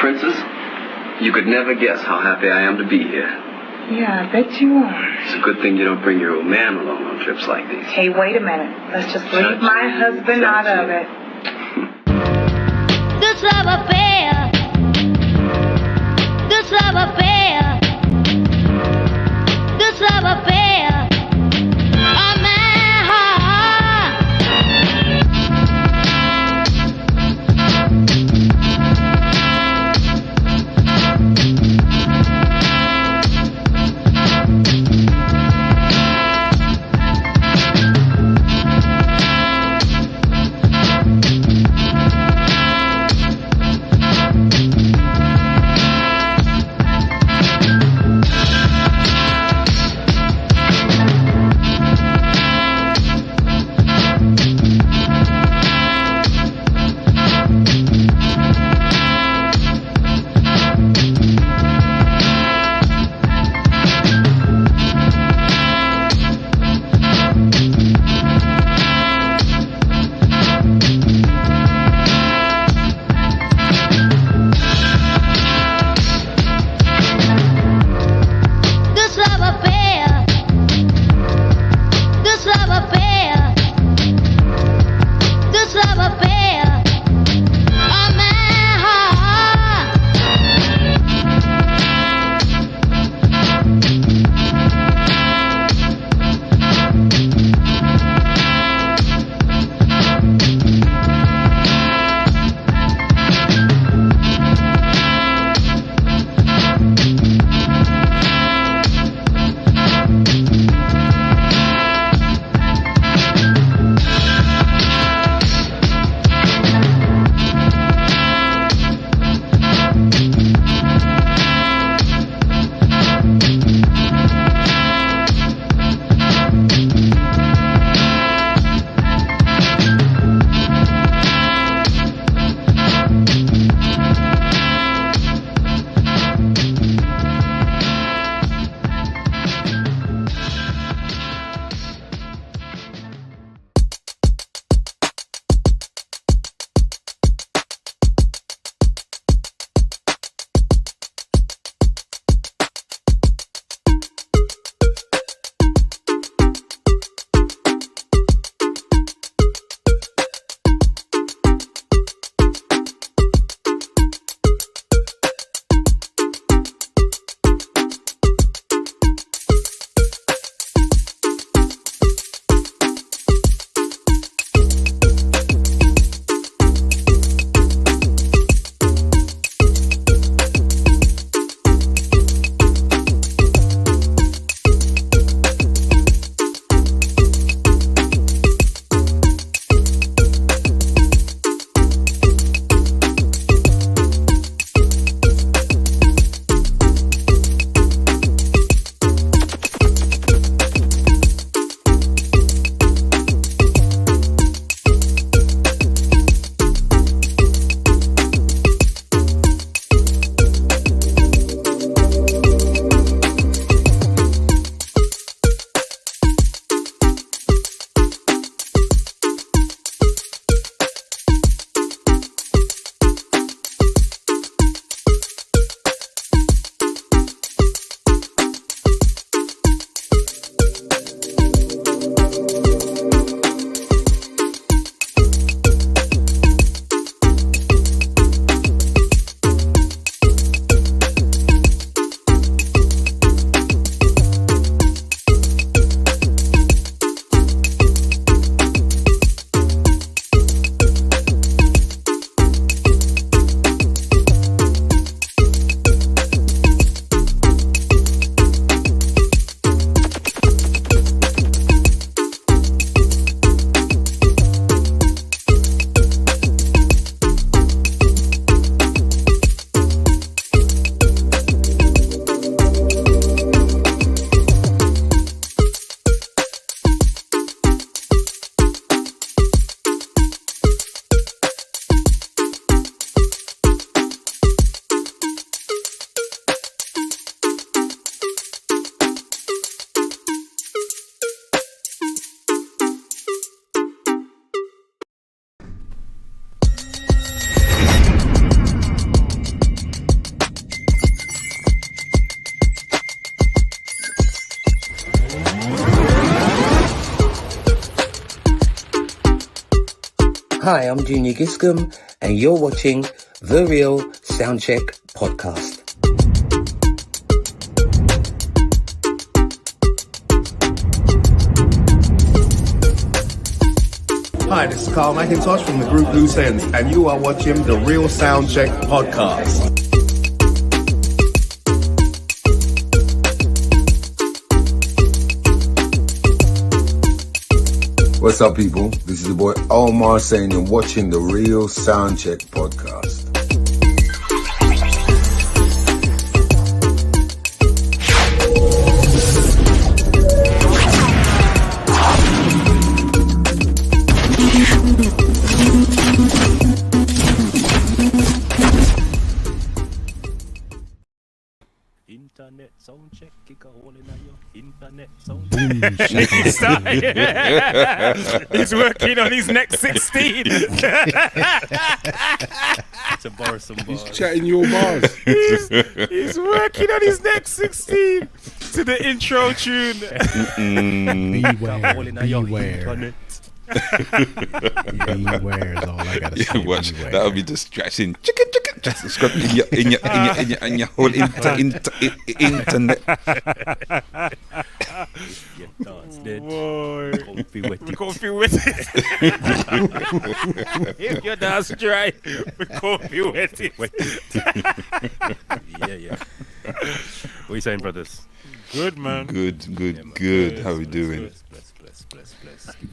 Princess, you could never guess how happy I am to be here. Yeah, I bet you are. It's a good thing you don't bring your old man along on trips like these. Hey, wait a minute. Let's just leave my husband out of it. This love affair. This love affair. This love affair. Oh, my heart. Hi, I'm Junior Giscombe, and you're watching the Real Soundcheck Podcast. Hi, this is Carl McIntosh from the group Loose Ends, and you are watching the Real Soundcheck Podcast. What's up, people? This is the boy Omar saying you're watching the Real Soundcheck Podcast. Internet sound check, kick a hole in your internet sound He's working on his next 16. to borrow some bars. He's chatting your bars. He's working on his next 16 to the intro tune. Beware. Beware is all I gotta say. Watch, that'll be distraction. Chicken. Just in your whole internet. Yeah, dance dead. Boy. Comfy wetty. We can't feel wet. If your dance dry, we can't feel wet. Yeah. What are you saying, brothers? Good, man. Good. How we doing? Bless.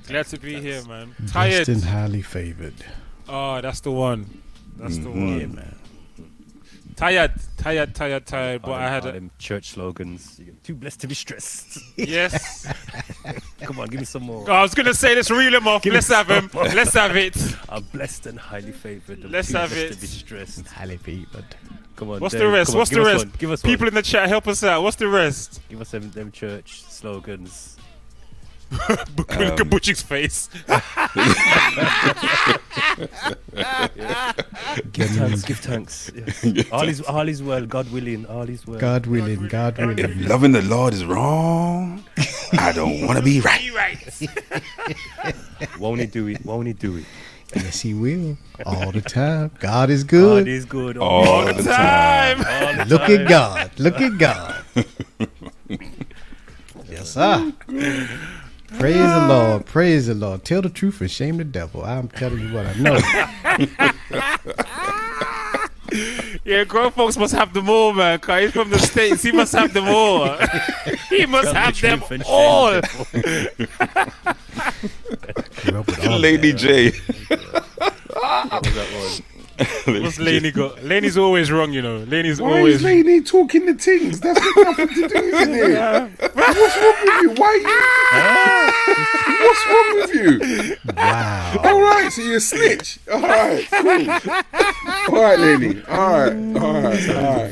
Glad to be here, man. Tired. Blessed and highly favored. Oh, that's the one. That's the one. Yeah, man. Tired. But I had a... them church slogans. You're too blessed to be stressed. Yes. Come on, give me some more. Oh, I was going to say, let's reel him off. Let's have him. Let's have it. I'm blessed and highly favored. I'm Let's too have blessed it. to be stressed. Highly favored. Come on. What's Dave, the rest? come on, give us one. Give us People one. in the chat, help us out. What's the rest? Give us them church slogans. Look at Butch's face. Give thanks. Yes. All is well. God willing. All is well. God willing. If loving the Lord is wrong, I don't want to be right. Won't he do it? Yes, he will. All the time. God is good. God is good All the time. All the Look time. at God. Look at God. Yes, sir. Praise the Lord. Tell the truth and shame the devil. I'm telling you what I know. Yeah, grown folks must have them all, man. Cause he's from the States. He must have them all. He must have them truth and shame all. Grew up with all Lady that. J. What was that one? What's Laney got? Laney's always wrong, you know. Laney's Why always. is Laney talking the things? That's got nothing to do with it. What's wrong with you? Why What's wrong with you? Wow. All right, so you're a snitch. All right, cool. All right, Laney. All right.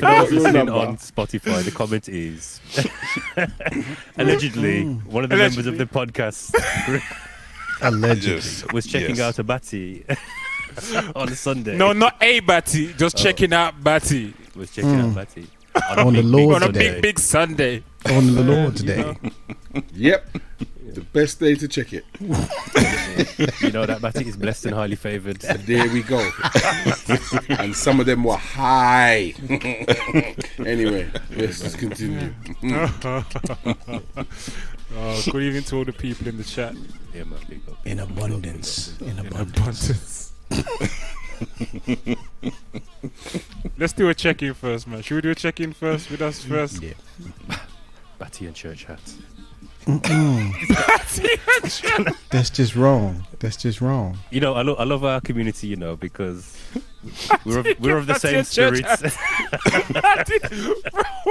For those listening on Spotify, the comment is allegedly one of the members of the podcast Allegedly. was checking Yes. out a batty on Sunday. No, not a Batty. Just checking out Batty Was checking out batty On the Lord's on a Day. big Sunday. On the Lord's Day. Yep. The best day to check it. You know that batty is blessed and highly favored. There we go. And some of them were high. Anyway, let's just continue. Oh, good evening to all the people in the chat. Yeah, man, big up. In abundance. In abundance. Let's do a check-in first, man. Should we do a check-in first with us first? Yeah. Batty and church hats. That's just wrong. You know, I love our community, you know, because we're of the same Church spirits.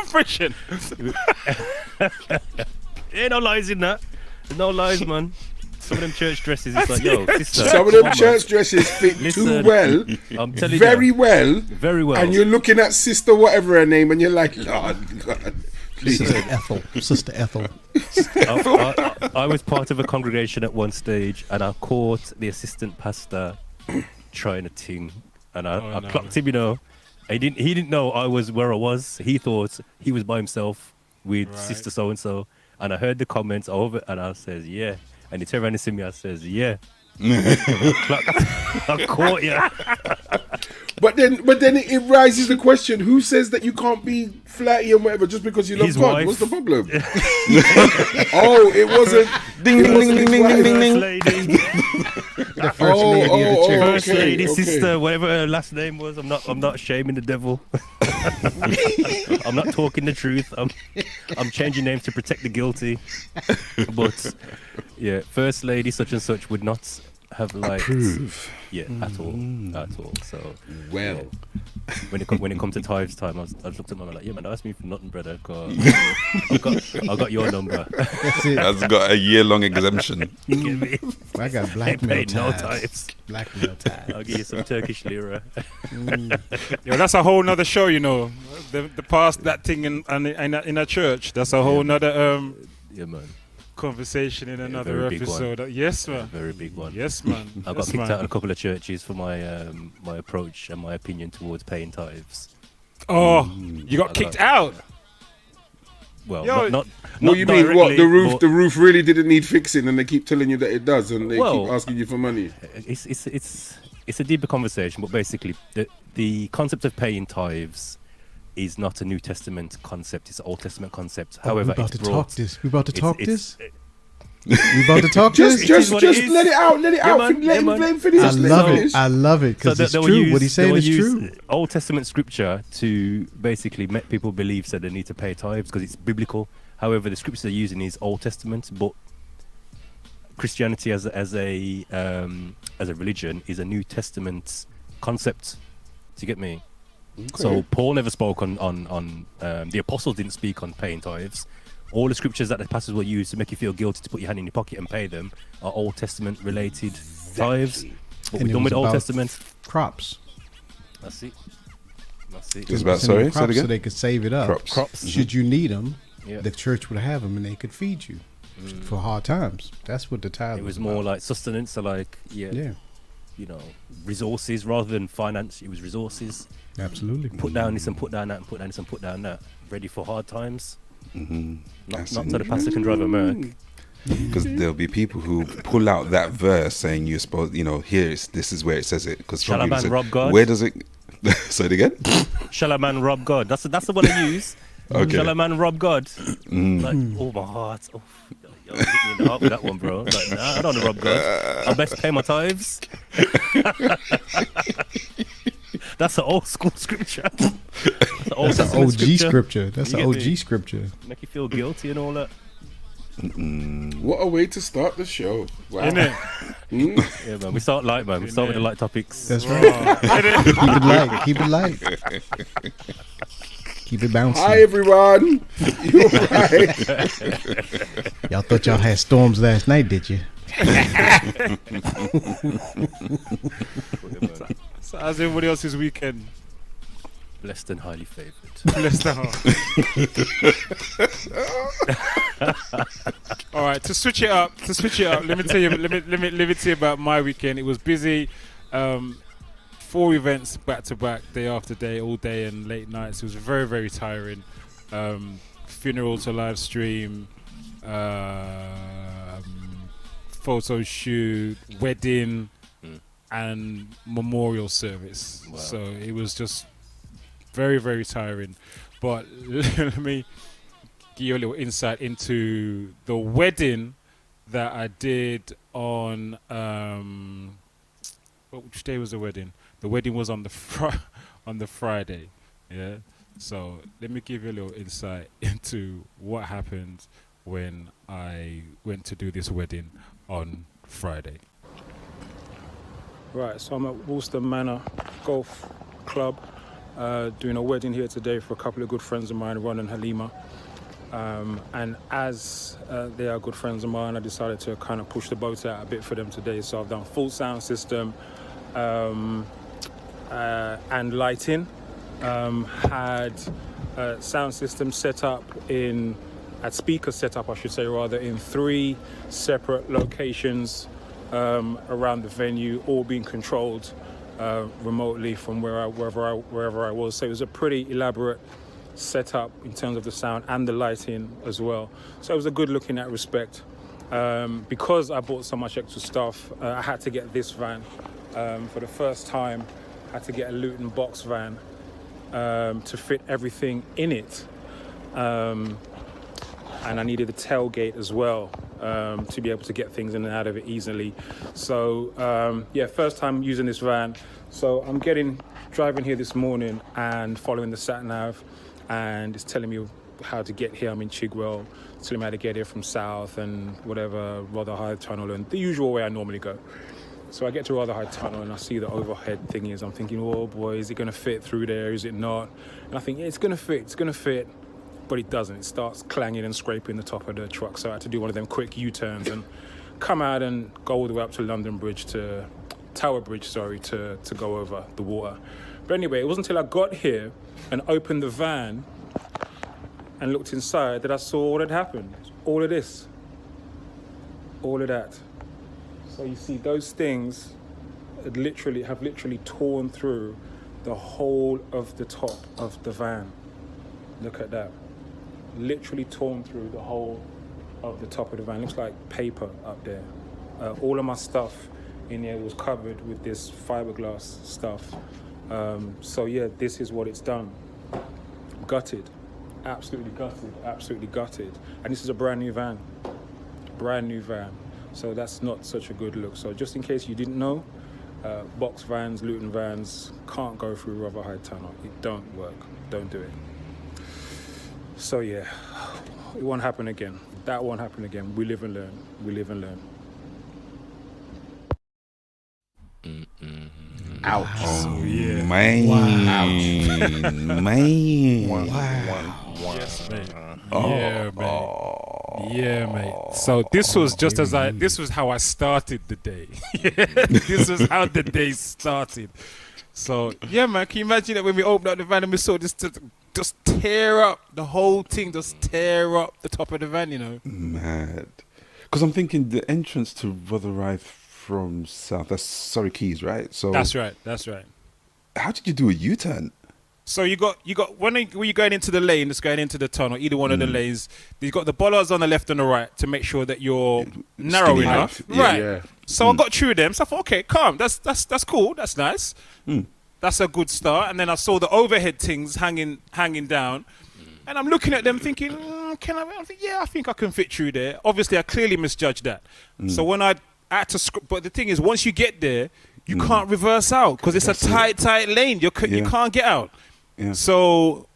Friction. Ain't no lies in that. No lies, man. Some of them church dresses, it's like, yo, sister. Some of them church dresses fit too Listen, well, I'm telling very you, well, very well. and you're looking at sister whatever her name, and you're like, Lord God, please. Sister Ethel. I was part of a congregation at one stage, and I caught the assistant pastor trying a thing, and I clocked him. You know, he didn't know I was where I was. He thought he was by himself with sister so and so, and I heard the comments over, and I says, yeah. And he turned around and see me, I says, yeah. I caught you. But then it raises the question: who says that you can't be flirty and whatever just because you love His God? wife. What's the problem? Oh, it wasn't. Ding, ding, ding, ding, ding, ding, ding, ding. Lady, The first lady of the church. first okay, lady, okay. sister, whatever her last name was. I'm not shaming the devil. I'm not talking the truth. I'm changing names to protect the guilty. But yeah, first lady such and such would not have liked. Approve. Yeah, at all. So Well, yeah. when it comes to tithes time, I was looked at my man like, yeah man, ask me for nothing, brother. 'Cause I got your number. That's it. That's got a year-long exemption. You get me? I got Ain't blackmail paid no ties. tithes. Blackmail ties. I'll give you some Turkish lira. Yo, that's a whole nother show, you know. The past that thing in a church. That's a whole nother Yeah man, conversation in another very big episode. Yes, man. very big one. Yes, man. I got Yes, kicked man. out of a couple of churches for my my approach and my opinion towards paying tithes. Oh, you got kicked out. Well, Yo, not what you mean? What directly, the roof really didn't need fixing, and they keep telling you that it does, and they Well, keep asking you for money. It's a deeper conversation, but basically the concept of paying tithes is not a New Testament concept; it's an Old Testament concept. However, we about it's to brought. talk this. We about to talk it's- this. We about to talk Just this. what it is. let it out. Let it Yeah, out. man, Let yeah, him man. finish. I Let him love it. finish. I love it because it's true. What he's saying is true. Old Testament scripture to basically make people believe that they need to pay tithes because it's biblical. However, the scripture they're using is Old Testament, but Christianity as a religion is a New Testament concept. Do you get me? So Paul never spoke on the apostles didn't speak on paying tithes. All the scriptures that the pastors will use to make you feel guilty to put your hand in your pocket and pay them are Old Testament related tithes. What And we're it done with was Old about Testament. Crops. That's it. That's it. It's about, Sending sorry, say it crops so again. they could save it up. Crops. Should you need them, Yeah. the church would have them and they could feed you for hard times. That's what the tithe It was about. more like sustenance, so like Yeah, you know, resources rather than finance. It was resources. absolutely. Put down this and put down that and put down this and put down that. Ready for hard times. Not That's so the pastor can drive a Merc. Because there'll be people who pull out that verse saying you're supposed, this is where it says it. Because Shall a man rob God? Where does it? Say it again. Shall a man rob God? That's the one I use. Okay. Shall a man rob God? Like, oh my heart. Oh, you hit me in the heart with that one, bro. Like, nah, I don't want to rob God. I best pay my tithes. That's an old school scripture. That's an OG scripture. That's an You get OG me? scripture. Make you feel guilty and all that. What a way to start the show. Wow. Innit? Yeah, man. We start light, man. We start with the light topics. That's right. Keep it light. Keep it light. Keep it bouncing. Hi everyone. You alright? Y'all thought y'all had storms last night, did you? So how's everybody else's weekend? Blessed and highly favored. Bless the heart. All right, to switch it up. Let me tell you. Let me tell you about my weekend. It was busy. 4 events back to back, day after day, all day and late nights. It was very, very tiring. Funeral to live stream, photo shoot, wedding, and memorial service. Wow. So it was just very, very tiring. But let me give you a little insight into the wedding that I did on which day was the wedding? The wedding was on the on the Friday. Yeah. So let me give you a little insight into what happened when I went to do this wedding on Friday. Right, so I'm at Woolston Manor Golf Club doing a wedding here today for a couple of good friends of mine, Ron and Halima. And as they are good friends of mine, I decided to kind of push the boat out a bit for them today. So I've done full sound system and lighting. Had sound system set up at speaker setup, I should say, rather, in 3 separate locations around the venue, all being controlled remotely from wherever I was. So it was a pretty elaborate setup in terms of the sound and the lighting as well. So it was a good look in that respect. Because I bought so much extra stuff, I had to get this van. For the first time, I had to get a Luton box van to fit everything in it. And I needed a tailgate as well to be able to get things in and out of it easily. So first time using this van. So I'm driving here this morning and following the sat nav, and it's telling me how to get here. I'm in Chigwell. It's telling me how to get here from south and whatever, Rotherhithe Tunnel, and the usual way I normally go. So I get to Rotherhithe Tunnel and I see the overhead thing is. I'm thinking, oh boy, is it going to fit through there? Is it not? And I think, yeah, it's going to fit. But it doesn't. It starts clanging and scraping the top of the truck. So I had to do one of them quick U-turns and come out and go all the way up to Tower Bridge, to go over the water. But anyway, it wasn't until I got here and opened the van and looked inside that I saw what had happened. All of this. All of that. So you see, those things have literally torn through the whole of the top of the van. Look at that. Literally torn through the whole of the top of the van. Looks like paper up there. All of my stuff in there was covered with this fiberglass stuff. So yeah, this is what it's done. Gutted. Absolutely gutted. And this is a brand new van. So that's not such a good look. So just in case you didn't know, box vans, Luton vans can't go through Rotherhithe Tunnel. It don't work. Don't do it. So yeah, it won't happen again. That won't happen again. We live and learn. Ouch. Oh, yeah. Man. Wow. Man. Wow. Yes, mate. Yeah, mate. Yeah, mate. So this was how I started the day. This was how the day started. So yeah, man, can you imagine that when we opened up the van and we saw this just tear up the whole thing, just tear up the top of the van, you know? Mad. Because I'm thinking the entrance to Rotherhithe from south, that's Surrey Quays, right? So That's right. How did you do a U-turn? So you got when you're going into the lane that's going into the tunnel, either one of the lanes, you've got the bollards on the left and the right to make sure that you're narrow Skinny enough. enough. Right. Yeah. So I got through them. So I thought, okay, calm. That's cool. That's nice. That's a good start. And then I saw the overhead things hanging down. And I'm looking at them thinking, can I? I think, yeah, I think I can fit through there. Obviously, I clearly misjudged that. So when I had to, but the thing is, once you get there, you can't reverse out because it's a tight lane. You can't get out. Yeah. So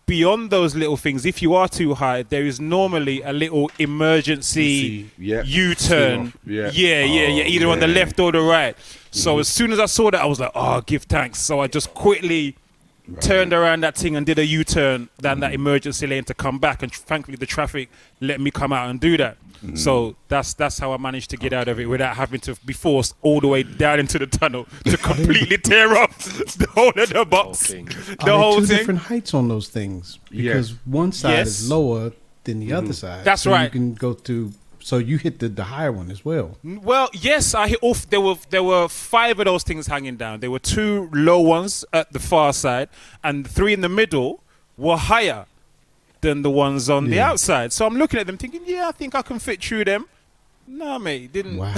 beyond those little things, if you are too high, there is normally a little emergency U-turn. Either on the left or the right. So as soon as I saw that, I was like, oh, give thanks. So I just quickly turned around that thing and did a U-turn down that emergency lane to come back, and thankfully the traffic let me come out and do that. So that's how I managed to get out of it without having to be forced all the way down into the tunnel to completely tear up the whole of the box. The whole two thing. different heights on those things because one side is lower than the other side. That's so right. You can go to. So you hit the higher one as well. Well, yes, I hit off. There were 5 of those things hanging down. There were 2 low ones at the far side, and 3 in the middle were higher than the ones on the outside. So I'm looking at them thinking, yeah, I think I can fit through them. No, mate, didn't. Wow.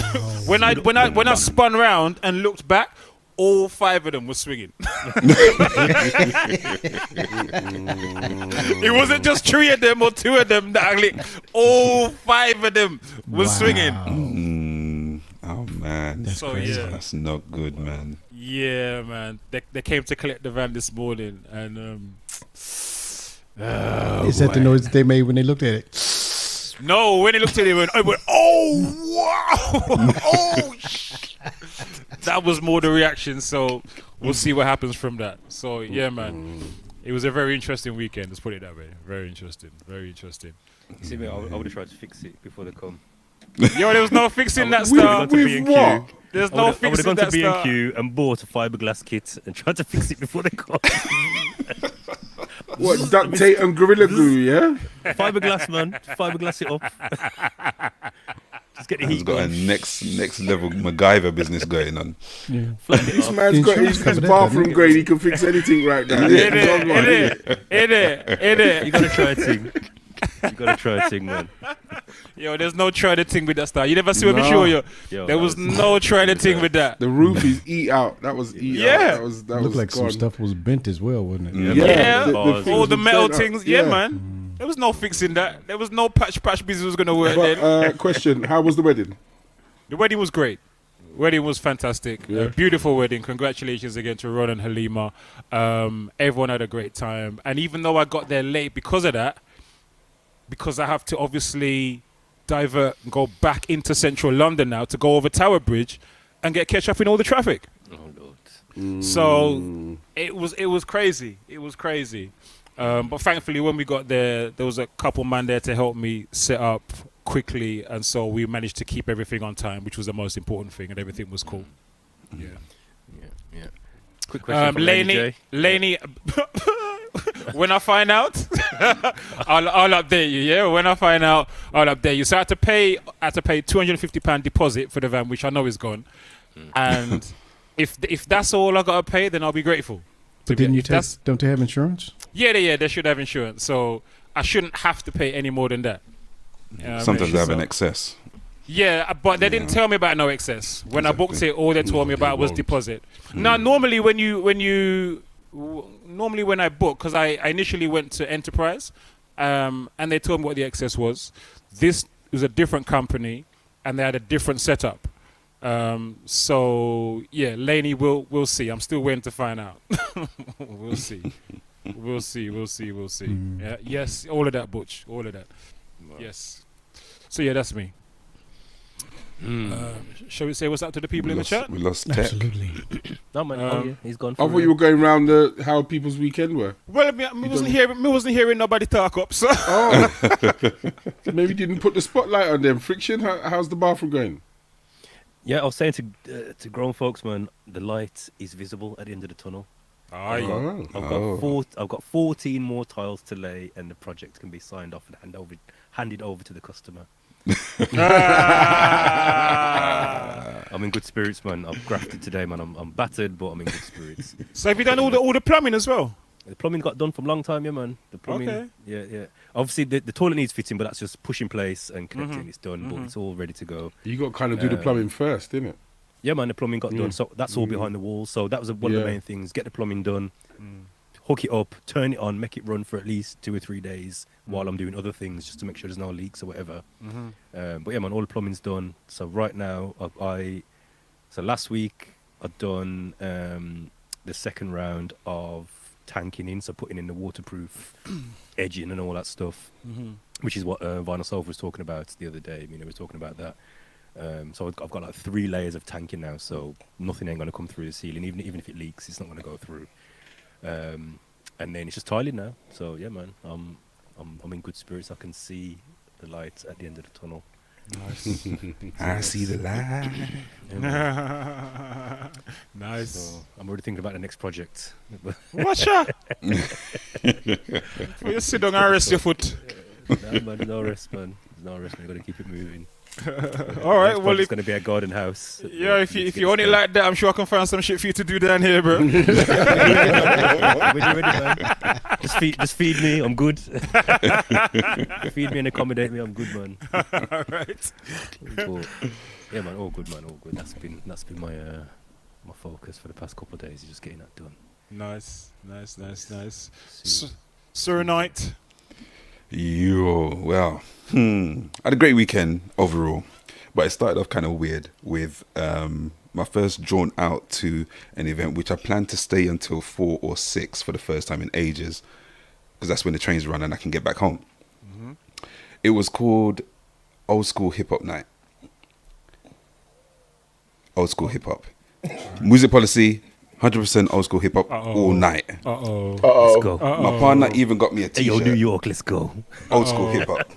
when I spun round and looked back, all 5 of them were swinging. It wasn't just 3 of them or 2 of them that I licked. All 5 of them were swinging. Oh man, That's crazy. That's not good, man. Yeah, man. They came to collect the van this morning, and Is that the noise that they made when they looked at it? No, when they looked at it, it went, oh, wow, oh, that was more the reaction. So we'll see what happens from that. So yeah, man, it was a very interesting weekend. Let's put it that way. Very interesting. See me, I would have tried to fix it before they come. Yo, there was no fixing that stuff. With what? There's no fixing that stuff. I would have gone to B&Q and bought a fiberglass kit and tried to fix it before they come. What, duct tape and Gorilla Glue, yeah? Fiberglass, man. Fiberglass it up. Just get the heat He's got a next level MacGyver business going on. Yeah. This man's got his bathroom grade. He can fix anything right now. It is. You got to try it, thing. You gotta try a thing, man. Yo, there's no try the thing with that style. You never see what me show you. There was no try the thing with that. The roof is eat out. That was eat out. That looked was like some gone. stuff was bent as well, wasn't it? Yeah, the all the things metal were bent things. up. Yeah, man. There was no fixing that. There was no patch business was gonna work then. But, question: how was the wedding? The wedding was great. Wedding was fantastic. Yeah. Beautiful wedding. Congratulations again to Ron and Halima. Everyone had a great time. And even though I got there late because of that, because I have to obviously go back into central London now to go over Tower Bridge and get catch up in all the traffic. Oh Lord. So it was crazy. It was crazy. But thankfully when we got there was a couple man there to help me set up quickly, and so we managed to keep everything on time, which was the most important thing, and everything was cool. Yeah. Quick question from Laney, when I find out, I'll update you. Yeah, when I find out, I'll update you. So I had to pay £250 deposit for the van, which I know is gone. And if that's all I gotta pay, then I'll be grateful. But don't they have insurance? Yeah, they should have insurance. So I shouldn't have to pay any more than that. Sometimes they have an excess. Yeah, but they didn't tell me about no excess. When I booked it, all they told me about was deposit. Now, normally when I book, because I initially went to Enterprise, and they told me what the excess was. This was a different company, and they had a different setup. So yeah, Laney, we'll see. I'm still waiting to find out. We'll see. We'll see. Yeah, yes, all of that, Butch. All of that. Yes. So yeah, that's me. Shall we say what's up to the people in the chat? We lost tech. Absolutely. No man, he's gone. I thought you were going around how people's weekend were. Well, I wasn't hearing nobody talk up. So Maybe you didn't put the spotlight on them. Friction. How's the bathroom going? Yeah, I was saying to grown folks, man, the light is visible at the end of the tunnel. I've got 14 more tiles to lay, and the project can be signed off and handed over to the customer. I'm in good spirits, man. I've grafted today, man. I'm battered, but I'm in good spirits. So have you done all the plumbing as well? The plumbing got done from a long time, yeah, man. The plumbing, okay. Yeah. Obviously, the toilet needs fitting, but that's just push in place and connecting. It's done, but it's all ready to go. You got to kind of do the plumbing first, didn't it? Yeah, man. The plumbing got done, so that's all behind the walls. So that was one of the main things: get the plumbing done, hook it up, turn it on, make it run for at least 2 or 3 days while I'm doing other things, just to make sure there's no leaks or whatever. But yeah, man, all the plumbing's done. So right now, so last week I'd done the second round of tanking in, so putting in the waterproof edging and all that stuff, which is what Vinyl Solve was talking about the other day. You know, we were talking about that. So I've got like 3 layers of tanking now, so nothing ain't going to come through the ceiling. Even if it leaks, it's not going to go through. And then it's just tiling now. So yeah, man, I'm in good spirits. I can see the light at the end of the tunnel. Nice. I see the light. Nice. So I'm already thinking about the next project. Watch out! You sit down and rest your foot. No, man, no rest, man. No rest, man. You got to keep it moving. All right, well, it's going to be a garden house. Yeah, if you want it like that, I'm sure I can find some shit for you to do down here, bro. When you're ready, man. Just feed me. I'm good. Feed me and accommodate me. I'm good, man. All right. Yeah, man. All good, man. All good. That's been my focus for the past couple of days. Is just getting that done. Nice. Sir Knight. Well, I had a great weekend overall, but it started off kind of weird with my first drawn out to an event which I planned to stay until 4 or 6 for the first time in ages, because that's when the trains run and I can get back home. It was called Old School Hip Hop Night. Old School Hip Hop. Music policy, 100% old school hip hop all night. Let's go. My partner even got me a Hey, t-shirt. yo, New York, let's go. Old school hip hop.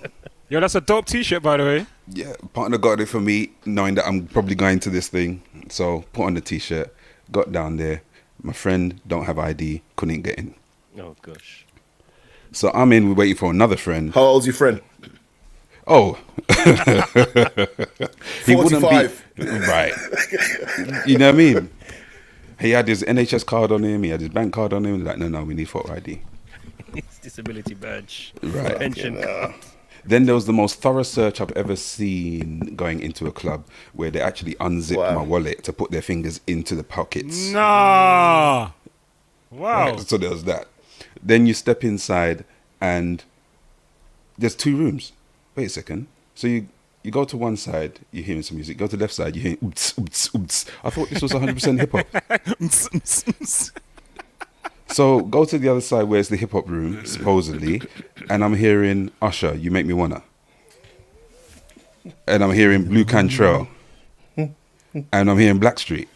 Yo, that's a dope t-shirt, by the way. Yeah, partner got it for me, knowing that I'm probably going to this thing. So put on the t-shirt, got down there. My friend don't have ID, couldn't get in. Oh gosh. So I'm in, we're waiting for another friend. How old's your friend? Oh. He wouldn't 45. be right. You know what I mean? He had his NHS card on him, he had his bank card on him. Like, no, we need photo ID. It's accountability badge. Right. Pension. Then there was the most thorough search I've ever seen going into a club, where they actually unzipped my wallet to put their fingers into the pockets. Nah. Wow. Right, so there was that. Then you step inside and there's 2 rooms. Wait a second. So you go to one side, you're hearing some music. Go to the left side, you're hearing oops, oops, oops. I thought this was 100% hip hop. So go to the other side where it's the hip hop room, supposedly, and I'm hearing Usher, You Make Me Wanna. And I'm hearing Blue Cantrell. And I'm hearing Blackstreet.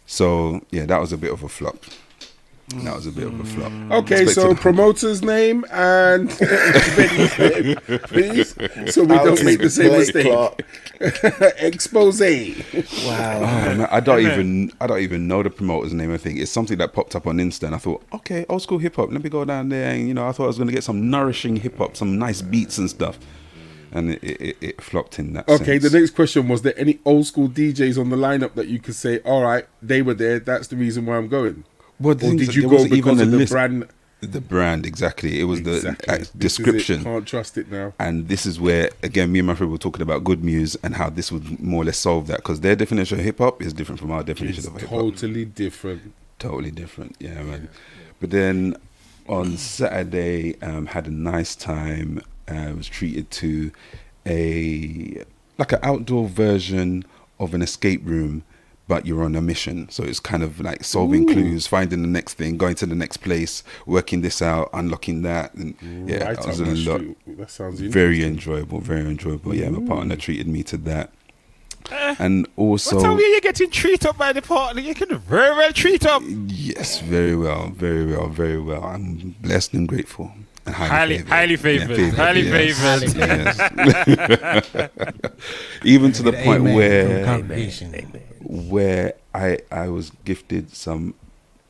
So, yeah, that was a bit of a flop. Okay, so promoter's name and venue's name, please, so we don't make the same mistake. Expose. Wow. Oh, man, I don't even know the promoter's name. I think it's something that popped up on Insta, and I thought, okay, old school hip hop. Let me go down there, and I thought I was going to get some nourishing hip hop, some nice beats and stuff, and it flopped in that. Okay, sense. the next question was: there any old school DJs on the lineup that you could say, all right, they were there, that's the reason why I'm going? Well, or did you go because of the brand? The brand, exactly. It was Exactly. the description. Can't trust it now. And this is where, again, me and my friend were talking about Good Muse and how this would more or less solve that, because their definition of hip hop is different from our definition of hip hop. Totally different. Totally different, yeah, man. But then on Saturday, had a nice time. Was treated to an outdoor version of an escape room, but you're on a mission. So it's kind of like solving clues, finding the next thing, going to the next place, working this out, unlocking that. And yeah, Right that was up a my lot. street. That sounds Very enjoyable. Yeah, my partner treated me to that. And also, what time are you getting treated up by the partner? You can very well treat up. Yes, very well. I'm blessed and grateful. And Highly favored. Yeah, Highly yes, favored. yes. Even to the point where I was gifted some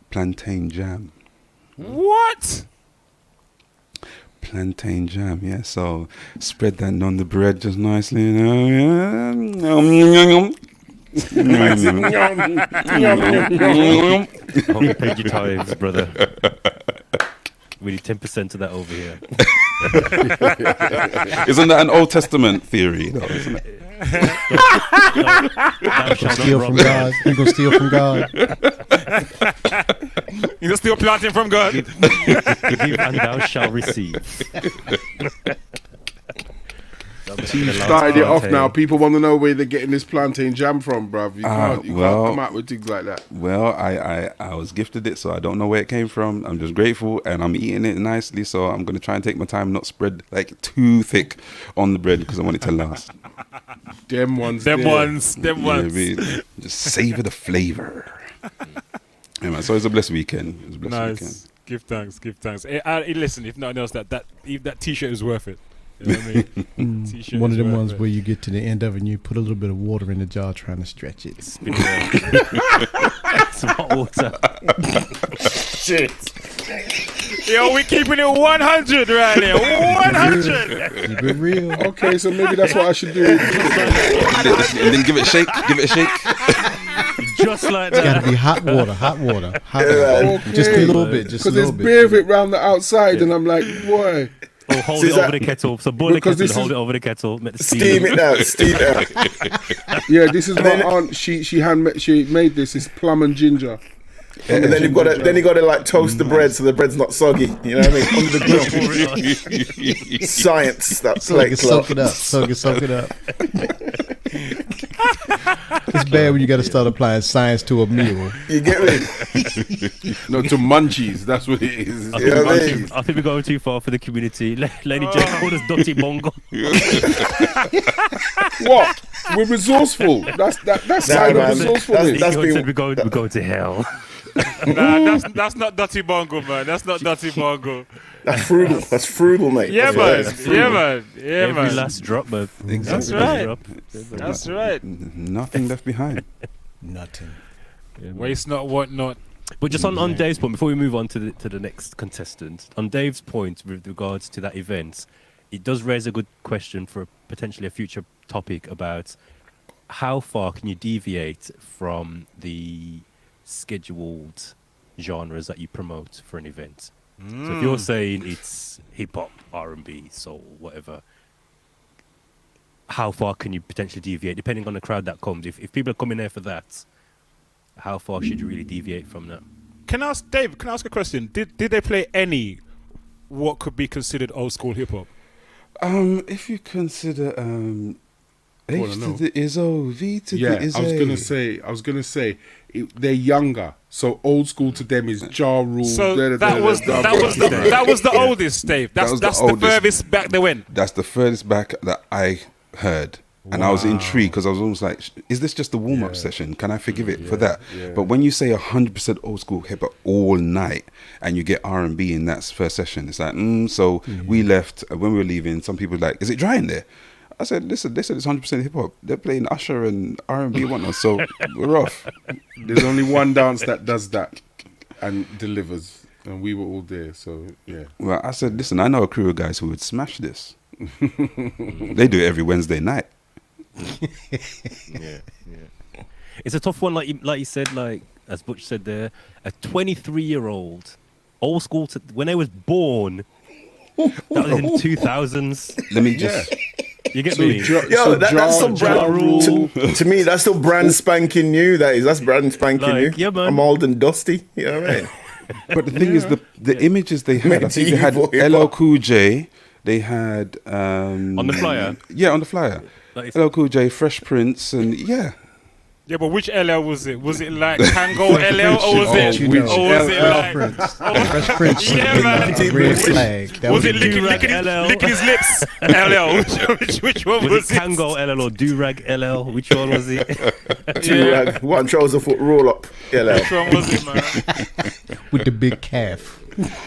plantain jam. What? Plantain jam, yeah. So spread that on the bread just nicely. Hope you paid your tithes, brother. We need 10% of that over here. Isn't that an Old Testament theory? No, isn't it? Steal from God. You gonna steal from God? You gonna steal planting from God? Give and thou shalt receive. You started it off now. People want to know where they're getting this plantain jam from, bruv. You can't come out with things like that. Well, I was gifted it, so I don't know where it came from. I'm just grateful, and I'm eating it nicely, so I'm going to try and take my time, not spread like too thick on the bread, because I want it to last. Them ones. Just savor the flavor. Yeah, man, so it's a blessed weekend. Nice. Give thanks. Listen, if nothing else, that t-shirt is worth it. You know what I mean? T-shirt One of them ones it. where you get to the end of it and you put a little bit of water in the jar trying to stretch it. Some hot water. Shit. Yo, we keeping it 100 right here. 100. Keep it real. Okay, so maybe that's what I should do. And then give it a shake. Just like that. Gotta be hot water. Okay. Just a little bit. Because there's beer of it round the outside, and I'm like, boy. Or hold it over the kettle. So boil the kettle and hold it over the kettle. Steam it now. Yeah, this is my aunt. She made this. It's plum and ginger. And then you got to like toast the bread so the bread's not soggy. You know what I mean? Under the grill. Science. That's like soak it up. It's bad when you got to start applying science to a meal. You get me? No, to munchies. That's what it is. I think we're going too far for the community. Lady J called us Dotty Bongo. What? We're resourceful. That's sign of resourcefulness. We're going to hell. Nah, that's not Dotty Bongo, man. That's not Dotty Bongo. That's frugal, mate. Yeah, man. Every last drop, man. Exactly. That's right. Nothing left behind. Nothing. Waste not, want not. But just on Dave's point, before we move on to the next contestant, on Dave's point with regards to that event, it does raise a good question for potentially a future topic about how far can you deviate from the scheduled genres that you promote for an event. So if you're saying it's hip hop, R&B, soul, whatever, how far can you potentially deviate depending on the crowd that comes? If people are coming there for that, how far should you really deviate from that? Can I ask Dave? Can I ask a question? Did they play any what could be considered old school hip hop? If you consider H to the Izzo, V to the Izzo. I was gonna say they're younger, so old school to them is Ja Rule. So that was the oldest, Dave. That's the furthest back they went. That's the furthest back that I heard. And I was intrigued because I was almost like, is this just a warm-up session? Can I forgive it for that? But when you say 100% old school hip-hop all night and you get R&B in that first session, it's like, we left, when we were leaving, some people were like, is it dry in there? I said, listen, they said it's 100% hip-hop. They're playing Usher and R&B and whatnot, so we're off. There's only one dance that does that and delivers, and we were all there, so yeah. Well, I said, listen, I know a crew of guys who would smash this. They do it every Wednesday night. Yeah. It's a tough one, like you said, like as Butch said there, a 23-year-old, old school to when I was born. That was in the 2000s. Let me just. You get me? That's still brand to me. That's still brand spanking new. That's brand spanking new. Yeah, man. I'm old and dusty. You know what I mean? But the thing is, the images they had. I think they had LL Cool J. They had on the flyer. Yeah, on the flyer. LL Cool J, Fresh Prince, and yeah. Yeah, but which LL was it? Was it like Tango LL or was it like Fresh Prince? Yeah, man. Red flag. Was it licking his lips? LL. Which one was it? Tango LL or Durag LL? Which one was it? Durag. One trouser foot roll up. LL. Which one was it, man? With the big calf.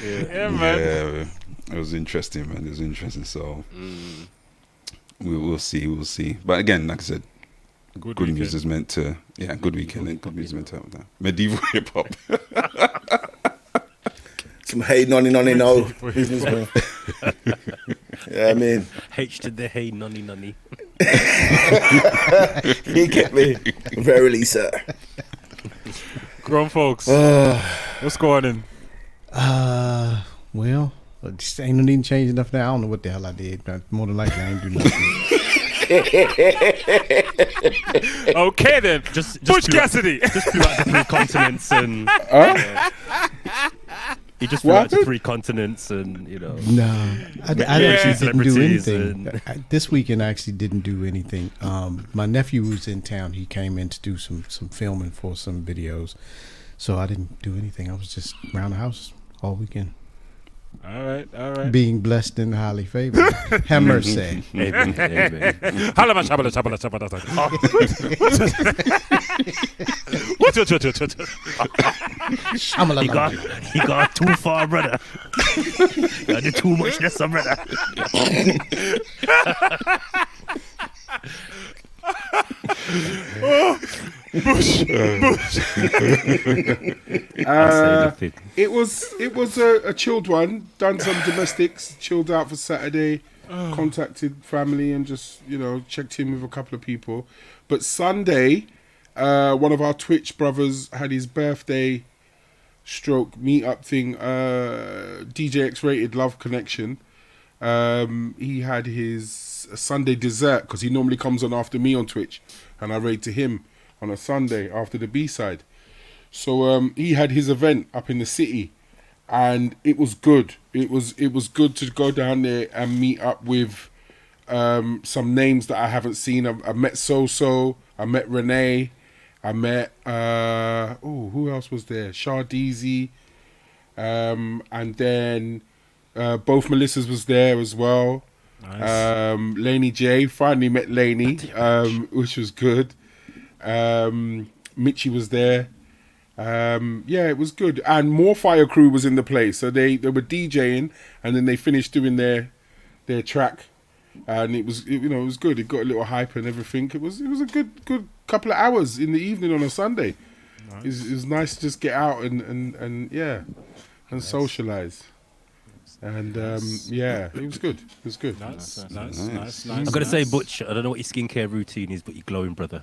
Yeah, man. Yeah, it was interesting, man. It was interesting. So we'll see. But again, like I said, good music is meant to, good weekend and good music is meant to have that. Medieval hip hop. Some hey nonny no businessman. Yeah, I mean. H to the hey nonny. You get me? Verily, sir. Grown folks. What's going on? Well, just ain't no need to change enough now. I don't know what the hell I did. But more than likely, I ain't do nothing. Okay then, just Butch Cassidy. Just flew out to 3 continents and he just flew out to 3 continents and No, I actually didn't do anything. This weekend I actually didn't do anything. My nephew was in town. He came in to do some filming for some videos, so I didn't do anything. I was just around the house all weekend. All right. Being blessed and highly favored. Have mercy. Amen. He got too far, brother. You did too much this, brother. Bush. It was a chilled one. Done some domestics, chilled out for Saturday, contacted family and just checked in with a couple of people. But Sunday, one of our Twitch brothers had his birthday stroke meetup thing. DJ X-Rated Love Connection. He had his Sunday dessert because he normally comes on after me on Twitch, and I raid to him on a Sunday after the B-side. So he had his event up in the city, and it was good. It was good to go down there and meet up with some names that I haven't seen. I met So, I met Renee, I met who else was there? Shardeezy, and then both Melissas was there as well. Nice. Laney J, finally met Laney, which was good. Mitchie was there. It was good. And more Fire Crew was in the place. So they were DJing and then they finished doing their track. And it was good. It got a little hype and everything. It was a good couple of hours in the evening on a Sunday. Nice. It was nice to just get out and socialise. And it was good. It was good. Nice. I'm gonna say, Butch, I don't know what your skincare routine is, but you're glowing, brother.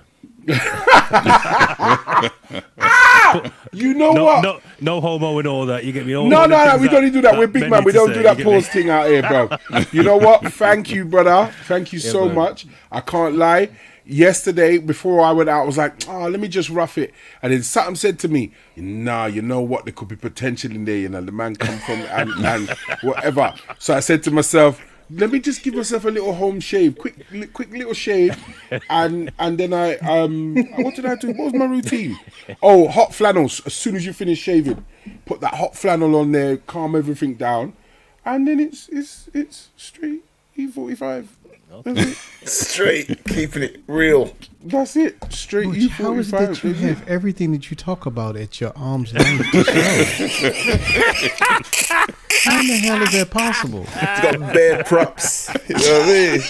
You know what? No homo and all that. You get me? All No, the we don't do that. We're big man. We don't do that pause me? thing out here, bro. You know what? Thank you, brother. Thank you so much. I can't lie. Yesterday, before I went out, I was like, let me just rough it. And then something said to me, nah, you know what? There could be potential in there. You know, the man come from and whatever. So I said to myself, let me just give myself a little home shave, quick little shave, and then I what did I do? What was my routine? Oh, hot flannels. As soon as you finish shaving, put that hot flannel on there, calm everything down, and then it's straight E45. Okay. Straight, keeping it real. That's it. Straight Butch, E45. how is it that you have everything that you talk about at your arm's length to show? How in the hell is that possible? It's got bare props. You know what I mean?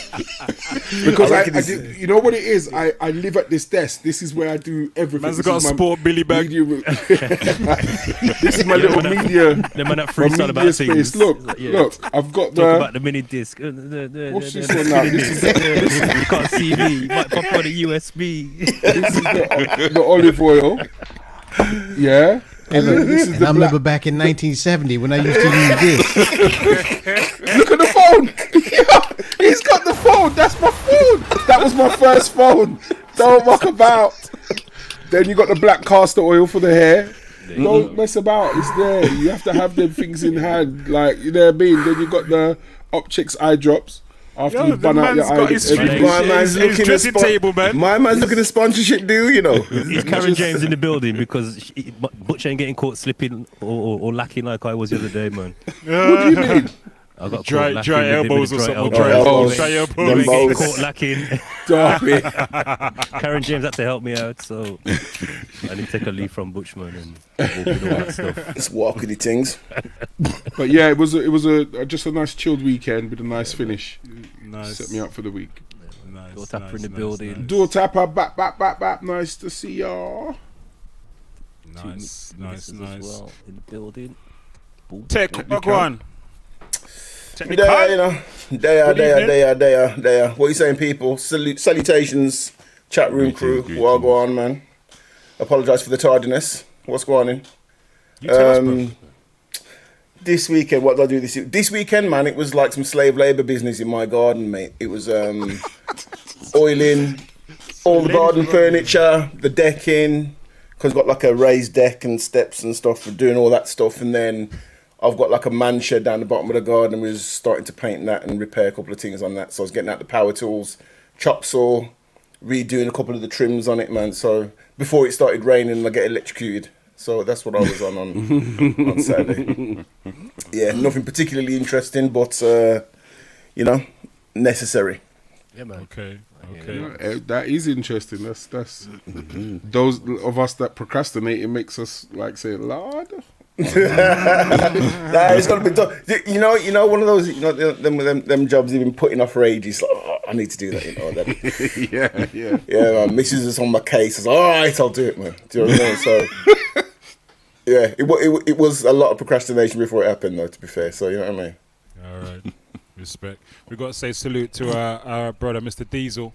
Because you know what it is? I live at this desk. This is where I do everything. Man's got a sport billy bag. This is my little media. The man that freestyle about space. things. Look, I've got Talk about the mini disc. What's this one now? You can't see me. You might pop on a USB. This is the olive oil. Yeah. And I remember back in 1970 when I used to use this. Look at the phone. Yeah, he's got the phone. That's my phone. That was my first phone. Don't muck about. Then you got the black castor oil for the hair. Don't mess about. It's there. You have to have them things in hand. Like, you know what I mean? Then you got the Opchix eye drops. After you bun out your eyes, my man's looking at table, man. My man's looking at sponsorship deal, you know. Is Karen James in the building? Because Butch ain't getting caught slipping or lacking like I was the other day, man. What do you mean? I got dry elbows or something. Dry elbows. Getting caught lacking. Stop it. Karen James had to help me out, so I need to take a leave from Butchman and walk with all that stuff. It's walking things. But yeah, it was just a nice chilled weekend with a nice finish. Nice. Set me up for the week. Nice. Door tapper in the building. Door tapper, back. Nice to see y'all. Nice. As well in the building. Boom. Tech, go on. There, you know. There. What you saying, people? Salutations, chat room crew. What go on, man? Apologise for the tardiness. What's going on? You tell us, bro. This weekend, what did I do this weekend, man? It was like some slave labour business in my garden, mate. It was oiling all the garden furniture, the decking, because I've got like a raised deck and steps and stuff for doing all that stuff. And then I've got like a man shed down the bottom of the garden. We was starting to paint that and repair a couple of things on that. So I was getting out the power tools, chop saw, redoing a couple of the trims on it, man. So before it started raining, I get electrocuted. So that's what I was on Saturday. Yeah, nothing particularly interesting, but necessary. Yeah, man. Okay. That is interesting. That's those of us that procrastinate. It makes us like say, Lord. It's gonna be done. You know, one of those, them jobs you've been putting off for ages. Like, I need to do that. Yeah. Man, Mrs. is on my case. I was like, all right, I'll do it, man. Do you know what I mean? So, yeah, it was a lot of procrastination before it happened, though. To be fair, so you know what I mean. All right, respect. We've got to say salute to our brother, Mr. Diesel.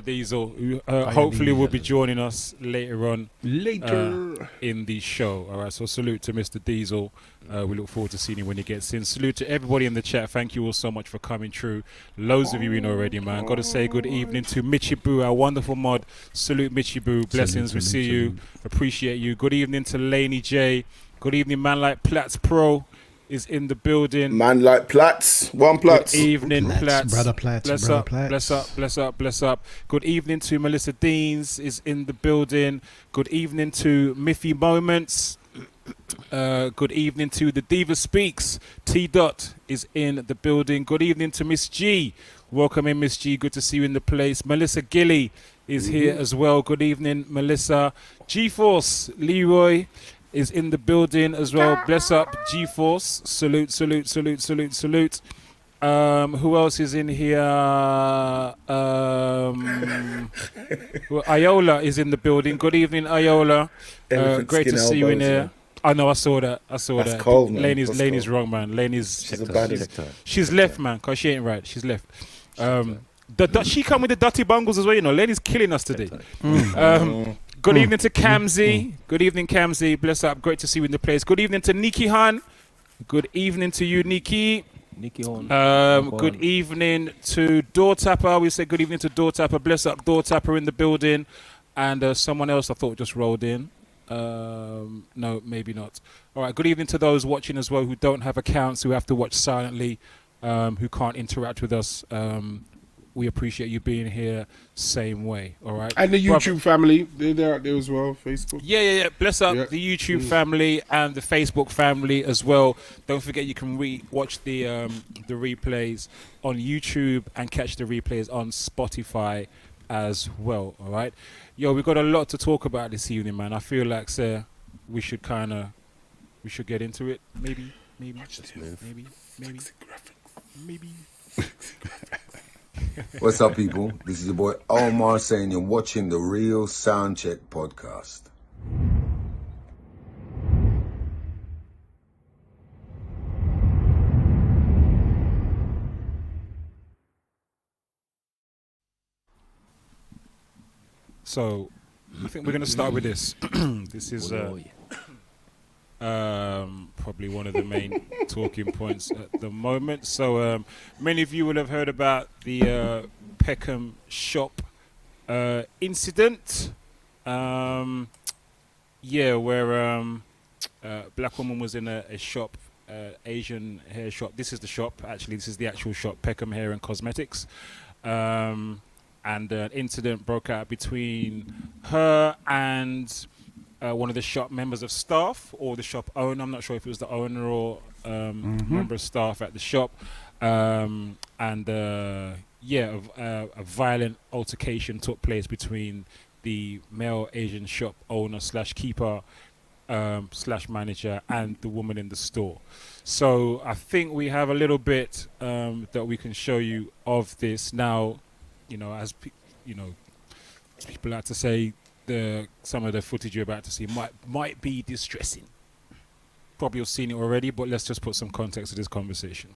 Diesel, who hopefully will be joining us later on in the show. All right, so salute to Mr. Diesel. We look forward to seeing him when he gets in. Salute to everybody in the chat. Thank you all so much for coming through. Loads of you in already, man. Got to say good evening to Mitchy Boo, our wonderful mod. Salute, Mitchy Boo. Blessings. We see you. Appreciate you. Good evening to Laney J. Good evening, man like Platts Pro is in the building. Man like Platts. One Platts. Good evening, Platts. Brother Platts. Bless up. Good evening to Melissa Deans is in the building. Good evening to Miffy Moments. Good evening to the Diva Speaks. T. Dot is in the building. Good evening to Miss G. Welcome in, Miss G. Good to see you in the place. Melissa Gilly is here as well. Good evening, Melissa. G-Force Leroy is in the building as well. Bless up, G-Force. Salute. Who else is in here? Iola is in the building. Good evening, Iola. Great to see you in here. I know, I saw that. That's cold, man. Laney's wrong, man. She's left, man, because she ain't right. She's left. She come with the dirty bungles as well, you know. Laney's killing us today. Good evening to Kamzi. Good evening, Kamzi. Bless up. Great to see you in the place. Good evening to Nikki Han. Good evening to you, Nikki. Nikki Han. Good evening to Door Tapper. We say good evening to Door Tapper. Bless up, Door Tapper in the building. And someone else I thought just rolled in. No, maybe not. All right. Good evening to those watching as well who don't have accounts, who have to watch silently, who can't interact with us. We appreciate you being here same way, all right? And the YouTube family, they're out there as well, Facebook. Yeah. Bless up the YouTube family and the Facebook family as well. Don't forget you can watch the replays on YouTube and catch the replays on Spotify as well, all right? Yo, we've got a lot to talk about this evening, man. I feel like, sir, we should get into it. Maybe. What's up, people? This is your boy Omar saying you're watching the Real Soundcheck Podcast. So, I think we're going to start with this. This is probably one of the main talking points at the moment. So, many of you will have heard about the Peckham shop incident. Where a black woman was in a shop, Asian hair shop. This is the shop, actually. This is the actual shop, Peckham Hair and Cosmetics. And an incident broke out between her and one of the shop members of staff, or the shop owner. I'm not sure if it was the owner or member of staff at the shop. A violent altercation took place between the male Asian shop owner / keeper / manager and the woman in the store. So I think we have a little bit that we can show you of this now. As people like to say, some of the footage you're about to see might be distressing. Probably you've seen it already, but let's just put some context to this conversation.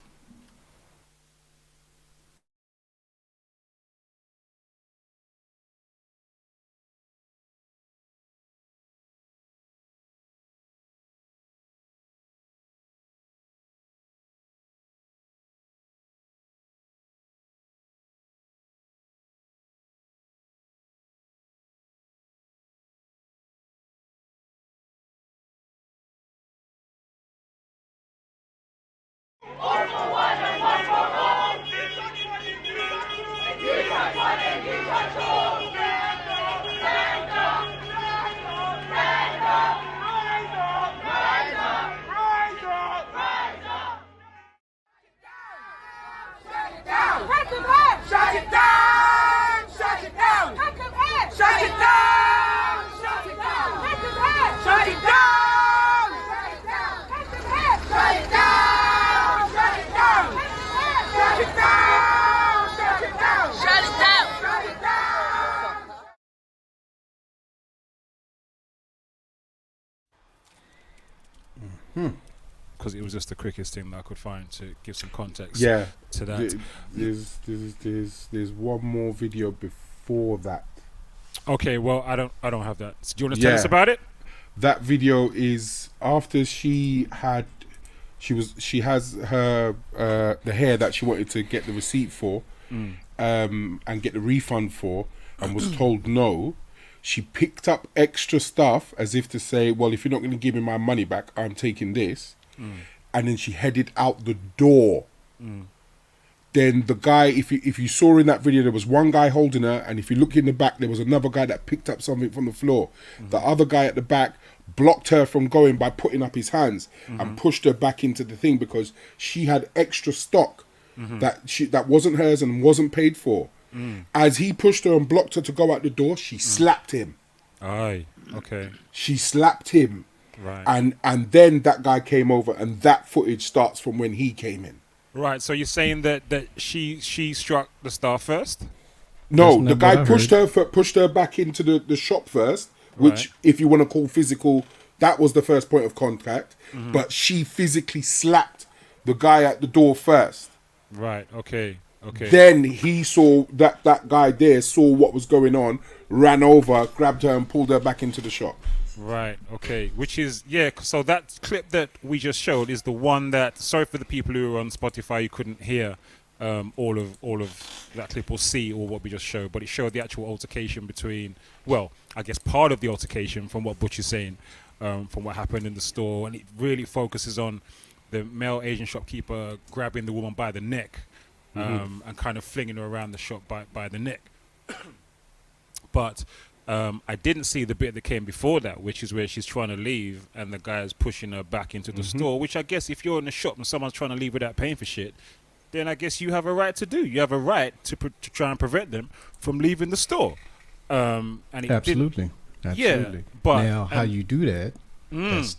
Because it was just the quickest thing that I could find to give some context to that. There's one more video before that. Okay, well, I don't have that. So do you want to tell us about it? That video is after she has her the hair that she wanted to get the receipt for and get the refund for, and was told no. She picked up extra stuff as if to say, well, if you're not going to give me my money back, I'm taking this. And then she headed out the door. Then the guy, if you saw in that video, there was one guy holding her, and if you look in the back, there was another guy that picked up something from the floor. The other guy at the back blocked her from going by putting up his hands and pushed her back into the thing because she had extra stock that wasn't hers and wasn't paid for. As he pushed her and blocked her to go out the door, she slapped him. Aye, okay. She slapped him. Right. And then that guy came over, and that footage starts from when he came in. Right, so you're saying that she struck the staff first? No, the guy pushed her back into the shop first, which, if you want to call physical, that was the first point of contact. But she physically slapped the guy at the door first. Right, okay. Okay. Then he saw that guy there saw what was going on, ran over, grabbed her, and pulled her back into the shop. Right. Okay. Which is so that clip that we just showed is the one that. Sorry for the people who are on Spotify, you couldn't hear all of that clip or see all what we just showed, but it showed the actual altercation between. Well, I guess part of the altercation from what Butch is saying, from what happened in the store, and it really focuses on the male Asian shopkeeper grabbing the woman by the neck, and kind of flinging her around the shop by the neck. But I didn't see the bit that came before that, which is where she's trying to leave and the guy's pushing her back into the store, which I guess if you're in a shop and someone's trying to leave without paying for shit, then I guess you have a right to do. You have a right to try and prevent them from leaving the store. And it Absolutely. Yeah, but now how you do that,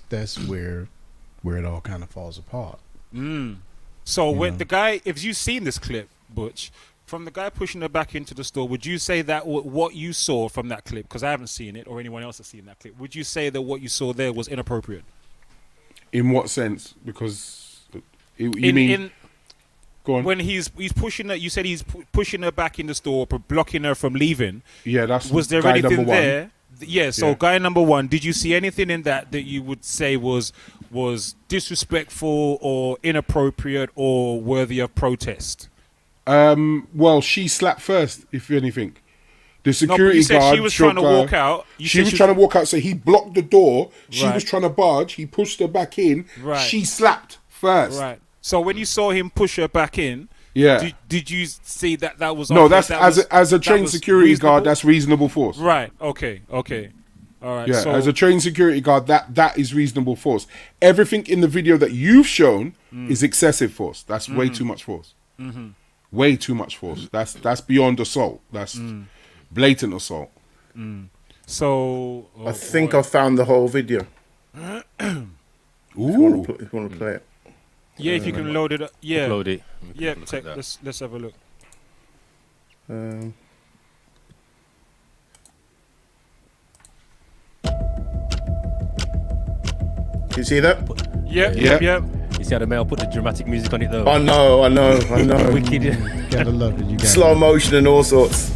that's where it all kind of falls apart. So when the guy, if you've seen this clip, Butch, from the guy pushing her back into the store, would you say that what you saw from that clip, because I haven't seen it or anyone else has seen that clip, would you say that what you saw there was inappropriate? In what sense? Because you mean... Go on. When he's pushing her, you said he's pushing her back in the store, blocking her from leaving. Yeah, that's was there guy anything number there? one. Yeah, so guy number one, did you see anything in that you would say was disrespectful or inappropriate or worthy of protest? Well, she slapped first, if anything. The security guard. She was trying to walk out. She was trying to walk out, so he blocked the door. She was trying to barge. He pushed her back in. Right. She slapped first. Right. So when you saw him push her back in, did you see that was no? okay? That's as a trained security guard. That's reasonable force. Right. Okay. All right. Yeah. So, as a trained security guard, that is reasonable force. Everything in the video that you've shown is excessive force. That's way too much force. Way too much force. That's beyond assault. That's blatant assault. So I think I found the whole video. Ooh. If you want to play it. Yeah, if you can load it up. Yeah. Upload it. Yeah, let's have a look. Can you see that? Yeah. You see how the male put the dramatic music on it though? I know. Wicked. Gotta love it. You got slow motion and all sorts.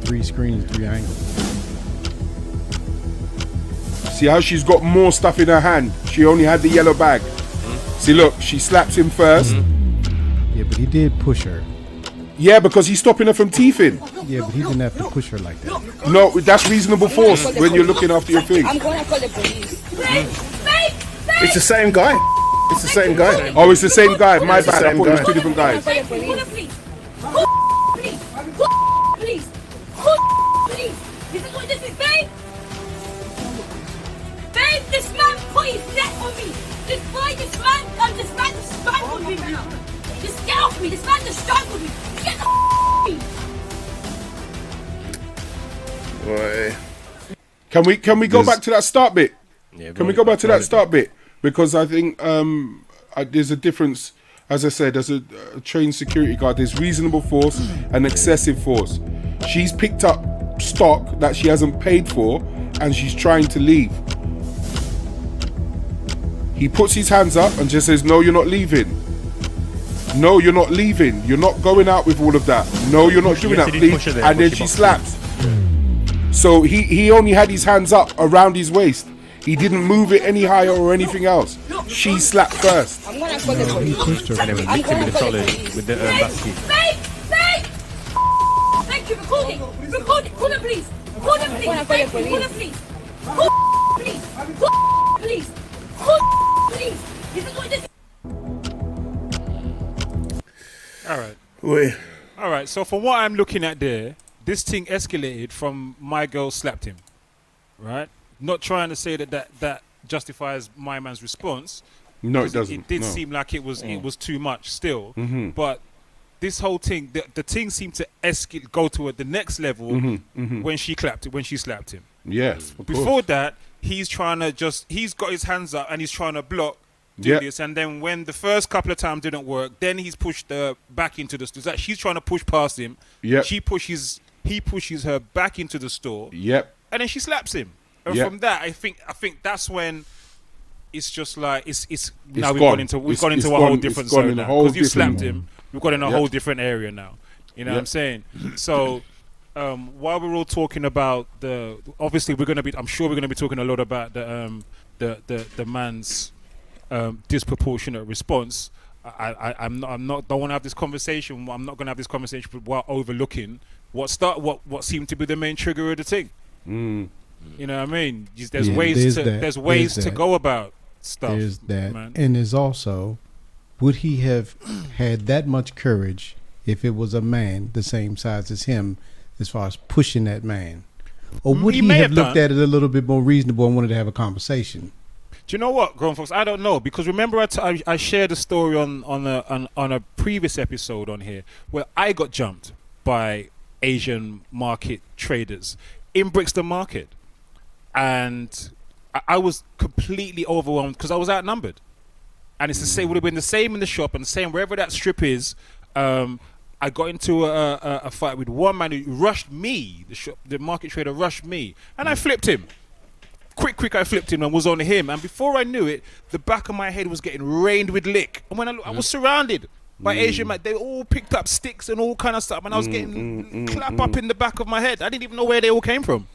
3 screens, 3 angles. See how she's got more stuff in her hand? She only had the yellow bag. See, look, she slaps him first. Yeah, but he did push her. Yeah, because he's stopping her from teething. Yeah, but he didn't have to push her like that. No, that's reasonable force when you're looking after your thing. I'm gonna call the police. It's the same guy. It's the same guy. Oh, it's the same guy. My It's the bad. I same thought it was guy. 2 different guys. Please. This is what this is, babe. Babe, this man put his neck on me. This man just strangled me now. Just get off me. This man just strangled me. Get the Me. Can we go back to that start bit? Yeah, Can we go back to that start bit? Because I think there's a difference. As I said, as a trained security guard, there's reasonable force and excessive force. She's picked up stock that she hasn't paid for, and she's trying to leave. He puts his hands up and just says, "No, you're not leaving. No, you're not leaving. You're not going out with all of that. No, you're not doing that, please." And then she slaps. So he only had his hands up around his waist. He didn't move it any higher or anything else. She slapped first. I'm gonna call the police. And then we licked him with the trolley with the basket. Babe! Thank you, record it. Call the police. Call the police. Call the police. Call the police. This is what this. All right. So for what I'm looking at there, this thing escalated from my girl slapped him, right? Not trying to say that justifies my man's response. No, it doesn't. It did seem like it was too much still. But this whole thing, the thing seemed to go to the next level when she slapped him. Yes. Before that, he's got his hands up and he's trying to block this, and then when the first couple of times didn't work, then he's pushed her back into the store. She's trying to push past him. Yep. He pushes her back into the store. Yep. And then she slaps him. And from that, I think that's when it's just like it's now we've gone into a whole different zone now, because you slapped him. We've got in a whole different area now. You know what I'm saying? So while we're all talking about obviously I'm sure we're gonna be talking a lot about the man's disproportionate response. I'm not don't want to have this conversation. I'm not gonna have this conversation while overlooking what seemed to be the main trigger of the thing. You know what I mean? There's ways to go about stuff. There's that, man. and there's also, would he have had that much courage if it was a man the same size as him, as far as pushing that man, or would he have looked at it a little bit more reasonable and wanted to have a conversation? Do you know what, grown folks? I don't know, because remember I shared a story on a previous episode on here where I got jumped by Asian market traders in Brixton Market, and I was completely overwhelmed because I was outnumbered, and it's the same. Would have been the same in the shop and the same wherever that strip is. I got into a fight with one man who rushed me. The market trader rushed me, and I flipped him. Quick, I flipped him and was on him. And before I knew it, the back of my head was getting rained with lick. And when I was surrounded by Asian men, they all picked up sticks and all kind of stuff, and I was getting clap up in the back of my head. I didn't even know where they all came from.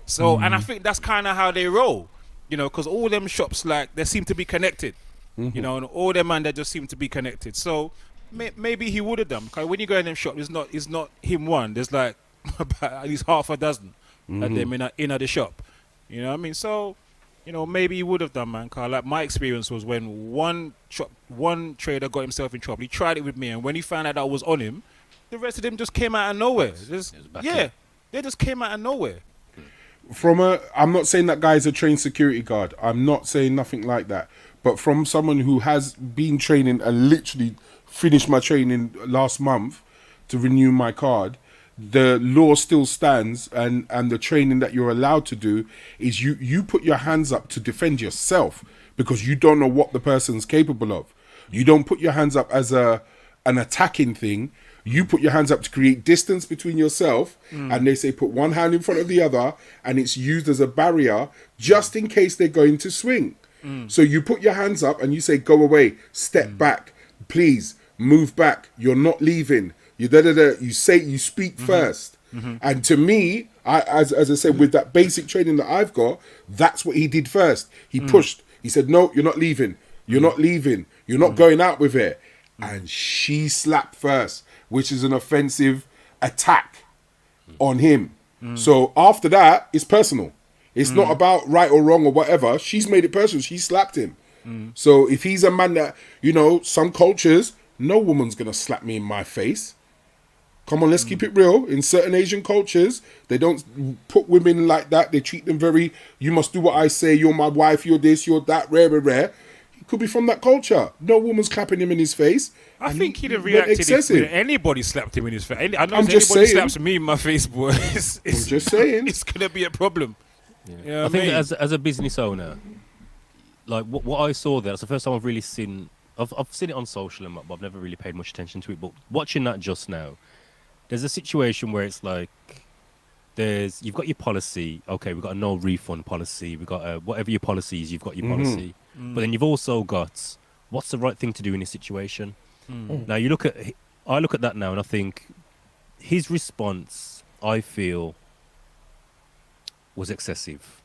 So, and I think that's kind of how they roll, you know, because all them shops, like, they seem to be connected, you know, and all them man, they just seem to be connected. So maybe he would have done. Because when you go in them shops, it's not him one. There's like about at least half a dozen of them in the shop. You know what I mean? So, you know, maybe he would have done, man. Cause like my experience was when one trader got himself in trouble. He tried it with me, and when he found out I was on him, the rest of them just came out of nowhere. They just came out of nowhere. I'm not saying that guy's a trained security guard. I'm not saying nothing like that. But from someone who has been training and literally finished my training last month to renew my card, the law still stands, and the training that you're allowed to do is you put your hands up to defend yourself, because you don't know what the person's capable of. You don't put your hands up as an attacking thing. You put your hands up to create distance between yourself, and they say put one hand in front of the other, and it's used as a barrier just in case they're going to swing. So you put your hands up and you say, go away, step back, please, move back, you're not leaving. You speak first. And to me, as I said, with that basic training that I've got, that's what he did first. He pushed. He said, no, you're not leaving. You're not leaving. You're not going out with it. And she slapped first, which is an offensive attack on him. So after that, it's personal. It's not about right or wrong or whatever. She's made it personal. She slapped him. So if he's a man that, you know, some cultures, no woman's going to slap me in my face. Come on, let's keep it real. In certain Asian cultures, they don't put women like that. They treat them very, you must do what I say, you're my wife, you're this, you're that, rare. He could be from that culture. No woman's clapping him in his face. I think he'd have reacted if anybody slapped him in his face. I know I'm if just anybody saying. slaps me in my face, boy, I'm just saying. It's going to be a problem. Yeah. You know I think as a business owner, like what I saw there, it's the first time I've really seen, I've seen it on social, but I've never really paid much attention to it. But watching that just now, there's a situation where it's like, you've got your policy. Okay, we've got a no refund policy. We've got whatever your policy is, you've got your policy. But then you've also got, what's the right thing to do in this situation? Now I look at that now and I think his response, I feel, was excessive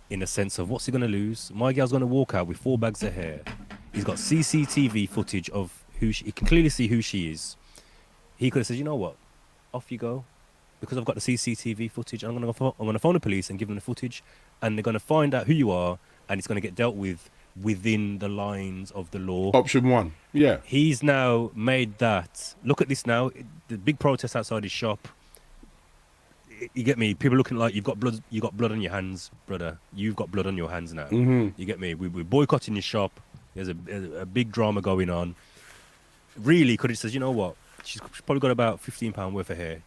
in the sense of, what's he going to lose? My girl's going to walk out with 4 bags of hair. He's got CCTV footage of he can clearly see who she is. He could have said, you know what? Off you go, because I've got the CCTV footage. I'm going to phone the police and give them the footage, and they're going to find out who you are, and it's going to get dealt with within the lines of the law. Option 1, yeah. He's now made that. Look at this now. The big protest outside his shop. You get me? People looking like you've got blood. You got blood on your hands, brother. You've got blood on your hands now. You get me? We're boycotting your shop. There's a big drama going on. Really, could it says, you know what? She's probably got about £15 worth of hair.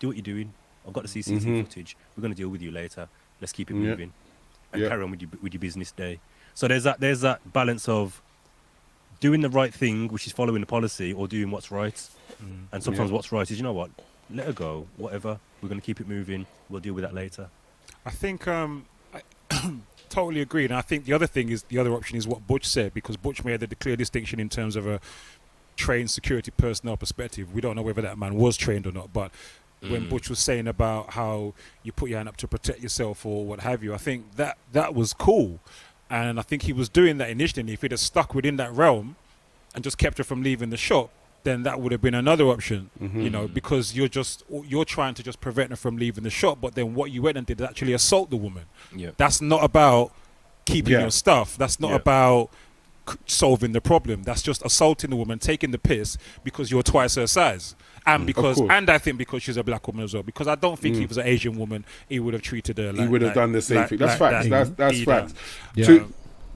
Do what you're doing. I've got the CCTV footage. We're going to deal with you later. Let's keep it moving and carry on with your business day. So there's that balance of doing the right thing, which is following the policy, or doing what's right. And sometimes what's right is, you know what? Let her go. Whatever. We're going to keep it moving. We'll deal with that later. I think I totally agree. And I think the other option is what Butch said, because Butch made the clear distinction in terms of a trained security personnel perspective, we don't know whether that man was trained or not. But when Butch was saying about how you put your hand up to protect yourself or what have you, I think that was cool. And I think he was doing that initially. If he'd have stuck within that realm and just kept her from leaving the shop, then that would have been another option, you know, because you're trying to just prevent her from leaving the shop. But then what you went and did is actually assault the woman. Yeah. That's not about keeping your stuff. That's not about solving the problem. That's just assaulting the woman, taking the piss because you're twice her size. And I think because she's a black woman as well. Because I don't think if he was an Asian woman, he would have treated her like, he would have done the same thing. That's facts. That's facts. Yeah.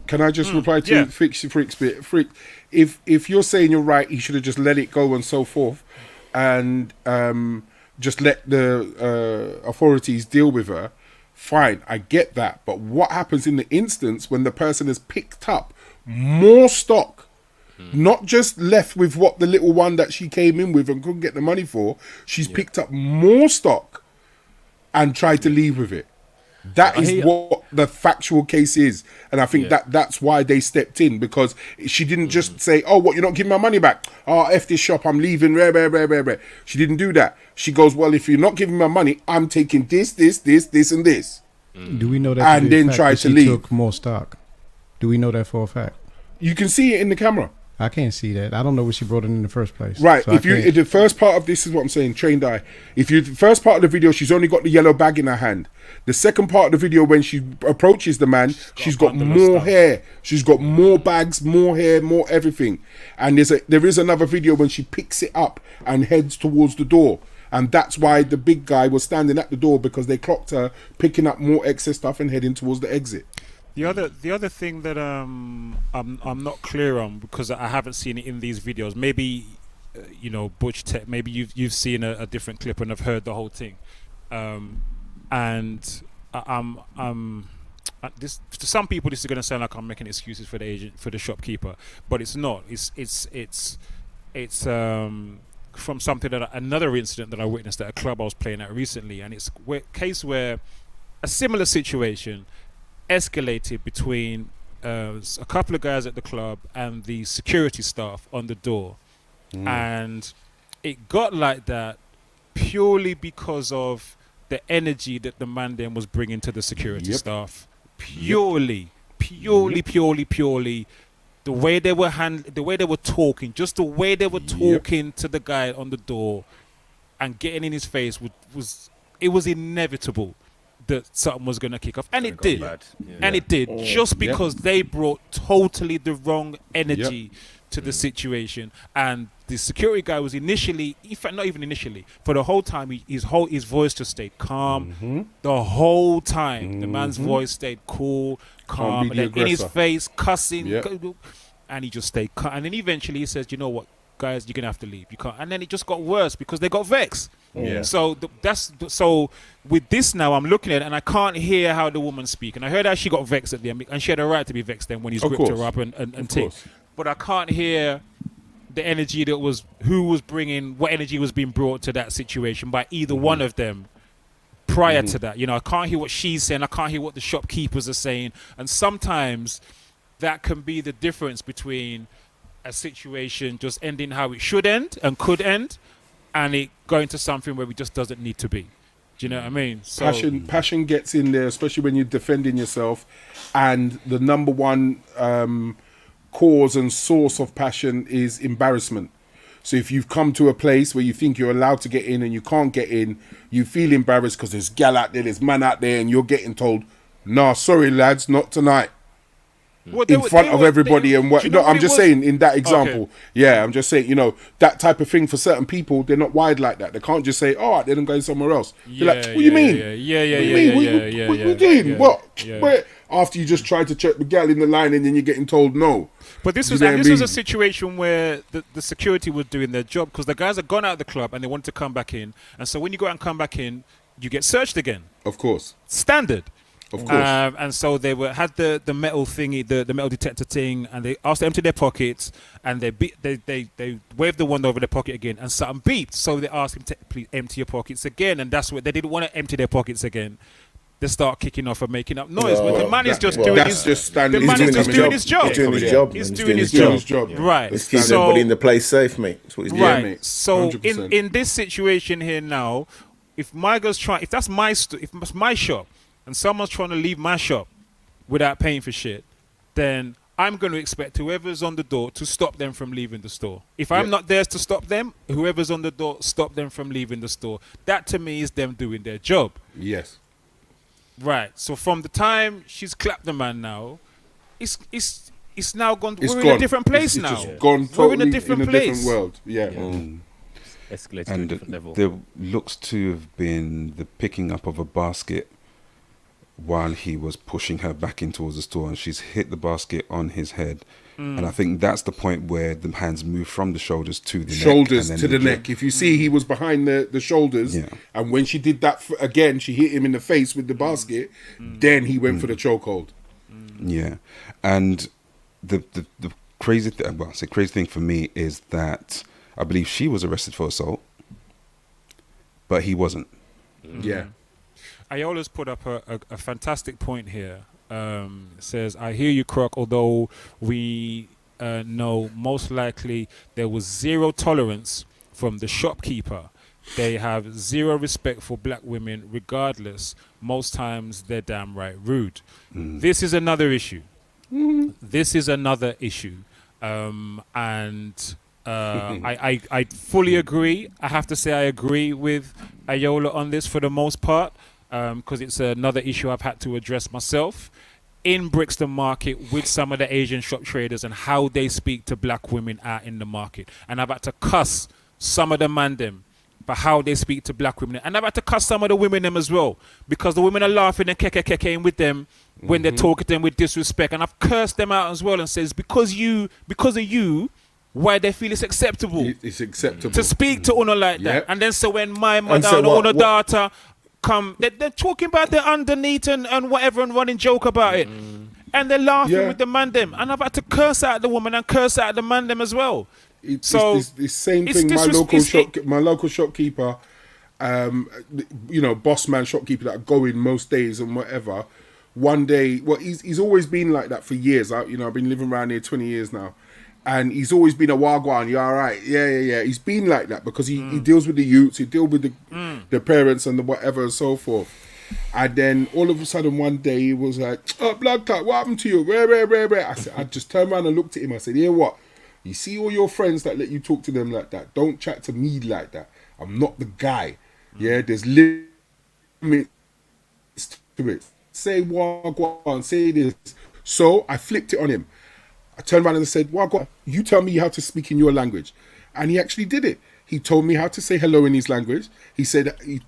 Can I just reply to Fix Your Freaks bit? Freak, if you're saying you're right, he should have just let it go and so forth, and just let the authorities deal with her. Fine, I get that. But what happens in the instance when the person has picked up more stock? Not just left with what the little one that she came in with and couldn't get the money for. She's picked up more stock and tried to leave with it. That is what the factual case is. And I think that's why they stepped in, because she didn't just say, oh, what, you're not giving my money back? Oh, F this shop, I'm leaving. She didn't do that. She goes, well, if you're not giving my money, I'm taking this, and this. Do we know that? And then try to leave. Took more stock. Do we know that for a fact? You can see it in the camera. I can't see that. I don't know what she brought it in the first place. Right. So If the first part of this is what I'm saying, trained eye. The first part of the video, she's only got the yellow bag in her hand. The second part of the video, when she approaches the man, she's got more hair. She's got more bags, more hair, more everything. And there is another video when she picks it up and heads towards the door. And that's why the big guy was standing at the door, because they clocked her picking up more excess stuff and heading towards the exit. The other thing that I'm not clear on, because I haven't seen it in these videos. Maybe you know, Butch Tech. Maybe you've seen a different clip and have heard the whole thing. And this, to some people, this is going to sound like I'm making excuses for the agent, for the shopkeeper, but it's not. It's from something another incident that I witnessed at a club I was playing at recently, and it's a case where a similar situation escalated between a couple of guys at the club and the security staff on the door. And it got like that purely because of the energy that the man then was bringing to the security staff. Purely. The way they were the way they were talking, just the way they were talking to the guy on the door and getting in his face was inevitable that something was going to kick off, and it did. And it did, just because they brought totally the wrong energy to the situation. And the security guy was initially, in fact, not even initially, for the whole time, his voice just stayed calm the whole time. The man's voice stayed cool, calm, and then in his face, cussing, and he just stayed calm. And then eventually he says, you know what, guys, you're going to have to leave. You can't. And then it just got worse because they got vexed. So so with this now, I'm looking at it and I can't hear how the woman speak. And I heard how she got vexed at the end, and she had a right to be vexed then when he's gripped her up and things. But I can't hear the energy that was, what energy was being brought to that situation by either one of them prior to that. You know, I can't hear what she's saying. I can't hear what the shopkeepers are saying. And sometimes that can be the difference between a situation just ending how it should end and could end, and it going to something where it just doesn't need to be. Do you know what I mean? So, passion gets in there, especially when you're defending yourself, and the number one cause and source of passion is embarrassment. So if you've come to a place where you think you're allowed to get in and you can't get in, you feel embarrassed because there's gal out there, there's man out there, and you're getting told, nah, sorry lads, not tonight. In front of everybody and what? No, I'm just saying in that example. Yeah, I'm just saying, you know, that type of thing for certain people, they're not wired like that. They can't just say, "Oh, then I'm going somewhere else." They're like, "What do you mean? What you doing? What? Where?" After you just tried to check the gal in the line and then you're getting told no. But this was a situation where the security was doing their job, because the guys had gone out of the club and they wanted to come back in, and so when you go out and come back in, you get searched again. Of course. Standard. Of course. And so they had the metal thingy, the metal detector thing, and they asked to empty their pockets, and they waved the wand over their pocket again, and something beeped. So they asked him to please empty your pockets again, and that's what they didn't want to empty their pockets again. they start kicking off and making up noise. But the man is just doing his job. He's doing his job. He's doing his job. Right. He's keeping everybody in the place safe, mate. That's what he's doing. Right. So in this situation here now, if that's my shop, and someone's trying to leave my shop without paying for shit, then I'm going to expect whoever's on the door to stop them from leaving the store. If I'm not there to stop them, whoever's on the door, stop them from leaving the store. That to me is them doing their job. Yes. Right. So from the time she's clapped the man now, it's now gone. We're in a different place now. Just gone we're in a different place. Different world. Yeah. Escalated and to a different level. there looks to have been the picking up of a basket while he was pushing her back in towards the store, and she's hit the basket on his head. And I think that's the point where the hands move from the shoulders to the shoulders neck. To the neck. If you see, he was behind the shoulders, and when she did that again, she hit him in the face with the basket. Then he went for the chokehold. Yeah, and the crazy thing for me is that I believe she was arrested for assault, but he wasn't. Yeah. Ayola's put up a fantastic point here. Says, I hear you, Croc, although we know most likely there was zero tolerance from the shopkeeper. They have zero respect for black women regardless. Most times they're damn right rude. This is another issue. This is another issue. I fully agree. I have to say I agree with Ayola on this for the most part. Because it's another issue I've had to address myself in Brixton Market with some of the Asian shop traders and how they speak to black women out in the market. And I've had to cuss some of the man them for how they speak to black women. And I've had to cuss some of the women them as well, because the women are laughing and kekekekeing with them when they're talking to them with disrespect. And I've cursed them out as well and says, because of you, why they feel it's acceptable. It's acceptable. To speak to Uno like that. And then so when my mother and Uno daughter come, they're talking about their underneath and whatever and running joke about it. And they're laughing with the man them. And I've had to curse out the woman and curse out the man them as well. It's the same thing. My local shopkeeper, boss man shopkeeper that go in most days and whatever. One day, he's always been like that for years. I've been living around here 20 years now. And he's always been a wagwan. You all right? Yeah. He's been like that because he deals with the youths, he deals with the parents and the whatever and so forth. And then all of a sudden one day he was like, "Oh, blood clot, what happened to you?" I just turned around and looked at him. I said, "Yeah, what? You see all your friends that let you talk to them like that? Don't chat to me like that. I'm not the guy. Yeah, there's limits to it. Say wagwan, say this." So I flipped it on him. I turned around and said, "Wagwan, you tell me how to speak in your language." And he actually did it. He told me how to say hello in his language. He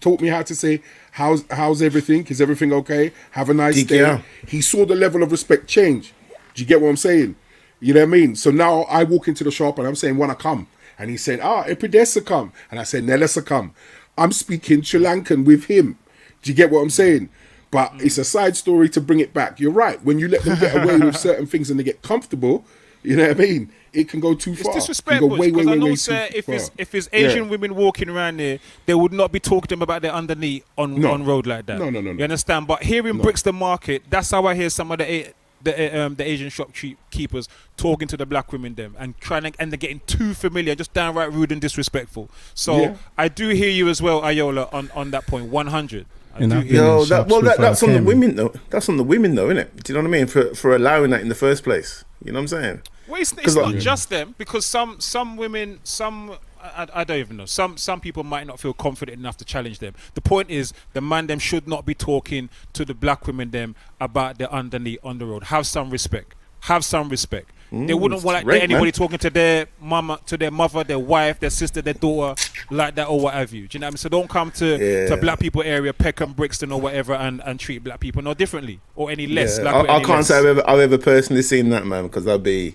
taught me how to say, how's everything? Is everything okay? Have a nice day. Yeah. He saw the level of respect change. Do you get what I'm saying? You know what I mean? So now I walk into the shop and I'm saying, "Wanna come?" And he said, "Epidesa come." And I said, "Nelesa come." I'm speaking Sri Lankan with him. Do you get what I'm saying? But it's a side story to bring it back. You're right. When you let them get away with certain things and they get comfortable, you know what I mean? It can go too far. It's disrespectful. Because I know, sir, if it's Asian women walking around there, they would not be talking to them about their underneath on road like that. No. You understand? But here in Brixton Market, that's how I hear some of the Asian shopkeepers talking to the black women them and they're getting too familiar, just downright rude and disrespectful. So I do hear you as well, Ayola, on that point. 100. That's on the women though. That's on the women though, isn't it? Do you know what I mean? For allowing that in the first place. You know what I'm saying? Well, it's not just them, because some women, I don't even know. Some people might not feel confident enough to challenge them. The point is, the man them should not be talking to the black women them about their underneath on the road. Have some respect. They wouldn't want anybody talking to their mama, to their mother, their wife, their sister, their daughter like that or whatever. Do you know what I mean? So don't come to black people area, Peckham, Brixton or whatever and treat black people no differently or any less. I can't say I've ever personally seen that, man, because I'd be...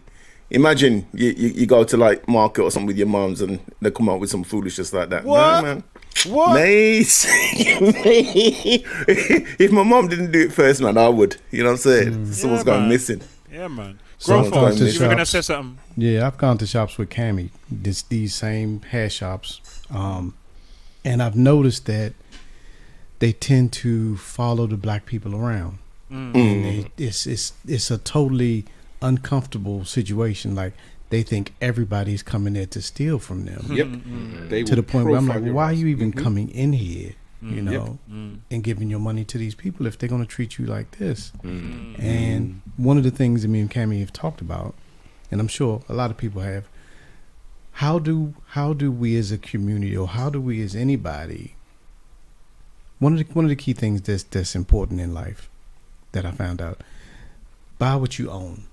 Imagine you go to like market or something with your mums and they come out with some foolishness like that. What? No, man. What? Mate. If my mum didn't do it first, man, I would. You know what I'm saying? Someone's gone missing. Yeah, man. You were going to say something? Yeah, I've gone to shops with Cammy, these same hair shops. And I've noticed that they tend to follow the black people around. And it's a totally uncomfortable situation. Like, they think everybody's coming there to steal from them. To the point where I'm like, why are you even coming in here? You know, and giving your money to these people if they're going to treat you like this. And one of the things that me and Cammie have talked about, and I'm sure a lot of people have, how do we as a community, or how do we as anybody, one of the key things that's important in life that I found out, buy what you own.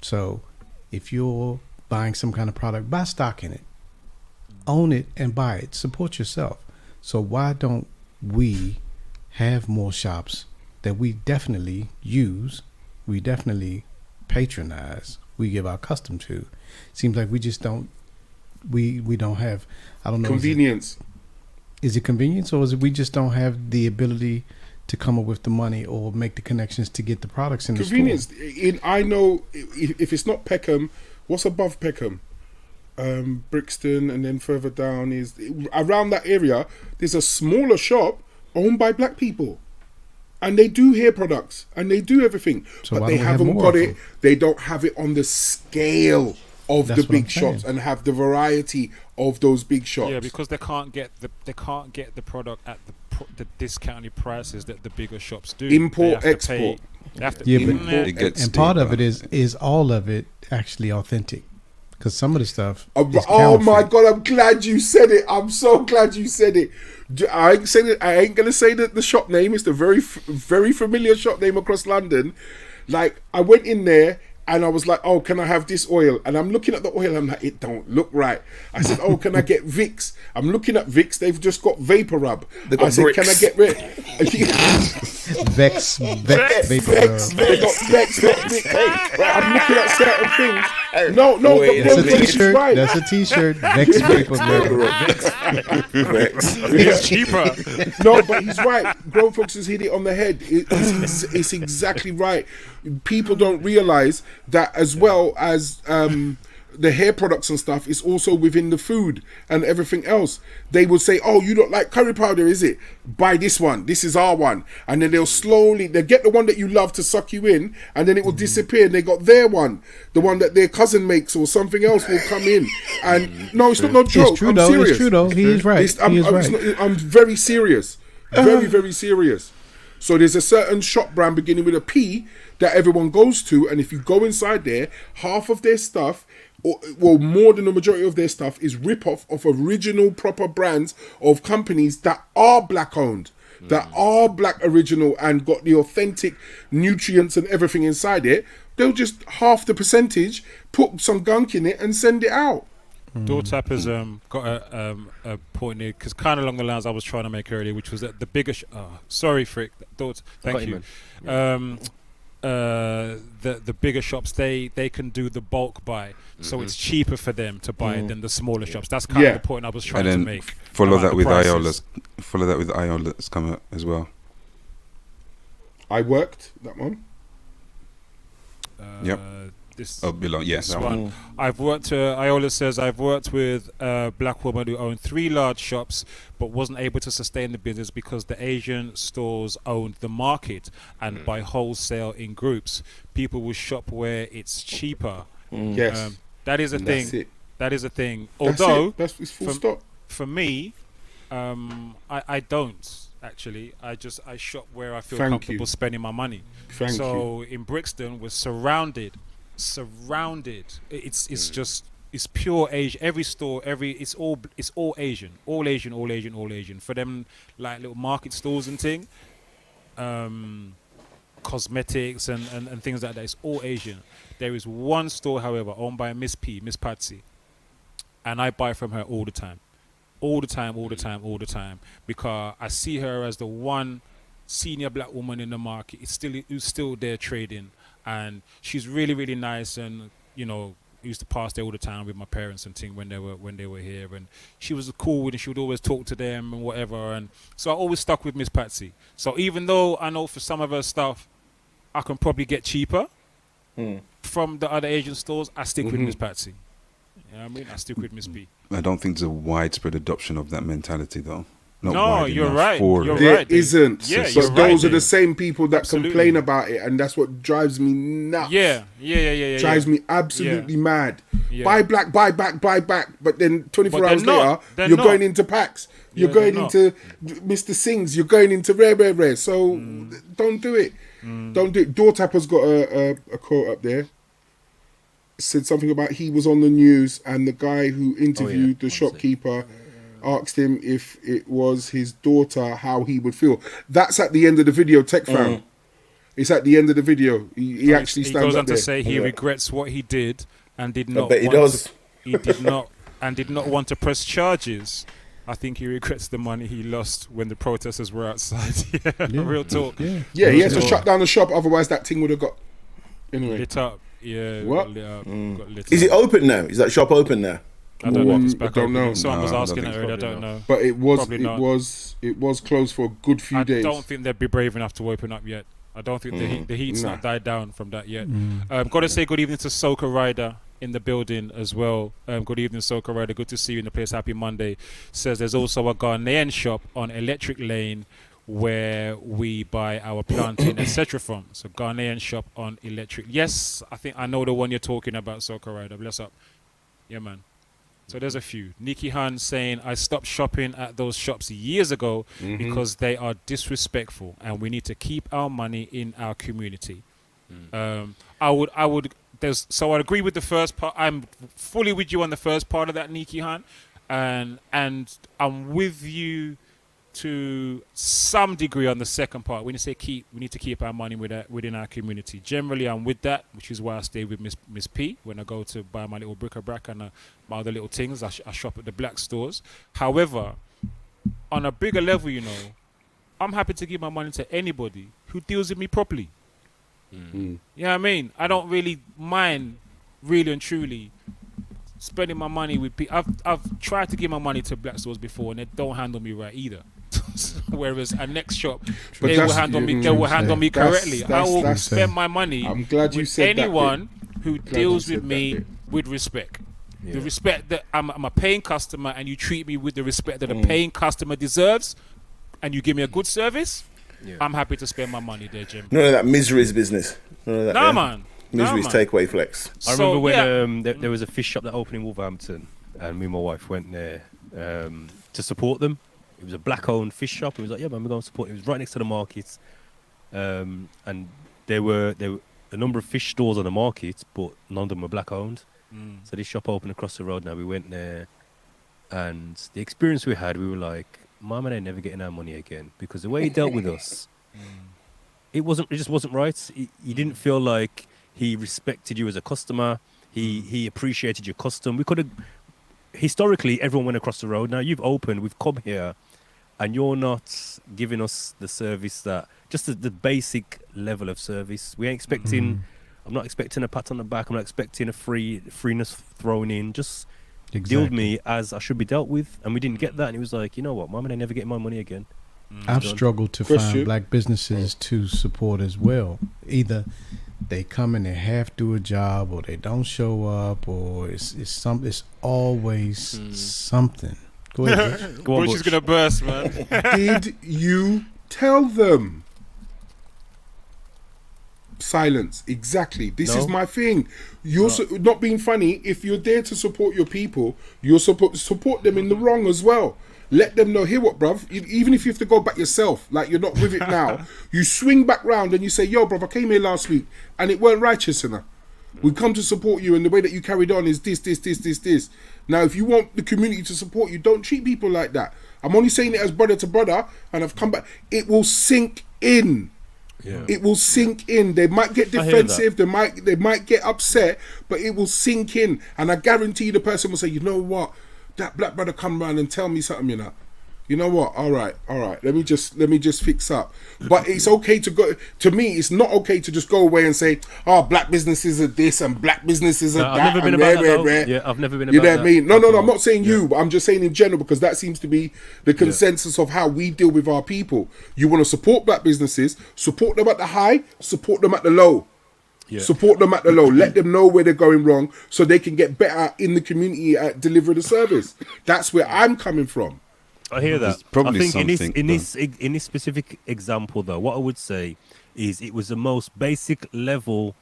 So if you're buying some kind of product, buy stock in it, own it and buy it, support yourself. So why don't we have more shops that we definitely use, we definitely patronize, we give our custom to? Seems like we just don't, we don't have, I don't know. Convenience. Is it convenience, or is it we just don't have the ability to come up with the money or make the connections to get the products in the store? Convenience. I know if it's not Peckham, what's above Peckham? Brixton, and then further down is around that area. There's a smaller shop owned by black people, and they do hair products and they do everything, so but they haven't got it. They don't have it on the scale of the big shops and have the variety of those big shops. Yeah, because they can't get the product at the discounted prices that the bigger shops do. Import, export. And part of it is all of it actually authentic. Because some of the stuff. Oh my God! I'm glad you said it. I'm so glad you said it. I ain't gonna say that the shop name. It's the very familiar shop name across London. Like, I went in there and I was like, "Oh, can I have this oil?" And I'm looking at the oil. I'm like, "It don't look right." I said, "Oh, can I get Vicks?" I'm looking at Vicks. They've just got Vapor Rub. I said, "Can I get Vex Vapor Rub?" They got Vex, not Vicks. I'm looking at certain things. No, that's a t-shirt. Right. That's a t-shirt. Vex Vapor Rub. Vex. It's cheaper. No, but he's right. Grown folks has hit it on the head. It's exactly right. People don't realise that, as well as the hair products and stuff, is also within the food and everything else. They will say, "Oh, you don't like curry powder, is it? Buy this one. This is our one." And then they'll get the one that you love to suck you in, and then it will disappear. And they got their one, the one that their cousin makes or something else will come in. And no, it's not no joke. It's true, I'm though. serious. It's true though. He is right. I'm very serious. Very, very serious. So there's a certain shop brand beginning with a P that everyone goes to, and if you go inside there, half of their stuff, or more than the majority of their stuff, is rip-off of original proper brands of companies that are black owned, that are black original and got the authentic nutrients and everything inside it. They'll just half the percentage, put some gunk in it and send it out. Doortap has got a point here, because kind of along the lines I was trying to make earlier, which was that the bigger sorry Frick, thank you. The bigger shops, they can do the bulk buy, so it's cheaper for them to buy it than the smaller shops. That's kind of the point I was trying to make. Follow that with Iola's. Follow that with Iola's come out as well. I worked that one. Yep. This one. I've worked. Iola says I've worked with a black woman who owned 3 large shops, but wasn't able to sustain the business because the Asian stores owned the market and by wholesale in groups. People will shop where it's cheaper. Yes, that is a thing. That's it. That is a thing. Although that's full stop. For me, I don't. Actually, I shop where I feel comfortable spending my money. So in Brixton, we're surrounded. It's pure Asian. Every store, it's all Asian, all Asian. For them, like little market stores and thing, cosmetics and things like that. It's all Asian. There is one store, however, owned by Miss Patsy, and I buy from her all the time, because I see her as the one senior black woman in the market. Who's still there trading. And she's really, really nice, and used to pass there all the time with my parents and thing when they were here. And she was cool, and she would always talk to them and whatever. And so I always stuck with Miss Patsy. So even though I know for some of her stuff, I can probably get cheaper from the other Asian stores, I stick with Miss Patsy. You know what I mean? I stick with Miss B. I don't think there's a widespread adoption of that mentality, though. not No, wide you're enough right. for You're it. There right, Dave. isn't. Yeah, but you're those right, are the Dave. same people that Absolutely. complain about it, and that's what drives me nuts. Yeah. Drives me absolutely mad. Yeah. Buy black, buy back, but then 24 But they're hours not. later, They're you're not. going into packs. You're Yeah, going they're not. into Mr. Sings. You're going into rare. So don't do it. Don't do it. Doortapper's got a quote up there. Said something about he was on the news and the guy who interviewed the shopkeeper asked him if it was his daughter, how he would feel. That's at the end of the video, Tech Fam. It's at the end of the video. He actually stands goes up on there. to say he regrets what he did and did not. bet he want does. He did not want to press charges. I think he regrets the money he lost when the protesters were outside. Real talk. Yeah, he had to shut down the shop, otherwise that thing would have got lit up. Yeah, What? got lit up. Got lit Is up. it open now? Is that shop open now? I don't know if it's I back don't open. know. Someone was No, I don't asking think that it's earlier. I probably don't know. But it was Probably not. it was closed for a good few days. I don't think they'd be brave enough to open up yet. I don't think the heat's not died down from that yet. Got to say good evening to Soca Rider in the building as well. Good evening, Soca Rider. Good to see you in the place. Happy Monday. Says there's also a Ghanaian shop on Electric Lane where we buy our plantain, etc. from. So Ghanaian shop on Electric. Yes, I think I know the one you're talking about, Soca Rider. Bless up. Yeah, man. So there's a few. Nikki Han saying, I stopped shopping at those shops years ago because they are disrespectful and we need to keep our money in our community. I would I'd agree with the first part. I'm fully with you on the first part of that, Nikki Han. And I'm with you to some degree on the second part. When you say we need to keep our money within our community. Generally, I'm with that, which is why I stay with Miss P when I go to buy my little bric-a-brac and my other little things. I shop at the black stores. However, on a bigger level, I'm happy to give my money to anybody who deals with me properly. You know what I mean? I don't really mind, really and truly, spending my money with people. I've tried to give my money to black stores before and they don't handle me right either. Whereas a next shop, they will handle me correctly. I will spend my money I'm glad you with said anyone who Glad deals you with said me that with respect. The respect that I'm a paying customer and you treat me with the respect that a paying customer deserves and you give me a good service, I'm happy to spend my money there, Jim. None of that misery's business. None of that. Nah, man. Misery's takeaway flex. I remember when there was a fish shop that opened in Wolverhampton, and me and my wife went there to support them. It was a black-owned fish shop. It was like, yeah, man, we're going to support it. It was right next to the market, and there were a number of fish stores on the market, but none of them were black-owned. So this shop opened across the road. Now we went there, and the experience we had, we were like, Mum and I never getting our money again, because the way he dealt with us, it just wasn't right. He didn't feel like he respected you as a customer. He appreciated your custom. We could have, historically, everyone went across the road. Now you've opened, we've come here, and you're not giving us the service that, just the basic level of service. We ain't expecting, I'm not expecting a pat on the back. I'm not expecting a freeness thrown in. Just deal with me as I should be dealt with. And we didn't get that. And he was like, you know what, Mum and I never get my money again. I've struggled to find black businesses to support as well. Either they come and they half do a job, or they don't show up, or it's always something. Go ahead, Butch is gonna burst, man. Did you tell them? Silence. Exactly. This is my thing. You're not being funny. If you're there to support your people, you're support them in the wrong as well. Let them know, hear what, bruv, even if you have to go back yourself, like you're not with it now, you swing back round and you say, yo, bruv, I came here last week and it weren't righteous enough. We come to support you, and the way that you carried on is this. Now, if you want the community to support you, don't treat people like that. I'm only saying it as brother to brother, and I've come back. It will sink in. Yeah. It will sink in. They might get defensive. They might get upset, but it will sink in. And I guarantee the person will say, you know what? That black brother come round and tell me something, you know what? All right. Let me just fix up. But it's okay to go. To me, it's not okay to just go away and say, "Oh, black businesses are this and black businesses are that." I've never been about that. Yeah, I've never been about that. You know what I mean? No. I'm not saying you, but I'm just saying in general, because that seems to be the consensus of how we deal with our people. You want to support black businesses, support them at the high, support them at the low. Yeah. Support them at the low. Let them know where they're going wrong, so they can get better in the community at delivering the service. That's where I'm coming from. I hear that. There's probably I think something. in this specific example, though, what I would say is it was the most basic level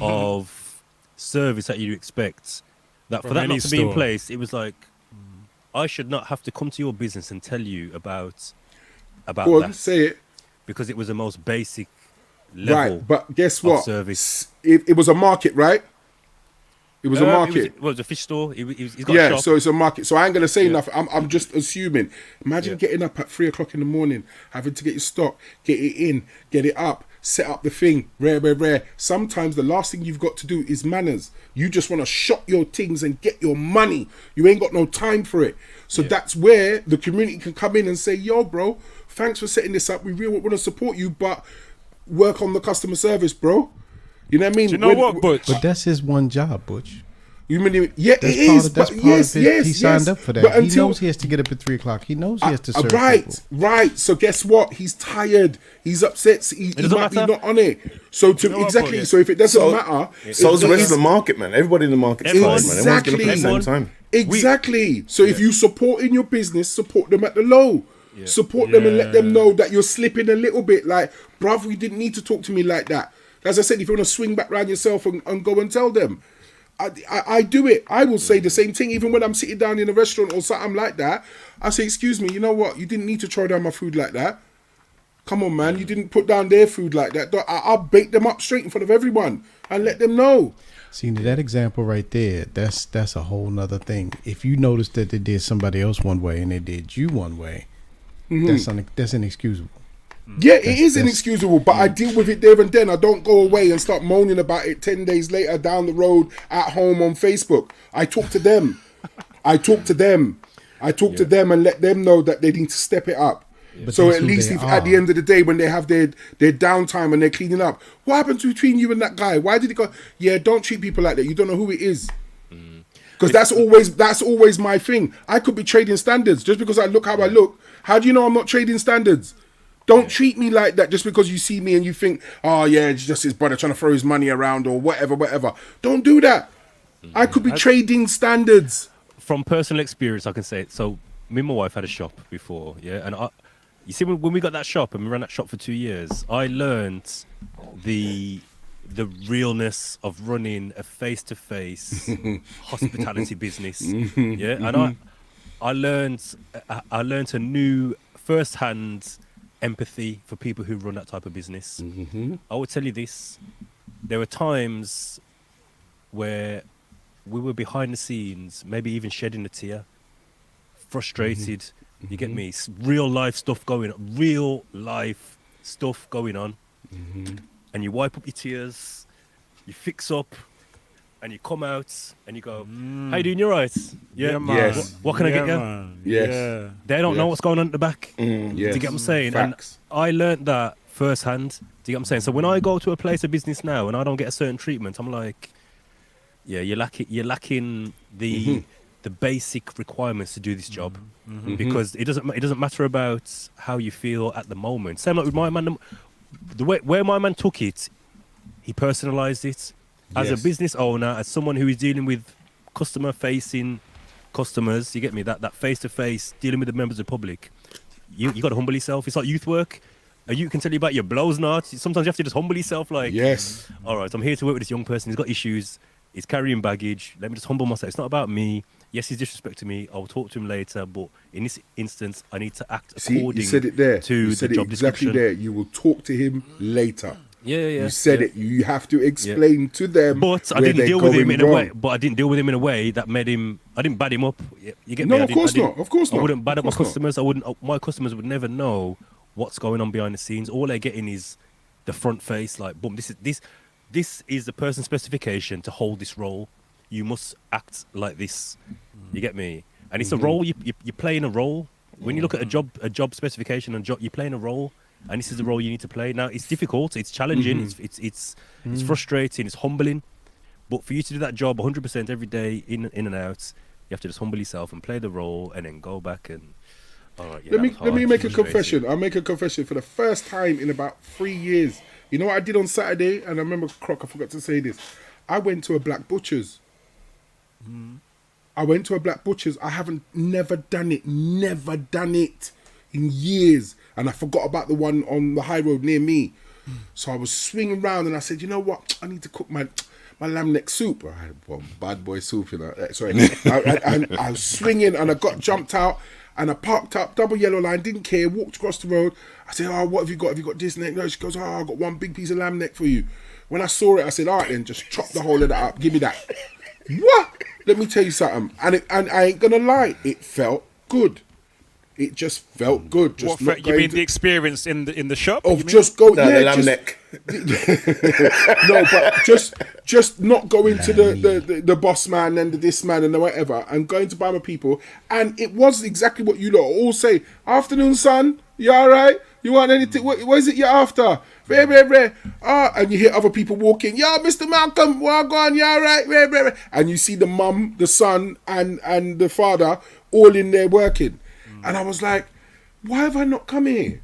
of service that you'd expect. That for From that any not to be in store. place, it was like I should not have to come to your business and tell you about Go on, that, say it. because it was the most basic level. Right, but guess of what? service. It was a market, right? It was a market. It was a fish store. He's got a shop. So it's a market. So I ain't gonna say nothing. I'm just assuming. Imagine getting up at 3 o'clock in the morning, having to get your stock, get it in, get it up, set up the thing. Rare. Sometimes the last thing you've got to do is manners. You just want to shop your things and get your money. You ain't got no time for it. So that's where the community can come in and say, "Yo, bro, thanks for setting this up. We really want to support you, but work on the customer service, bro." You know what I mean? Do you know what, Butch? But that's his one job, Butch. You mean it That's is? That's But part yes, of it. yes, He signed yes. up for that. But He knows he has to get up at 3 o'clock. He knows he has to serve people. Right. So guess what? He's tired. He's upset. He doesn't might be matter. not on it. So to exactly. So if it doesn't matter, So's the rest of the market, man. Everybody in the market. Exactly. Exactly. So if you support in your business, support them at the low. Support them and let them know that you're slipping a little bit. Like, bruv, you didn't need to talk to me like that. As I said, if you want to swing back round yourself and go and tell them. I do it. I will say the same thing, even when I'm sitting down in a restaurant or something like that. I say, excuse me, you know what? You didn't need to throw down my food like that. Come on, man. You didn't put down their food like that. I'll bake them up straight in front of everyone and let them know. See, that example right there, that's a whole nother thing. If you notice that they did somebody else one way and they did you one way, that's inexcusable. Yeah, it is inexcusable, but I deal with it there and then. I don't go away and start moaning about it 10 days later down the road at home on Facebook. I talk to them. I talk to them and let them know that they need to step it up. But So that's at who least they if are. at the end of the day when they have their downtime and they're cleaning up, what happened between you and that guy? Why did he go? Yeah, don't treat people like that. You don't know who it is. Because that's always my thing. I could be trading standards just because I look how I look. How do you know I'm not trading standards? Don't treat me like that just because you see me and you think, oh yeah, it's just his brother trying to throw his money around or whatever. Don't do that. I could be trading standards. From personal experience, I can say it. So me and my wife had a shop before, and you see when we got that shop and we ran that shop for 2 years, I learned the realness of running a face-to-face hospitality business. And I learned a new first-hand empathy for people who run that type of business. I would tell you this: there were times where we were behind the scenes, maybe even shedding a tear, frustrated. You get me? Real life stuff going on. And you wipe up your tears, you fix up, and you come out and you go, how you doing? You alright? Yeah, man. Yes. What can I get you? Man. Yes. Yeah. They don't know what's going on at the back. Yes. Do you get what I'm saying? Facts. And I learnt that firsthand. Do you get what I'm saying? So when I go to a place of business now and I don't get a certain treatment, I'm like, yeah, you're lacking the basic requirements to do this job. Because it doesn't matter about how you feel at the moment. Same like with my man, where my man took it, he personalized it. As a business owner, as someone who is dealing with customer-facing customers, you get me, that face-to-face, dealing with the members of the public, you got to humble yourself. It's like youth work. You can tell you about your blows now. Sometimes you have to just humble yourself. Like, yes, all right, I'm here to work with this young person. He's got issues. He's carrying baggage. Let me just humble myself. It's not about me. Yes, he's disrespecting me. I'll talk to him later. But in this instance, I need to act according you said it there. to You the said job it exactly description. there. You will talk to him later. Yeah. You said it. You have to explain to them. But I where didn't they're deal with him going in a wrong. way. But I didn't deal with him in a way that made him. I didn't bad him up. You get No, me? of course not. Of course I not. wouldn't bad up my Of course not. customers. I wouldn't. My customers would never know what's going on behind the scenes. All they're getting is the front face. Like, boom. This is the person's specification to hold this role. You must act like this. You get me? And it's a role. You're playing a role. When you look at a job specification and you're playing a role. And this is the role you need to play. Now, it's difficult, it's challenging, it's frustrating, it's humbling. But for you to do that job 100% every day, in and out, you have to just humble yourself and play the role and then go back and... All right, Let me make a confession. I'll make a confession for the first time in about 3 years. You know what I did on Saturday? And I remember, Croc, I forgot to say this. I went to a black butcher's. I went to a black butcher's. I haven't never done it in years. And I forgot about the one on the high road near me. So I was swinging around and I said, you know what? I need to cook my lamb neck soup. I had one bad boy soup, you know. Sorry. I was swinging and I got jumped out and I parked up, double yellow line, didn't care, walked across the road. I said, oh, what have you got? Have you got this neck? No, she goes, oh, I got one big piece of lamb neck for you. When I saw it, I said, all right then, just chop the whole of that up. Give me that. What? Let me tell you something. And I ain't gonna lie, it felt good. It just felt good. Just you mean the experience in the shop? Of just go the lamb neck. No, but just not going to the boss man and this man and the whatever, and going to buy my people. And it was exactly what you lot all say. Afternoon, son. You all right? You want anything? What is it you're after? And you hear other people walking. Yo, Mr. Malcolm, walk on. You all right? And you see the mum, the son, and the father all in there working. And I was like, why have I not come here?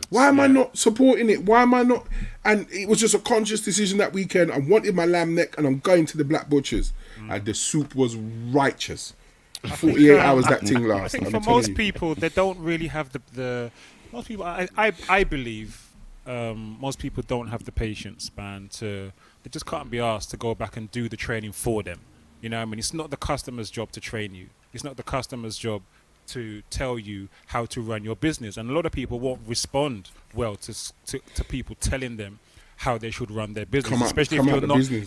Why am I not supporting it? Why am I not? And it was just a conscious decision that weekend. I wanted my lamb neck and I'm going to the Black Butchers. And the soup was righteous. 48 hours that thing lasts. I think for most people, they don't really have the most people, I believe, most people don't have the patience, man, they just can't be asked to go back and do the training for them. You know what I mean? It's not the customer's job to train you. It's not the customer's job to tell you how to run your business, and a lot of people won't respond well to people telling them how they should run their business, especially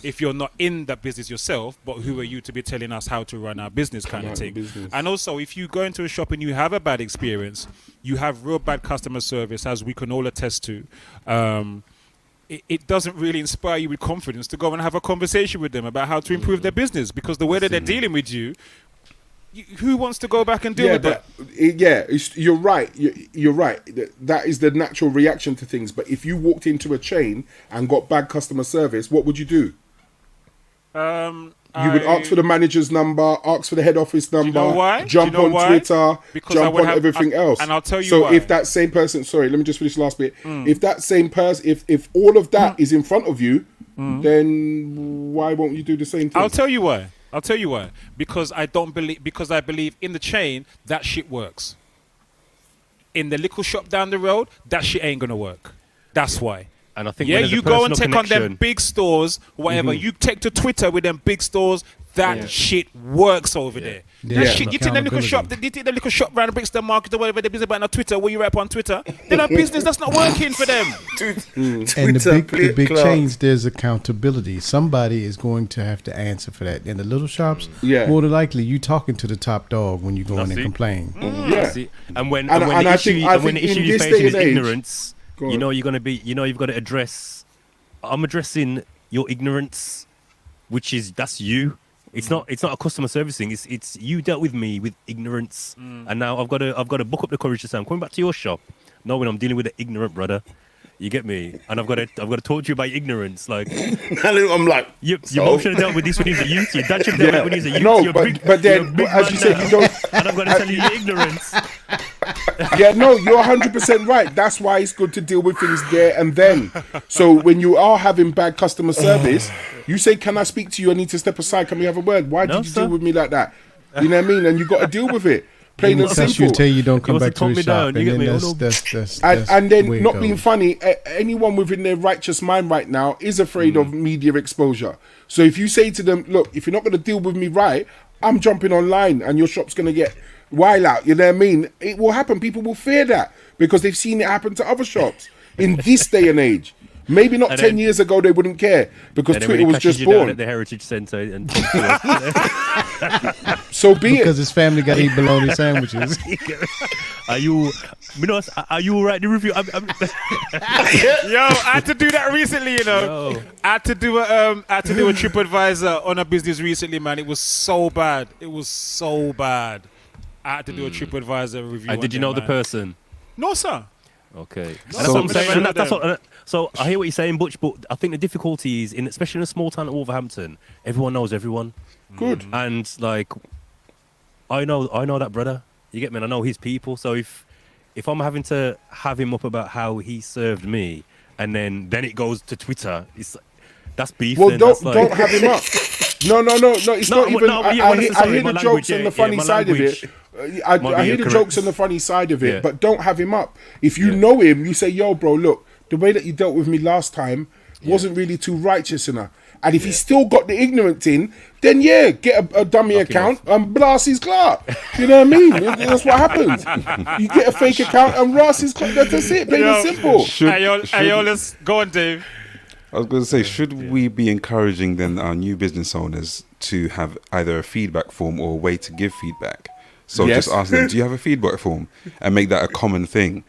if you're not in that business yourself. But who are you to be telling us how to run our business, kind of thing? And also, if you go into a shop and you have a bad experience, you have real bad customer service, as we can all attest to. It doesn't really inspire you with confidence to go and have a conversation with them about how to improve their business, because the way that they're dealing with you. Who wants to go back and deal with that? You're right. You're right. That is the natural reaction to things. But if you walked into a chain and got bad customer service, what would you do? You would ask for the manager's number, ask for the head office number, do you know why? Jump on Twitter, jump on everything else. And I'll tell you so why. If that same person, sorry, let me just finish the last bit. If that same person, if all of that is in front of you, then why won't you do the same thing? I'll tell you why. Because I believe in the chain that shit works. In the little shop down the road, that shit ain't gonna work. That's why. And I think you go and take on them big stores, whatever. You take to Twitter with them big stores. That shit works over there. That shit, you take the little shop, around the Brixton Market or whatever they're busy about on Twitter, where you rap on Twitter. They're not business, that's not working for them. And the big chains, there's accountability. Somebody is going to have to answer for that. In the little shops, more than likely, you talking to the top dog when you go in and complain. And when the issue you're facing is ignorance, you know you're going to be, you've got to address. I'm addressing your ignorance, that's you. It's not a customer service thing. It's you dealt with me with ignorance, and now I've got to book up the courage to say I'm coming back to your shop, knowing I'm dealing with an ignorant brother. You get me? And I've got to talk to you about ignorance. Like I'm like, your mom should have dealt with this when he was a youth. Your dad should have dealt with when he was a youth. No, but then as you said, you don't. And I've got to tell you your ignorance. No, you're 100% right. That's why it's good to deal with things there and then. So when you are having bad customer service, you say, "Can I speak to you? I need to step aside. Can we have a word? Why did you deal with me like that?" You know what I mean? And you got to deal with it. Plain and simple. You tell you don't come back to the shop, and then not being funny. Anyone within their righteous mind right now is afraid of media exposure. So if you say to them, "Look, if you're not going to deal with me right, I'm jumping online, and your shop's going to get wild out," you know what I mean? It will happen. People will fear that because they've seen it happen to other shops in this day and age. Maybe not 10 years ago they wouldn't care because Twitter was just born. At the Heritage Centre and so be because his family got to eat bologna sandwiches. Are you all right? The review. Yo, I had to do that recently. You know, I had to do a TripAdvisor on a business recently, man. It was so bad. I had to do a TripAdvisor review. And did you know the person? No, sir. Okay. That's what I'm saying. So I hear what you're saying, Butch, but I think the difficulty is, especially in a small town like Wolverhampton, everyone knows everyone. Good. And like, I know that brother. You get me? And I know his people. So if I'm having to have him up about how he served me, and then it goes to Twitter, that's beef. Well, don't have him up. No. It's not even. I hear the jokes and the funny side of it. I hear the jokes and the funny side of it, but don't have him up. If you know him, you say, "Yo, bro, look, the way that you dealt with me last time wasn't really too righteous enough." And if he's still got the ignorance in, then get a dummy account and blast his clout. You know what I mean? That's what happens. You get a fake account and blast his clout. That's it. Plain and simple. Let's go on, Dave. I was going to say, should we be encouraging then our new business owners to have either a feedback form or a way to give feedback? So just ask them, do you have a feedback form? And make that a common thing.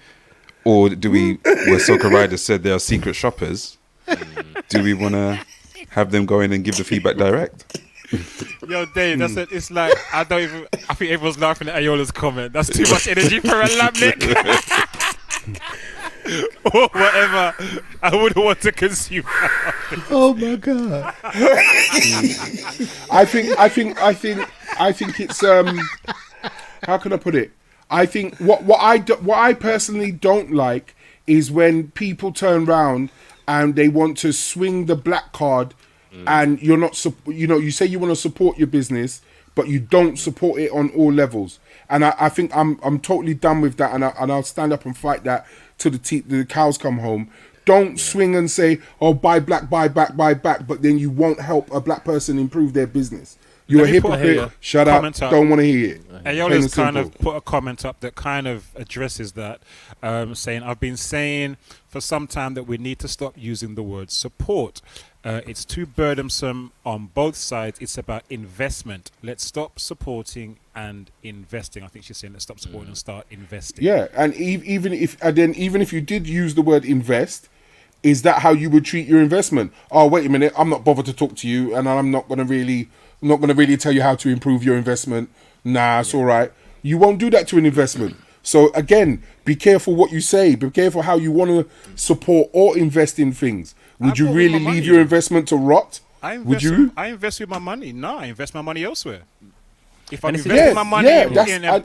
Or do we, where Soca Ryder said they are secret shoppers, do we want to have them go in and give the feedback direct? Yo, Dave, that's it. It's like, I think everyone's laughing at Ayola's comment. That's too much energy for a lamnick. Or whatever. I wouldn't want to consume that. Oh my God. I think it's how can I put it? I think what I personally don't like is when people turn around and they want to swing the black card, and you're not, you say you want to support your business, but you don't support it on all levels. And I think I'm totally done with that, and I'll stand up and fight that till the cows come home. Don't swing and say, "Oh, buy black, buy back," but then you won't help a black person improve their business. You're a hypocrite. Shut up. Don't want to hear it. Ayola's kind of put a comment up that kind of addresses that, saying, "I've been saying for some time that we need to stop using the word support. It's too burdensome on both sides. It's about investment. Let's stop supporting and investing." I think she's saying let's stop supporting and start investing. Yeah, and even if you did use the word invest, is that how you would treat your investment? Oh, wait a minute, I'm not bothered to talk to you, and I'm not going to really tell you how to improve your investment. Nah, it's all right. You won't do that to an investment. So again, be careful what you say. Be careful how you want to support or invest in things. Would you really leave your investment to rot? Would you? I invest with my money. No, I invest my money elsewhere. If I'm investing my money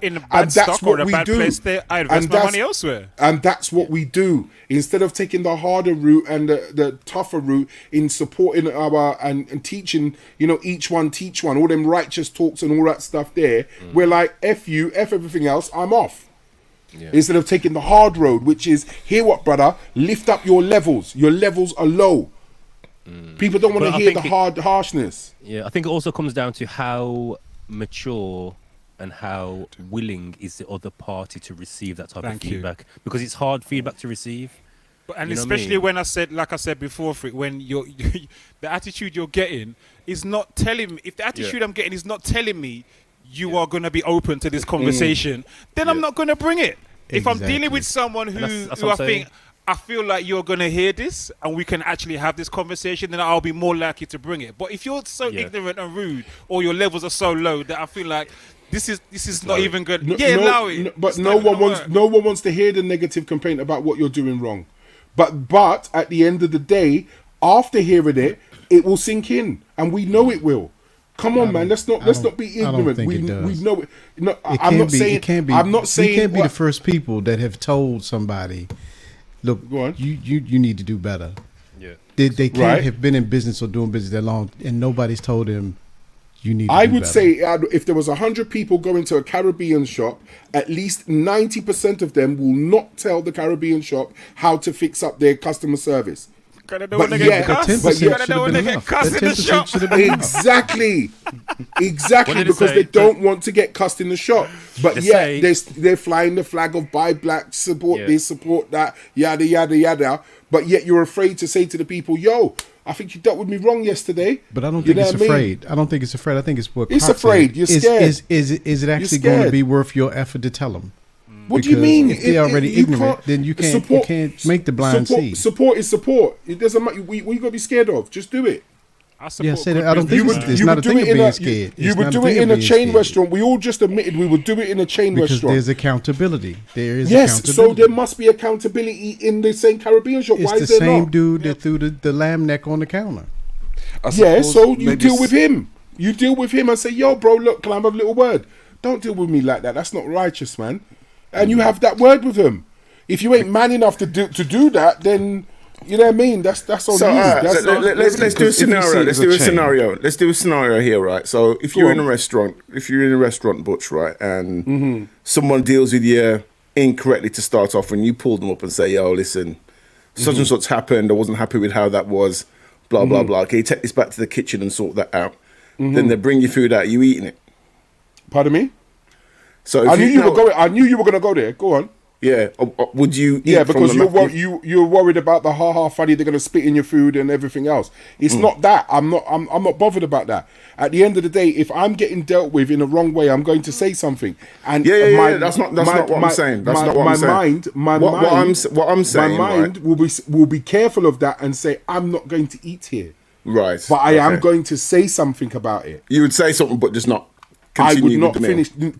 in a bad stock or a bad place there, I invest my money elsewhere. And that's what we do. Instead of taking the harder route and the tougher route in supporting and teaching, each one teach one, all them righteous talks and all that stuff there, we're like, F you, F everything else, I'm off. Yeah. Instead of taking the hard road, which is, hear what, brother, lift up your levels. Your levels are low. People don't want to hear the harshness. Yeah, I think it also comes down to how mature and how willing is the other party to receive that type of feedback, because it's hard feedback to receive. And especially when I said, like I said before, when the attitude you're getting is not telling me, if the attitude I'm getting is not telling me you are going to be open to this conversation, then I'm not going to bring it. Exactly. If I'm dealing with someone who I feel like you're going to hear this and we can actually have this conversation, then I'll be more likely to bring it. But if you're so ignorant and rude, or your levels are so low that I feel like this is not even good. Allow it. But no one wants to hear the negative complaint about what you're doing wrong. But at the end of the day, after hearing it, it will sink in, and we know it will. Come on, man. Let's not be ignorant. We know it. No, I'm not saying. We can't be the first people that have told somebody, look, you need to do better. Yeah. They can't have been in business or doing business that long, and nobody's told them you need to do better. I would say if there was 100 people going to a Caribbean shop, at least 90% of them will not tell the Caribbean shop how to fix up their customer service. Exactly, because they don't want to get cussed in the shop. But they're flying the flag of buy black, support this, support that, yada yada yada. But yet you're afraid to say to the people, "Yo, I think you dealt with me wrong yesterday." But I don't think it's afraid. I don't think it's afraid. I think it's what it's afraid. You're scared. Is it actually going to be worth your effort to tell them? What do you mean? If they're already ignorant, then you can't make the blind see. Support is support. It doesn't matter. What you got to be scared of? Just do it. I don't think it's not a thing of being scared. You would do it in a chain restaurant. We all just admitted we would do it in a chain restaurant. Because there's accountability. There is accountability. So there must be accountability in the same Caribbean shop. Why is there not? It's the same dude that threw the lamb neck on the counter. So you deal with him. You deal with him and say, "Yo, bro, look, can I have a little word?" Don't deal with me like that. That's not righteous, man. And you have that word with him. If you ain't man enough to do that, then You know what I mean? That's on So you. That's let's do a scenario. Let's do a scenario. Let's do a scenario here, right? So if you're in a restaurant, Butch, right, and someone deals with you incorrectly to start off, and you pull them up and say, "Yo, listen, such and such happened. I wasn't happy with how that was. Blah blah blah. Can you take this back to the kitchen and sort that out?" Then they bring your food out. You eating it? Pardon me? So I knew you were going. I knew you were going to go there. Go on. Yeah. Would you? Yeah, because you're worried about the funny they're going to spit in your food and everything else. It's not that. I'm not bothered about that. At the end of the day, if I'm getting dealt with in the wrong way, I'm going to say something. And That's not what I'm saying. That's not what I'm saying. What I'm saying. My mind will be careful of that and say I'm not going to eat here. Right. But I am going to say something about it. You would say something, but just not. I would not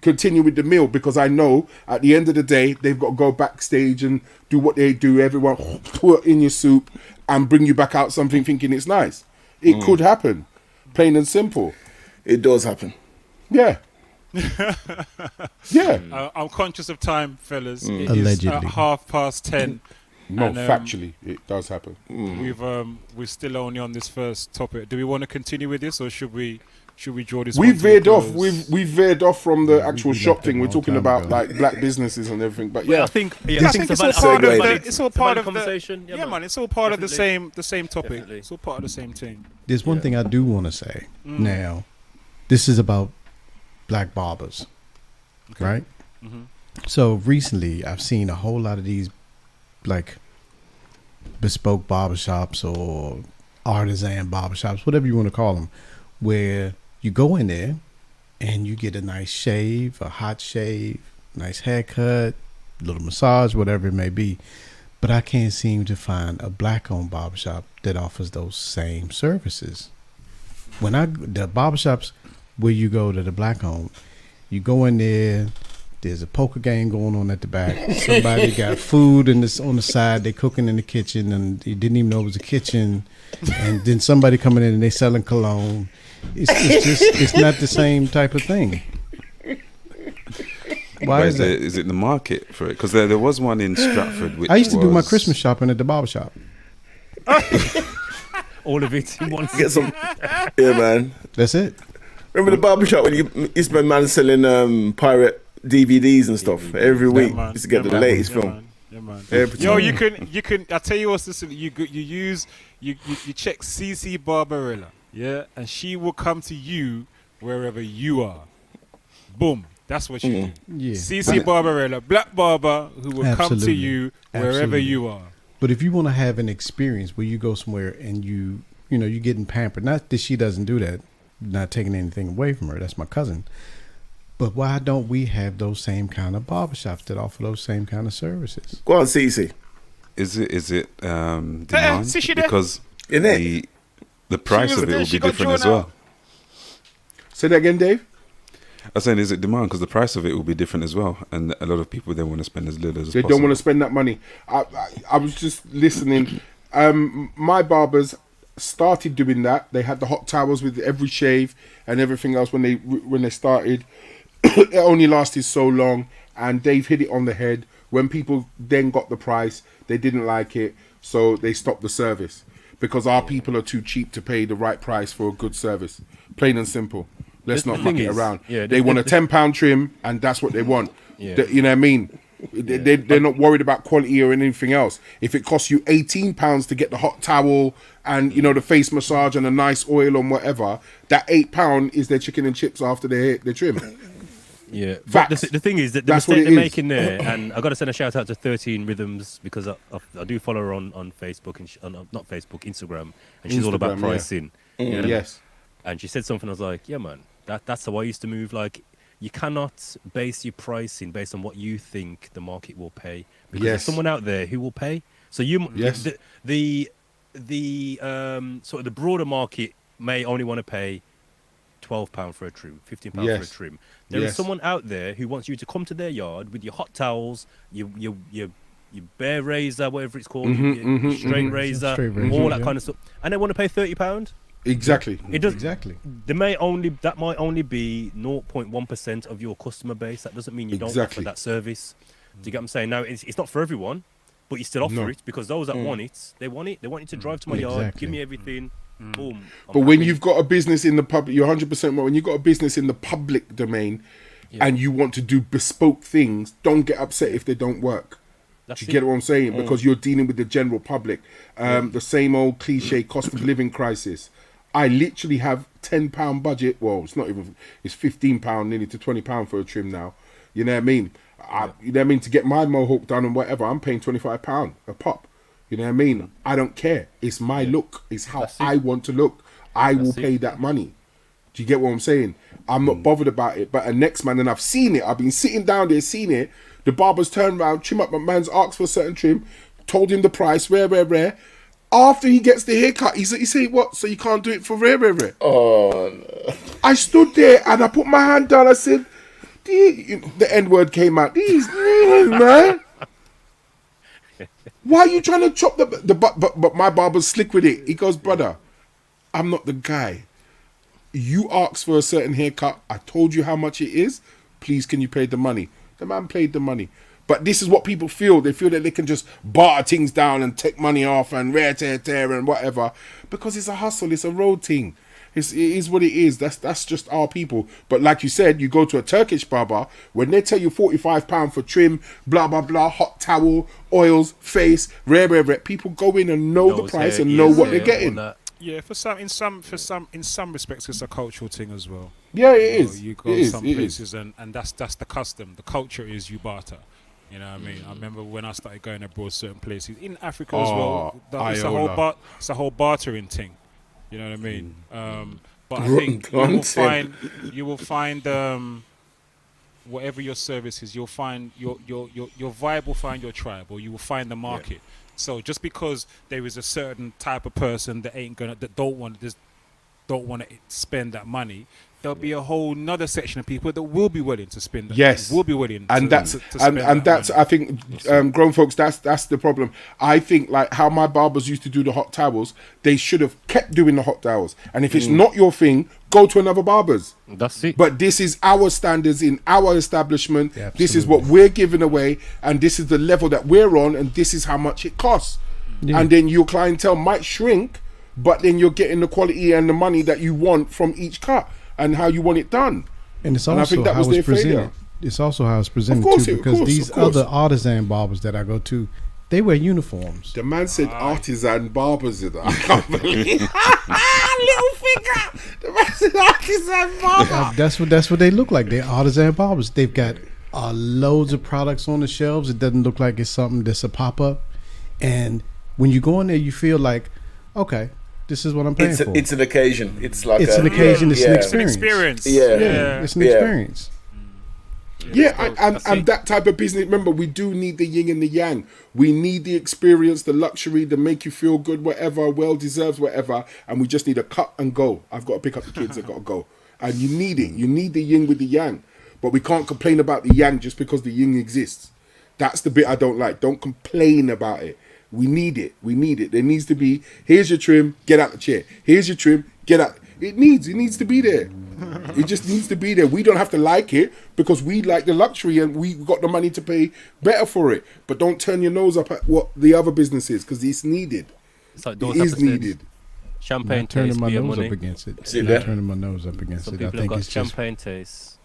continue with the meal because I know at the end of the day they've got to go backstage and do what they do. Everyone put in your soup and bring you back out something thinking it's nice. It could happen, plain and simple. It does happen. Yeah. Yeah. I'm conscious of time, fellas. It Allegedly. is at 10:30. No, factually, it does happen. We're still only on this first topic. Do we want to continue with this, or should we draw this? We've veered off. We've veered off from the actual shop thing. We're talking about like black businesses and everything. But yeah, I think it's all part of it's all part of the conversation. Yeah, man. It's all part of the same topic. Definitely. It's all part of the same thing. There's one thing I do want to say. Now, this is about black barbers, right? So recently, I've seen a whole lot of these like bespoke barbershops or artisan barbershops, whatever you want to call them, where you go in there and you get a nice shave, a hot shave, nice haircut, little massage, whatever it may be. But I can't seem to find a black-owned barbershop that offers those same services. The barbershops where you go to the black-owned, you go in there, there's a poker game going on at the back. Somebody got food on the side. They cooking in the kitchen, and you didn't even know it was a kitchen. And then somebody coming in and they selling cologne. It's not the same type of thing. Why is that? Is it the market for it? Because there was one in Stratford. Which I used to do my Christmas shopping at the barbershop. All of it in one. Get some. Yeah, man. That's it. Remember the barbershop when you used to be man selling pirate DVDs and stuff every week just to get the latest film. Yeah, man. Yo, you can. I tell you what's this. You check CC Barbarella, yeah, and she will come to you wherever you are. Boom. That's what she do. Yeah. CC Barbarella, black barber who will come to you wherever you are. But if you want to have an experience where you go somewhere and you're getting pampered, not that she doesn't do that, not taking anything away from her. That's my cousin. But why don't we have those same kind of barbershops that offer those same kind of services? Go on, CC. Is it demand? Because the price of it will be different as well. Say that again, Dave. I was saying, is it demand? Because the price of it will be different as well, and a lot of people they want to spend as little as possible. They don't want to spend that money. I was just listening. My barbers started doing that. They had the hot towels with every shave and everything else when they started. It only lasted so long, and Dave hit it on the head. When people then got the price, they didn't like it, so they stopped the service because our people are too cheap to pay the right price for a good service. Plain and simple. Let's not muck it around. Yeah, they want a £10 trim, and that's what they want. Yeah. You know what I mean? They're not worried about quality or anything else. If it costs you £18 to get the hot towel and the face massage and a nice oil and whatever, that £8 is their chicken and chips after their trim. Yeah, but the thing is that the mistake they're making there, and I got to send a shout out to 13 Rhythms because I do follow her on Facebook and not Facebook, Instagram, and she's all about pricing. Yeah. Yes, and she said something. I was like, yeah, man, that's how I used to move. Like, you cannot base your pricing based on what you think the market will pay because there's someone out there who will pay. So the sort of the broader market may only want to pay £12 for a trim, £15 for a trim. There is someone out there who wants you to come to their yard with your hot towels, your bare razor, whatever it's called, your straight razor, all that kind of stuff, and they want to pay £30. Exactly. It does exactly. That might only be 0.1% of your customer base. That doesn't mean you don't offer that service. Do you get what I'm saying? Now it's not for everyone. but you still offer No. it because those that want it, they want it. They want you to drive to my yard, Exactly. give me everything, boom. I'm But when happy. you've got a business in the public, you're 100% right. When you've got a business in the public domain and you want to do bespoke things, don't get upset if they don't work. That's Do you it. get what I'm saying? Because you're dealing with the general public. The same old cliche cost of living crisis. I literally have £10 budget. Well, it's not even, it's £15, nearly to £20 for a trim now. You know what I mean? You know what I mean? To get my mohawk done and whatever, I'm paying £25 a pop. You know what I mean? I don't care. It's my look. It's how I want to look. I will pay that money. Do you get what I'm saying? I'm not bothered about it. But a next man, and I've seen it. I've been sitting down there, seen it. The barber's turned around, trim up, my man's asked for a certain trim, told him the price, rare. After he gets the haircut, he say, what? So you can't do it for rare? Oh, no. I stood there and I put my hand down. I said, the N word came out. These niggas, man. Why are you trying to chop but my barber's slick with it. He goes, brother, I'm not the guy. You asked for a certain haircut. I told you how much it is. Please, can you pay the money? The man paid the money. But this is what people feel. They feel that they can just barter things down and take money off and rare tear and whatever. Because it's a hustle. It's a road thing. It is what it is. That's just our people. But like you said, you go to a Turkish barber, when they tell you £45 for trim, blah, blah, blah, hot towel, oils, face, rare. People go in and know the price and know what they're getting. Yeah, in some respects, it's a cultural thing as well. Yeah, it is. You go some places and that's the custom. The culture is you barter. You know what I mean? I remember when I started going abroad, certain places in Africa as well. It's a whole bartering thing. You know what I mean? But I think you will find whatever your service is, you'll find your vibe will find your tribe, or you will find the market. Yeah. So just because there is a certain type of person that don't want to spend that money, there'll be a whole nother section of people that will be willing to spend that. Yes, will be willing. And to spend that's money. I think grown folks. That's the problem. I think like how my barbers used to do the hot towels. They should have kept doing the hot towels. And if it's not your thing, go to another barber's. That's it. But this is our standards in our establishment. Yeah, this is what we're giving away, and this is the level that we're on, and this is how much it costs. Yeah. And then your clientele might shrink, but then you're getting the quality and the money that you want from each cut and how you want it done. And it's also I think that how was it's presented. Failure. It's also how it's presented too, because these other artisan barbers that I go to, they wear uniforms. The man said artisan barbers. I can't believe. Little finger. The man said artisan barber. That's what they look like. They're artisan barbers. They've got loads of products on the shelves. It doesn't look like it's something that's a pop up. And when you go in there, you feel like, okay, this is what I'm paying for. It's an occasion. It's like an occasion. It's an experience. Yeah, it's an experience. Yeah, and that type of business. Remember, we do need the yin and the yang. We need the experience, the luxury, the make you feel good, whatever, well deserved, whatever. And we just need a cut and go. I've got to pick up the kids. I've got to go. And you need it. You need the yin with the yang. But we can't complain about the yang just because the yin exists. That's the bit I don't like. Don't complain about it. We need it. We need it. There needs to be, here's your trim, get out the chair. Here's your trim, get out. It needs to be there. It just needs to be there. We don't have to like it because we like the luxury and we got the money to pay better for it. But don't turn your nose up at what the other business is because it's needed. It is needed. Champagne taste, turning my beer nose money. up against it. Turning my nose up against Some it. people I think have got it's champagne taste.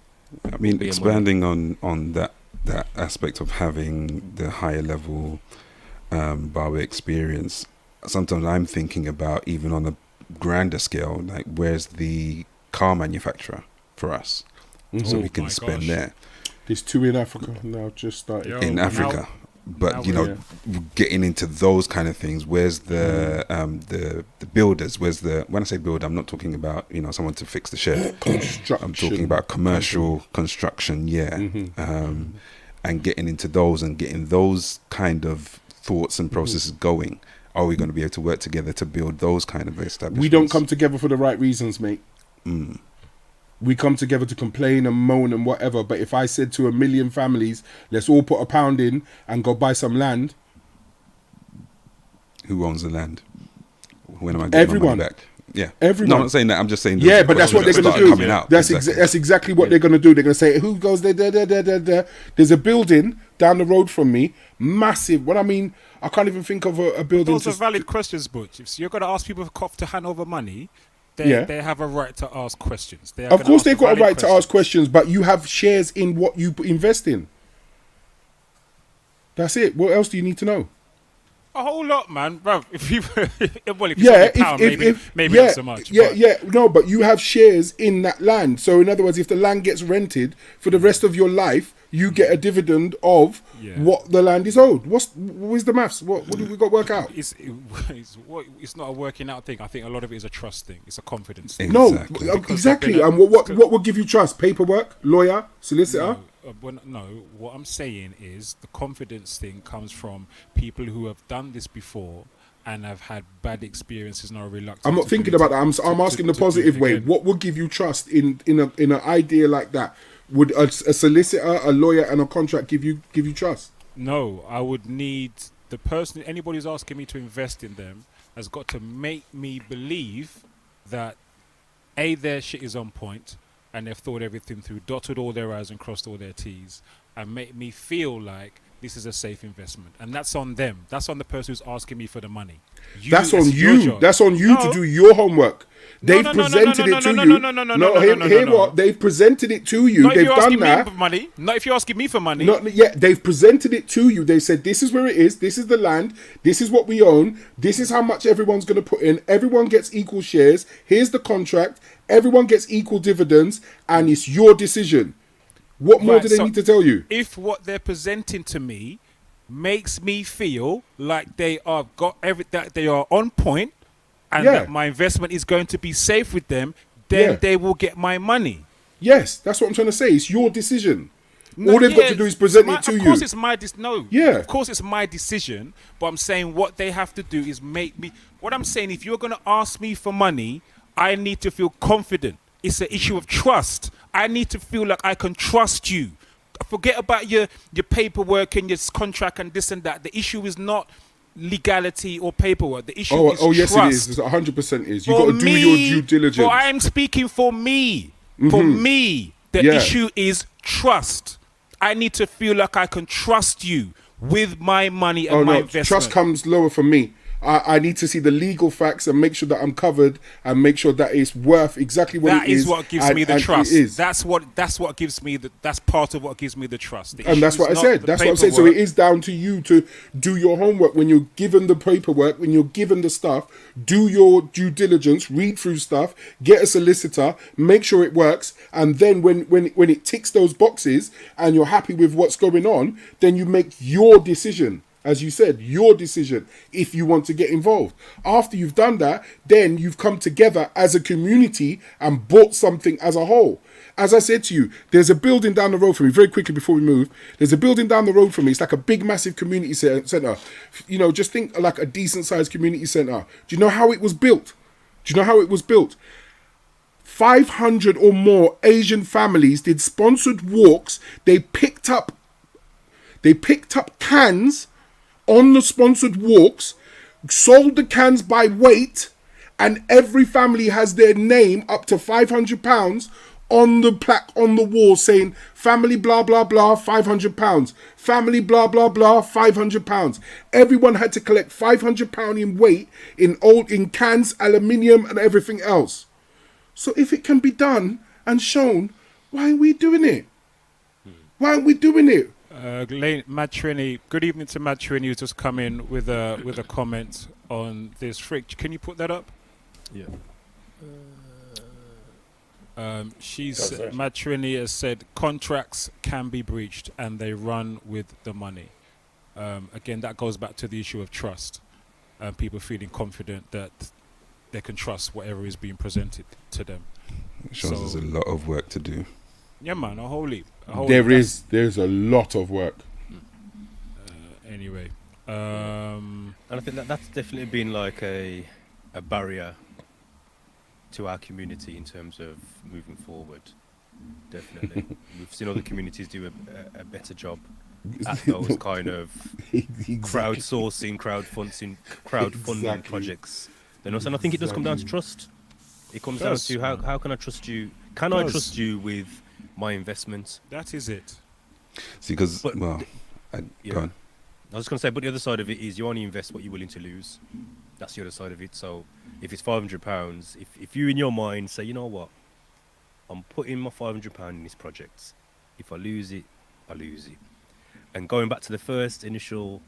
I mean, expanding on that aspect of having the higher level barber experience, sometimes I'm thinking about even on a grander scale, like where's the car manufacturer for us, so we can spend there. There's 2 in Africa now, just started in Africa. But getting into those kind of things, where's the builders? Where's the, when I say builder, I'm not talking about someone to fix the shed. I'm talking about commercial construction, and getting into those and getting those kind of thoughts and processes going. Are we going to be able to work together to build those kind of establishments? We don't come together for the right reasons, mate. We come together to complain and moan and whatever. But if I said to 1 million families, let's all put £1 in and go buy some land. Who owns the land? When am I getting my money back? Yeah. Everyone. No, I'm not saying that. I'm just saying. Yeah, but that's what they're going to do. Out. That's exactly what they're going to do. They're going to say, who goes there? There's a building, down the road from me, massive. What I mean, I can't even think of a building. Those are valid questions, Butch. If you're going to ask people to hand over money, they have a right to ask questions. Of course, they've got a right to ask questions, but you have shares in what you invest in. That's it. What else do you need to know? A whole lot, man, bro. If you, maybe not so much. No, but you have shares in that land. So, in other words, if the land gets rented for the rest of your life, you get a dividend of what the land is owed. What's the maths? What do we got to work out? It's not a working out thing. I think a lot of it is a trust thing. It's a confidence thing. No, exactly. And what will give you trust? Paperwork, lawyer, solicitor. No, what I'm saying is the confidence thing comes from people who have done this before and have had bad experiences and are reluctant. I'm not thinking about that. I'm asking the positive way. What would give you trust in an idea like that? Would a solicitor, a lawyer, and a contract give you trust? No, I would need the person. Anybody who's asking me to invest in them has got to make me believe that their shit is on point. And they've thought everything through, dotted all their I's and crossed all their T's, and make me feel like this is a safe investment. And that's on them. That's on the person who's asking me for the money. That's on you. That's on you to do your homework. They've presented it to you. No, hear what? They've presented it to you. They've done that. Not if you're asking me for money. They've presented it to you. They said, this is where it is. This is the land. This is what we own. This is how much everyone's going to put in. Everyone gets equal shares. Here's the contract. Everyone gets equal dividends. And it's your decision. What more do they need to tell you? If what they're presenting to me makes me feel like they are that they are on point and that my investment is going to be safe with them, then they will get my money. Yes, that's what I'm trying to say. It's your decision. All they've got to do is present it to you. Of course, it's my Of course, it's my decision. But I'm saying what they have to do is make me. What I'm saying, if you're going to ask me for money, I need to feel confident. It's an issue of trust. I need to feel like I can trust you. Forget about your paperwork and your contract and this and that. The issue is not legality or paperwork. The issue is yes, trust. it is. It's 100% is. You've got to do your due diligence. I am speaking for me. For me, the issue is trust. I need to feel like I can trust you with my money and my investment. Trust comes lower for me. I need to see the legal facts and make sure that I'm covered and make sure that it's worth exactly what it is. That is what gives me the trust. That's what gives me that's part of what gives me the trust. And that's what I said. That's what I'm saying. So it is down to you to do your homework. When you're given the paperwork, when you're given the stuff, do your due diligence, read through stuff, get a solicitor, make sure it works, and then when it ticks those boxes and you're happy with what's going on, then you make your decision. As you said, your decision if you want to get involved. After you've done that, then you've come together as a community and bought something as a whole. As I said to you, there's a building down the road from me, very quickly before we move, there's a building down the road from me. It's like a big, massive community centre. You know, just think like a decent-sized community centre. Do you know how it was built? 500 or more Asian families did sponsored walks. They picked up cans on the sponsored walks, sold the cans by weight, and every family has their name up to £500 on the plaque on the wall saying family blah blah blah £500, family blah blah blah £500. Everyone had to collect £500 in weight in cans, aluminium, and everything else. So if it can be done and shown, why are we doing it? Why aren't we doing it? Mad Trini, good evening to Mad Trini, who's just come in with a comment on this. Frick, can you put that up? Yeah. Mad Trini has said contracts can be breached and they run with the money. Again, that goes back to the issue of trust. People feeling confident that they can trust whatever is being presented to them. It shows there's a lot of work to do. Yeah, man, a whole heap. There's a lot of work. Anyway, and I think that's definitely been like a barrier to our community in terms of moving forward. Definitely, we've seen other communities do a better job at those kind of crowdsourcing, crowdfunding projects. And I think it does come down to trust. It comes down to how can I trust you? Can I trust you with my investment? That is it. See, because Go on. I was going to say, but the other side of it is you only invest what you're willing to lose. That's the other side of it. So if it's £500, if you in your mind say, you know what, I'm putting my £500 in this project. If I lose it, I lose it. And going back to the first initial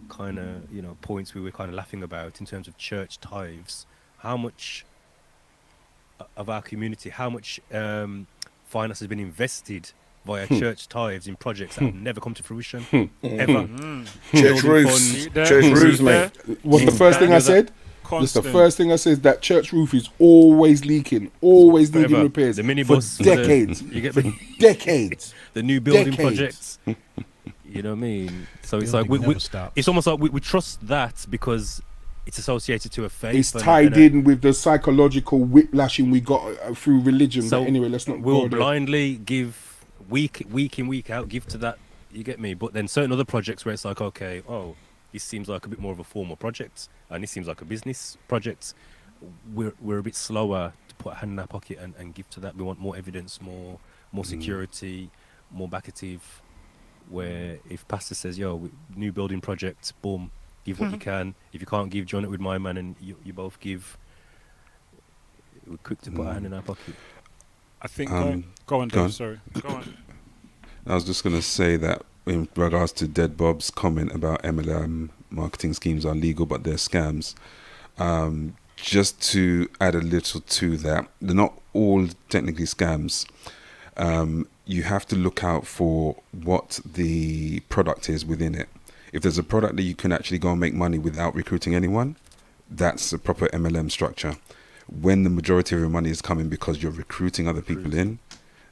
kind of, points we were kind of laughing about in terms of church tithes, how much of our community, how much finance has been invested via church tithes in projects that have never come to fruition, ever. Church roofs, mate. What's the first thing I said? That's the first thing I said. That church roof is always leaking, always needing repairs. The minibus for decades. For decades. The new building projects. You know what I mean? So it's like it's almost like we trust that because it's associated to a faith. It's tied in with the psychological whiplashing we got through religion. So but anyway, let's not. We'll blindly give week in, week out, give to that. You get me? But then certain other projects where it's like, okay, this seems like a bit more of a formal project, and this seems like a business project. We're a bit slower to put a hand in our pocket and give to that. We want more evidence, more security, more backative. Where if pastor says, new building project, boom, give what you can. If you can't give, join it with my man, and you both give. We're quick to put a hand in our pocket. I think. Go on, Dave. Sorry. Go on. I was just going to say that in regards to Dead Bob's comment about MLM marketing schemes are legal, but they're scams. Just to add a little to that, they're not all technically scams. You have to look out for what the product is within it. If there's a product that you can actually go and make money without recruiting anyone, that's a proper MLM structure. When the majority of your money is coming because you're recruiting other people in,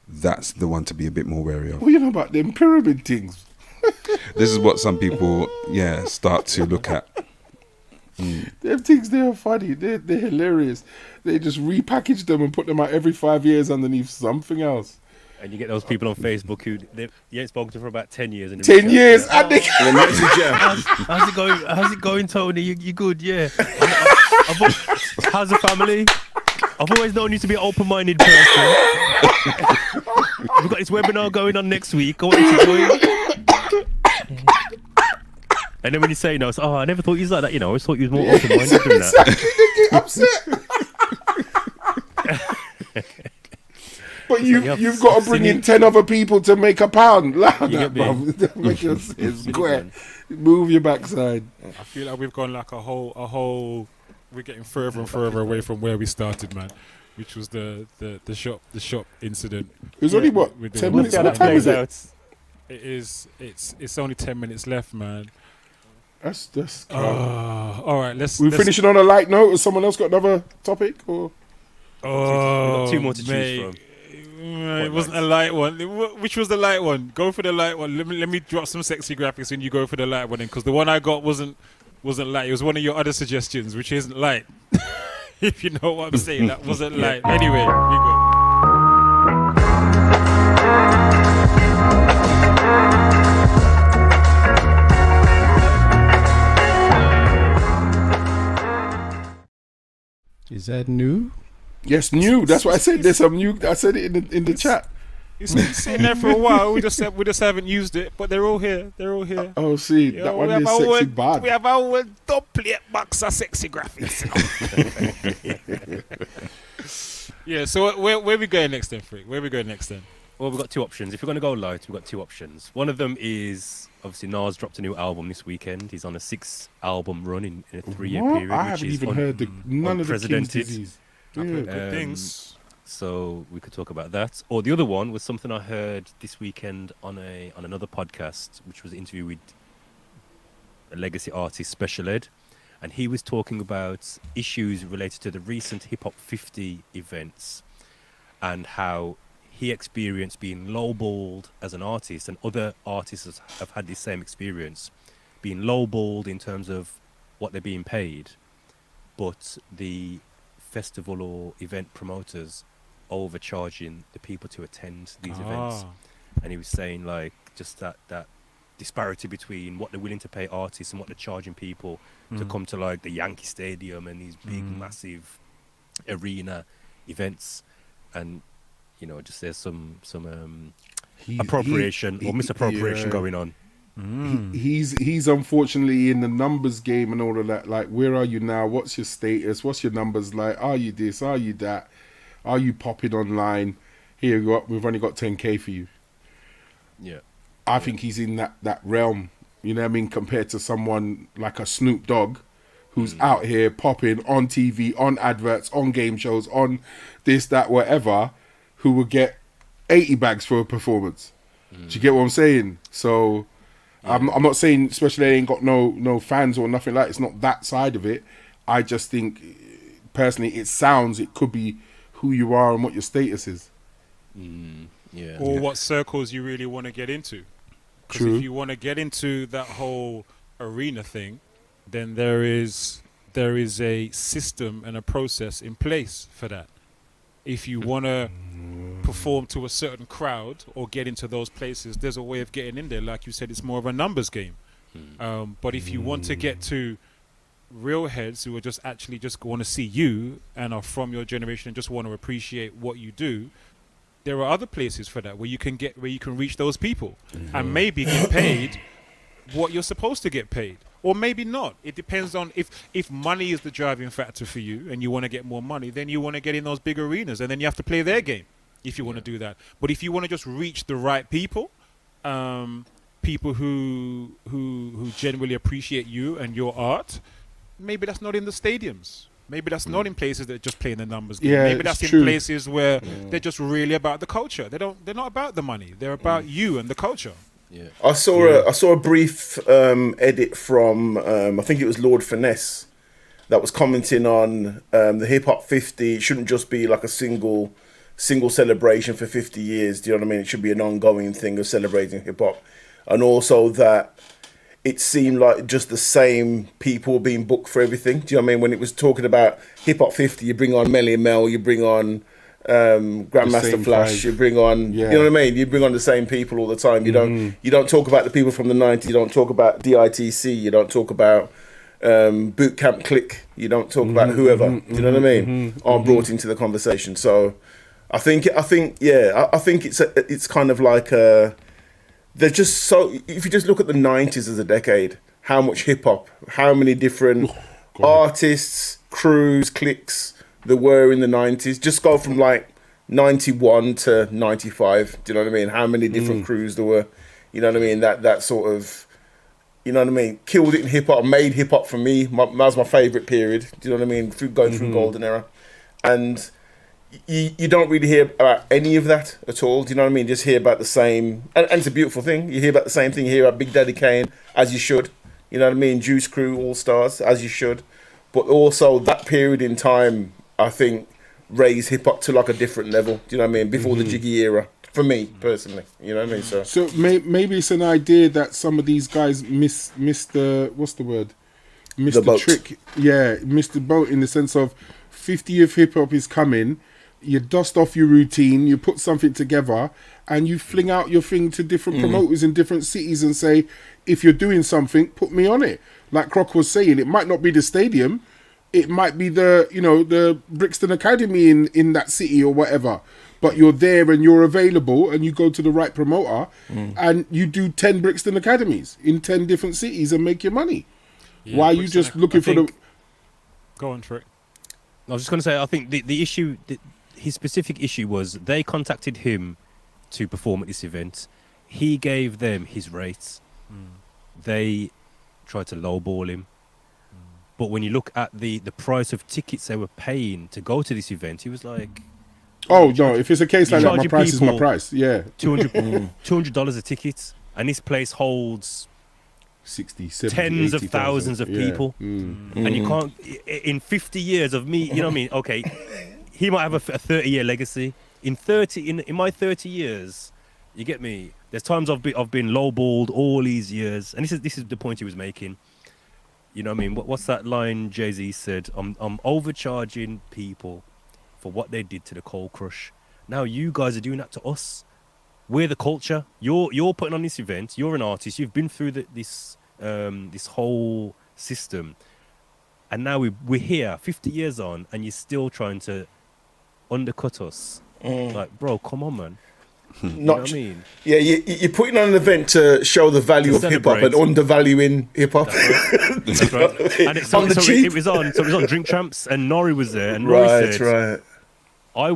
that's the one to be a bit more wary of. What you know about them pyramid things? This is what some people, start to look at. Them things, they're funny. They're hilarious. They just repackage them and put them out every 5 years underneath something else. And you get those people on Facebook who you ain't spoken to for about 10 years. 10 years, how's it going? How's it going, Tony? You good? Yeah. How's the family? I've always known you to be an open-minded person. We've got this webinar going on next week. I want you to join. And then when you say no, it's, I never thought you was like that. I always thought you was more open-minded than that. Exactly, they get upset. But you've got to bring in 10 other people to make a pound. Like that, bruv. Make your square. Move your backside. I feel like we've gone like a whole. We're getting further and further away from where we started, man. Which was the shop incident. It was only 10 minutes. What time is it? It's only 10 minutes left, man. That's all right. Let's finishing on a light note. Has someone else got another topic or? We've got two more to choose from. It wasn't a light one. Which was the light one? Go for the light one. Let me drop some sexy graphics and you go for the light one, because the one I got wasn't light. It was one of your other suggestions, which isn't light. If you know what I'm saying, that wasn't light. Anyway, we go. Is that new? Yes, new. That's what I said. There's some new. I said it in the chat. It's been sitting there for a while. We just haven't used it, but they're all here. Oh, see, that one is sexy bad. We have our top plate box of sexy graphics. Yeah. So where we going next then, Frick? Where we going next then? Well, we've got two options. If we're going to go light, we've got two options. One of them is obviously Nas dropped a new album this weekend. He's on a 6-album run in a 3-year period. I haven't even heard none of the King's disease. Good things. So we could talk about that. Or the other one was something I heard this weekend on another podcast, which was an interview with a legacy artist, Special Ed, and he was talking about issues related to the recent Hip Hop 50 events and how he experienced being lowballed as an artist, and other artists have had the same experience, being lowballed in terms of what they're being paid, but the festival or event promoters overcharging the people to attend these events. And he was saying like just that disparity between what they're willing to pay artists and what they're charging people to come to like the Yankee Stadium and these big massive arena events, and just there's some appropriation or misappropriation going on. He's unfortunately in the numbers game and all of that. Like, where are you now? What's your status? What's your numbers like? Are you this? Are you that? Are you popping online? Here you go. We've only got 10K for you. Yeah. I think he's in that realm. You know what I mean? Compared to someone like a Snoop Dogg, who's out here popping on TV, on adverts, on game shows, on this, that, whatever, who will get 80 bags for a performance. Do you get what I'm saying? So I'm not saying, especially they ain't got no fans or nothing like that. It's not that side of it. I just think, personally, it could be who you are and what your status is. Or what circles you really want to get into. Because if you want to get into that whole arena thing, then there is a system and a process in place for that. If you want to perform to a certain crowd or get into those places, there's a way of getting in there. Like you said, it's more of a numbers game. But if you want to get to real heads who are just want to see you and are from your generation and just want to appreciate what you do, there are other places for that where you can reach those people and maybe get paid what you're supposed to get paid, or maybe not. It depends on if money is the driving factor for you and you want to get more money, then you want to get in those big arenas and then you have to play their game if you want to do that. But if you want to just reach the right people, people who genuinely appreciate you and your art, maybe that's not in the stadiums. Maybe that's not in places that just play in the numbers game. Maybe that's in places where they're just really about the culture. They're not about the money. They're about you and the culture. Yeah. I saw a brief edit from I think it was Lord Finesse that was commenting on the Hip Hop 50. It shouldn't just be like a single celebration for 50 years. Do you know what I mean? It should be an ongoing thing of celebrating hip hop, and also that it seemed like just the same people being booked for everything. Do you know what I mean? When it was talking about Hip Hop 50, you bring on Melly Mel, you bring on Grandmaster Flash, you bring on, you know what I mean? You bring on the same people all the time. You don't talk about the people from the 90s. You don't talk about DITC. You don't talk about Boot Camp Click. You don't talk about whoever. Do you know what I mean? Aren't brought into the conversation. So I think it's kind of like they're just so. If you just look at the 90s as a decade, how much hip hop, how many different artists, crews, cliques there were in the 90s. Just go from like 91 to 95. Do you know what I mean? How many different crews there were? You know what I mean? That sort of, you know what I mean? Killed it in hip hop, made hip hop for me. That was my favourite period. Do you know what I mean? Going through golden era, and you don't really hear about any of that at all. Do you know what I mean? Just hear about the same, and it's a beautiful thing. You hear about the same thing. You hear about Big Daddy Kane, as you should. You know what I mean? Juice Crew, All Stars, as you should. But also that period in time, I think, raised hip hop to like a different level. Do you know what I mean? Before the Jiggy era, for me personally. You know what I mean? So maybe it's an idea that some of these guys missed the what's the word? Missed the trick. Yeah, missed the boat in the sense of 50th hip hop is coming. You dust off your routine, you put something together, and you fling out your thing to different promoters in different cities and say, if you're doing something, put me on it. Like Croc was saying, it might not be the stadium, it might be the Brixton Academy in that city or whatever, but you're there and you're available and you go to the right promoter and you do 10 Brixton Academies in 10 different cities and make your money. Yeah, why are you just looking for the... Go on, Trick. I was just going to say, I think the issue... His specific issue was they contacted him to perform at this event. He gave them his rates. They tried to lowball him. But when you look at the price of tickets they were paying to go to this event, he was like... Oh, no, if it's a case like that, my price is my price. Yeah. $200 a ticket. And this place holds... 60, 70, tens of 80, thousands of people. And you can't... In 50 years of me, you know what I mean? Okay... He might have a 30-year legacy. In my 30 years, you get me. There's times I've been lowballed all these years, and this is the point he was making. You know what I mean? What's that line Jay-Z said? I'm overcharging people for what they did to the Cold Crush. Now you guys are doing that to us. We're the culture. You're putting on this event. You're an artist. You've been through this whole system, and now we're here 50 years on, and you're still trying to undercut us. Like, bro, come on, man. Not, you know what I mean? Yeah, you're putting on an event to show the value of hip hop and undervaluing hip hop. That's right. And it's on the cheap. It was on Drink Champs, and Nori was there, and Nori said, I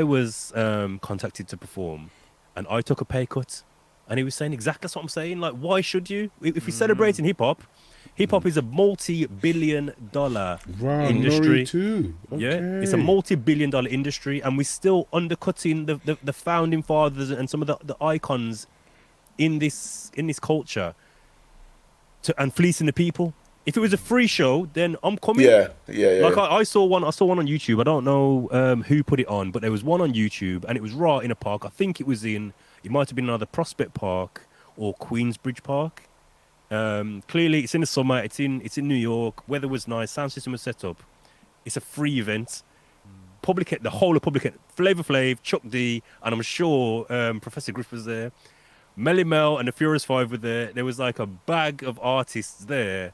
was contacted to perform, and I took a pay cut, and he was saying exactly that's what I'm saying. Like, why should you? If we're celebrating hip hop is a multi-billion-dollar industry. Nori too. Okay. Yeah, it's a multi-billion-dollar industry, and we're still undercutting the founding fathers and some of the icons in this culture, and fleecing the people. If it was a free show, then I'm coming. Yeah. Like I saw one on YouTube. I don't know who put it on, but there was one on YouTube, and it was right in a park. I think it might have been either Prospect Park or Queensbridge Park. Clearly, it's in the summer. It's in New York. Weather was nice. Sound system was set up. It's a free event. The whole of Public, Flavor Flav, Chuck D, and I'm sure Professor Griff was there. Melly Mel and the Furious Five were there. There was like a bag of artists there,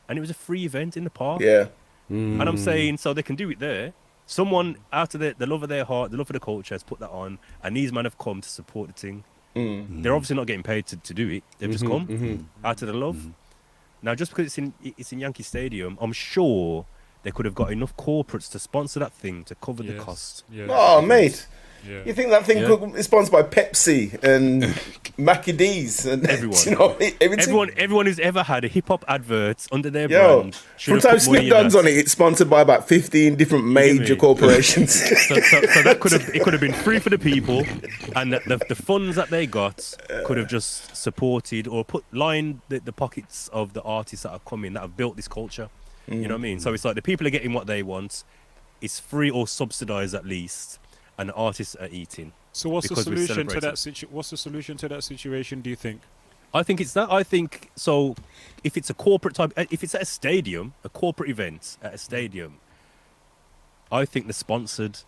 and it was a free event in the park. Yeah. And I'm saying, so they can do it there. Someone out of the love of their heart, the love of the culture, has put that on, and these men have come to support the thing. They're obviously not getting paid to do it. They've just come out of the love. Now, just because it's in Yankee Stadium, I'm sure they could have got enough corporates to sponsor that thing to cover the cost. Yeah. Oh, mate. Yeah. You think that thing could be sponsored by Pepsi and Mackie D's and everyone? You know, everyone who's ever had a hip hop advert under their brand. From time Snoop Dogg's on it, it's sponsored by about 15 different major corporations. so that could have been free for the people, and the funds that they got could have just supported or lined the pockets of the artists that are coming that have built this culture. You know what I mean? So it's like the people are getting what they want. It's free or subsidised at least. And the artists are eating. So what's the solution to that What's the solution to that situation, do you think? I think it's that. I think so. If it's a corporate type, if it's at a stadium, a corporate event at a stadium, I think the sponsors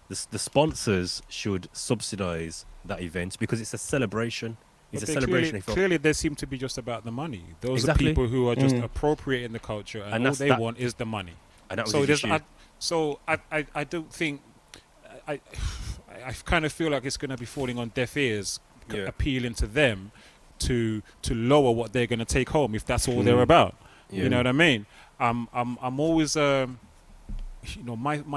should subsidise that event because it's a celebration. It's a celebration. Clearly, they seem to be just about the money. Those are people who are just appropriating the culture, and all they want is the money. And that was so his issue. I don't think. I kind of feel like it's going to be falling on deaf ears, appealing to them to lower what they're going to take home if that's all they're about. You know what I mean? I'm always my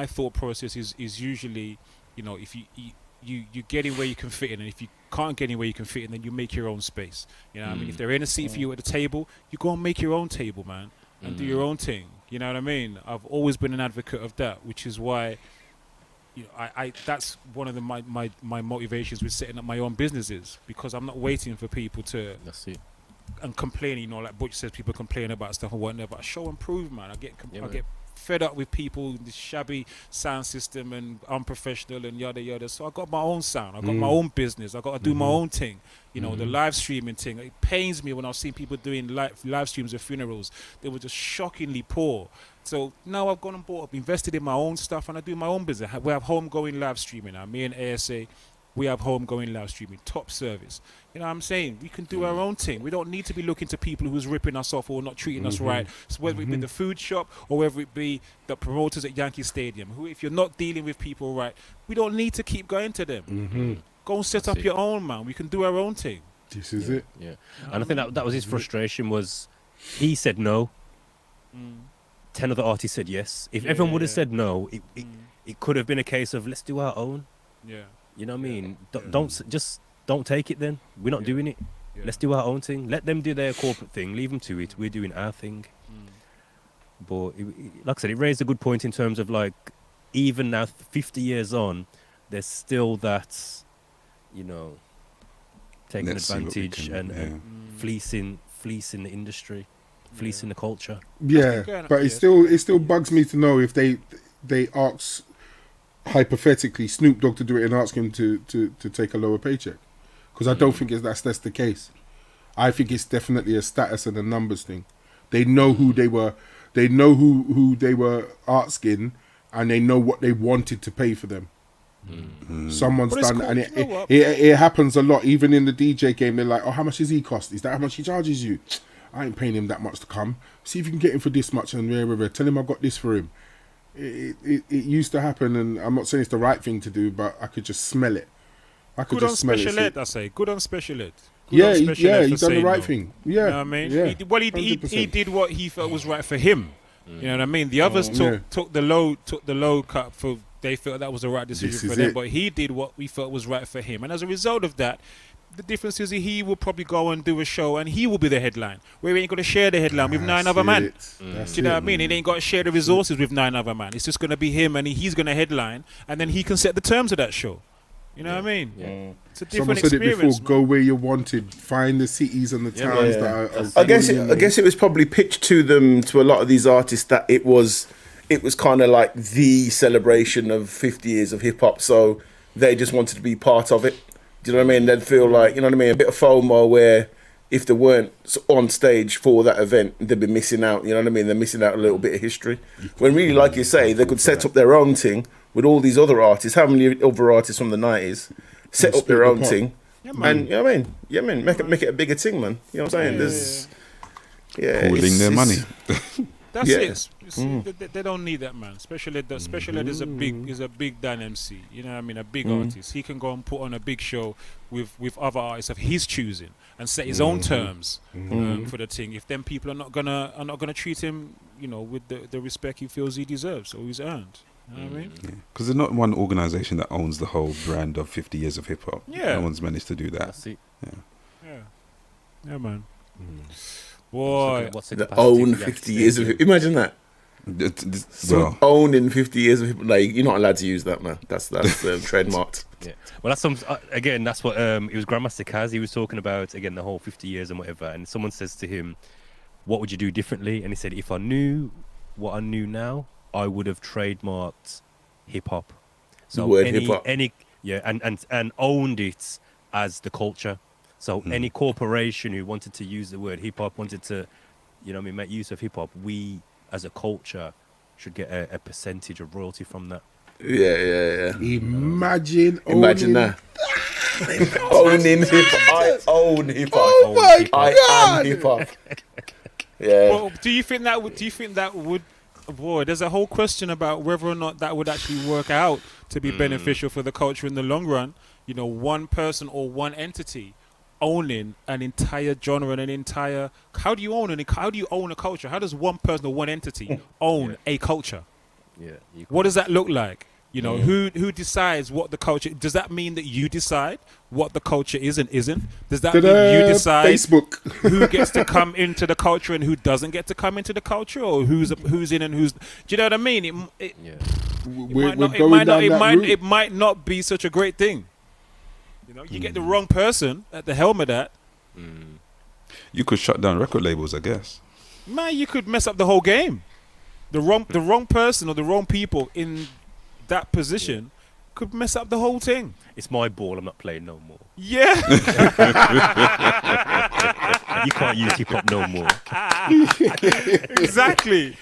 thought process is usually, if you get in where you can fit in, and if you can't get in where you can fit in, then you make your own space. You know what I mean? If they're in a seat for you at the table, you go and make your own table, man, and do your own thing. You know what I mean? I've always been an advocate of that, which is why I that's one of my motivations with setting up my own businesses, because I'm not waiting for people to and complaining, like Butch says, people complain about stuff and whatever. I show and prove, man. I get fed up with people, this shabby sound system and unprofessional and yada yada. So I got my own sound. I got my own business. I got to do my own thing. The live streaming thing. It pains me when I've seen people doing live streams of funerals. They were just shockingly poor. So now I've gone and invested in my own stuff, and I do my own business. We have homegoing live streaming now. Me and ASA, we have homegoing live streaming, top service. You know what I'm saying? We can do our own thing. We don't need to be looking to people who's ripping us off or not treating us right. So whether it be the food shop or whether it be the promoters at Yankee Stadium, who, if you're not dealing with people right, we don't need to keep going to them. Go and set up your own, man. We can do our own thing. This is it. Yeah. And I think that was his frustration, was he said no. 10 other artists said yes. If everyone would have said no, it could have been a case of let's do our own. Yeah. You know what I mean? Don't take it then. We're not doing it. Let's do our own thing. Let them do their corporate thing. Leave them to it. We're doing our thing. But like I said, it raised a good point in terms of like, even now 50 years on, there's still that, taking advantage and fleecing the industry. Fleecing the culture. Yeah, but it still bugs me to know if they ask hypothetically Snoop Dogg to do it and ask him to take a lower paycheck, because I don't think that's the case. I think it's definitely a status and a numbers thing. They know who they were. They know who they were asking, and they know what they wanted to pay for them. Someone's done, and it happens a lot. Even in the DJ game, they're like, "Oh, how much does he cost? Is that how much he charges you? I ain't paying him that much to come. See if you can get him for this much, and tell him I got this for him." It used to happen, and I'm not saying it's the right thing to do, but I could just smell it. I could Good on just smell special it. ed, I say. Good on special ed. Good Yeah, on he special ed for done the saying right no. thing. Yeah, You know what I mean? yeah, He did what he felt was right for him. You know what I mean? The others took the low cut for they felt that was the right decision for them, but he did what we felt was right for him. And as a result of that, the difference is he will probably go and do a show and he will be the headline. Where he ain't going to share the headline with 9 other men. Do you know what I mean? He ain't got to share the resources with 9 other men. It's just going to be him and he's going to headline and then he can set the terms of that show. You know what I mean? Yeah. It's a different Someone said it experience. before, go where you wanted, find the cities and the towns that are... I guess it was probably pitched to them, to a lot of these artists, that it was kind of like the celebration of 50 years of hip hop, so they just wanted to be part of it. Do you know what I mean? They'd feel like, you know what I mean, a bit of FOMO where if they weren't on stage for that event, they'd be missing out. You know what I mean? They're missing out a little bit of history. When really, like you say, they could set up their own thing with all these other artists. How many other artists from the 90s set up their own thing? And, you know what I mean? Yeah, man, make it a bigger thing, man. You know what I'm saying? Pooling their money. That's it. They don't need that, man. Special ed is a big Dan MC. You know what I mean? A big artist. He can go and put on a big show with other artists of his choosing and set his own terms for the thing. If them people are not gonna treat him, you know, with the respect he feels he deserves or he's earned. You know what I mean? Because there's not one organisation that owns the whole brand of 50 years of hip hop. Yeah. No one's managed to do that. That's it. Yeah, man. Boy, the own 50 years of hip. Imagine that. Owning 50 years of hip. Like, you're not allowed to use that, man. That's trademarked. Yeah. Well, that's again. That's what it was. Grandmaster Kaz. He was talking about again the whole 50 years and whatever. And someone says to him, "What would you do differently?" And he said, "If I knew what I knew now, I would have trademarked hip hop. So the word hip hop. And owned it as the culture. So any corporation who wanted to use the word hip hop, wanted to, you know, what I mean, make use of hip hop, we as a culture should get a percentage of royalty from that." Yeah. Imagine that. Owning hip hop. I own hip hop. Oh my God. I am hip hop. Yeah. Well, do you think that would? Boy, there's a whole question about whether or not that would actually work out to be beneficial for the culture in the long run. You know, one person or one entity owning an entire genre and an entire. How do you own a culture? How does one person or one entity own a culture? Yeah. What does that look like? You know, who decides what the culture? Does that mean that you decide what the culture is and isn't? Does that mean you decide Facebook who gets to come into the culture and who doesn't get to come into the culture, or who's in and who's? Do you know what I mean? It might not be such a great thing. You know, you get the wrong person at the helm of that. You could shut down record labels, I guess. Man, you could mess up the whole game. The wrong person or the wrong people in that position could mess up the whole thing. It's my ball. I'm not playing no more. Yeah. You can't use hip hop no more. Exactly.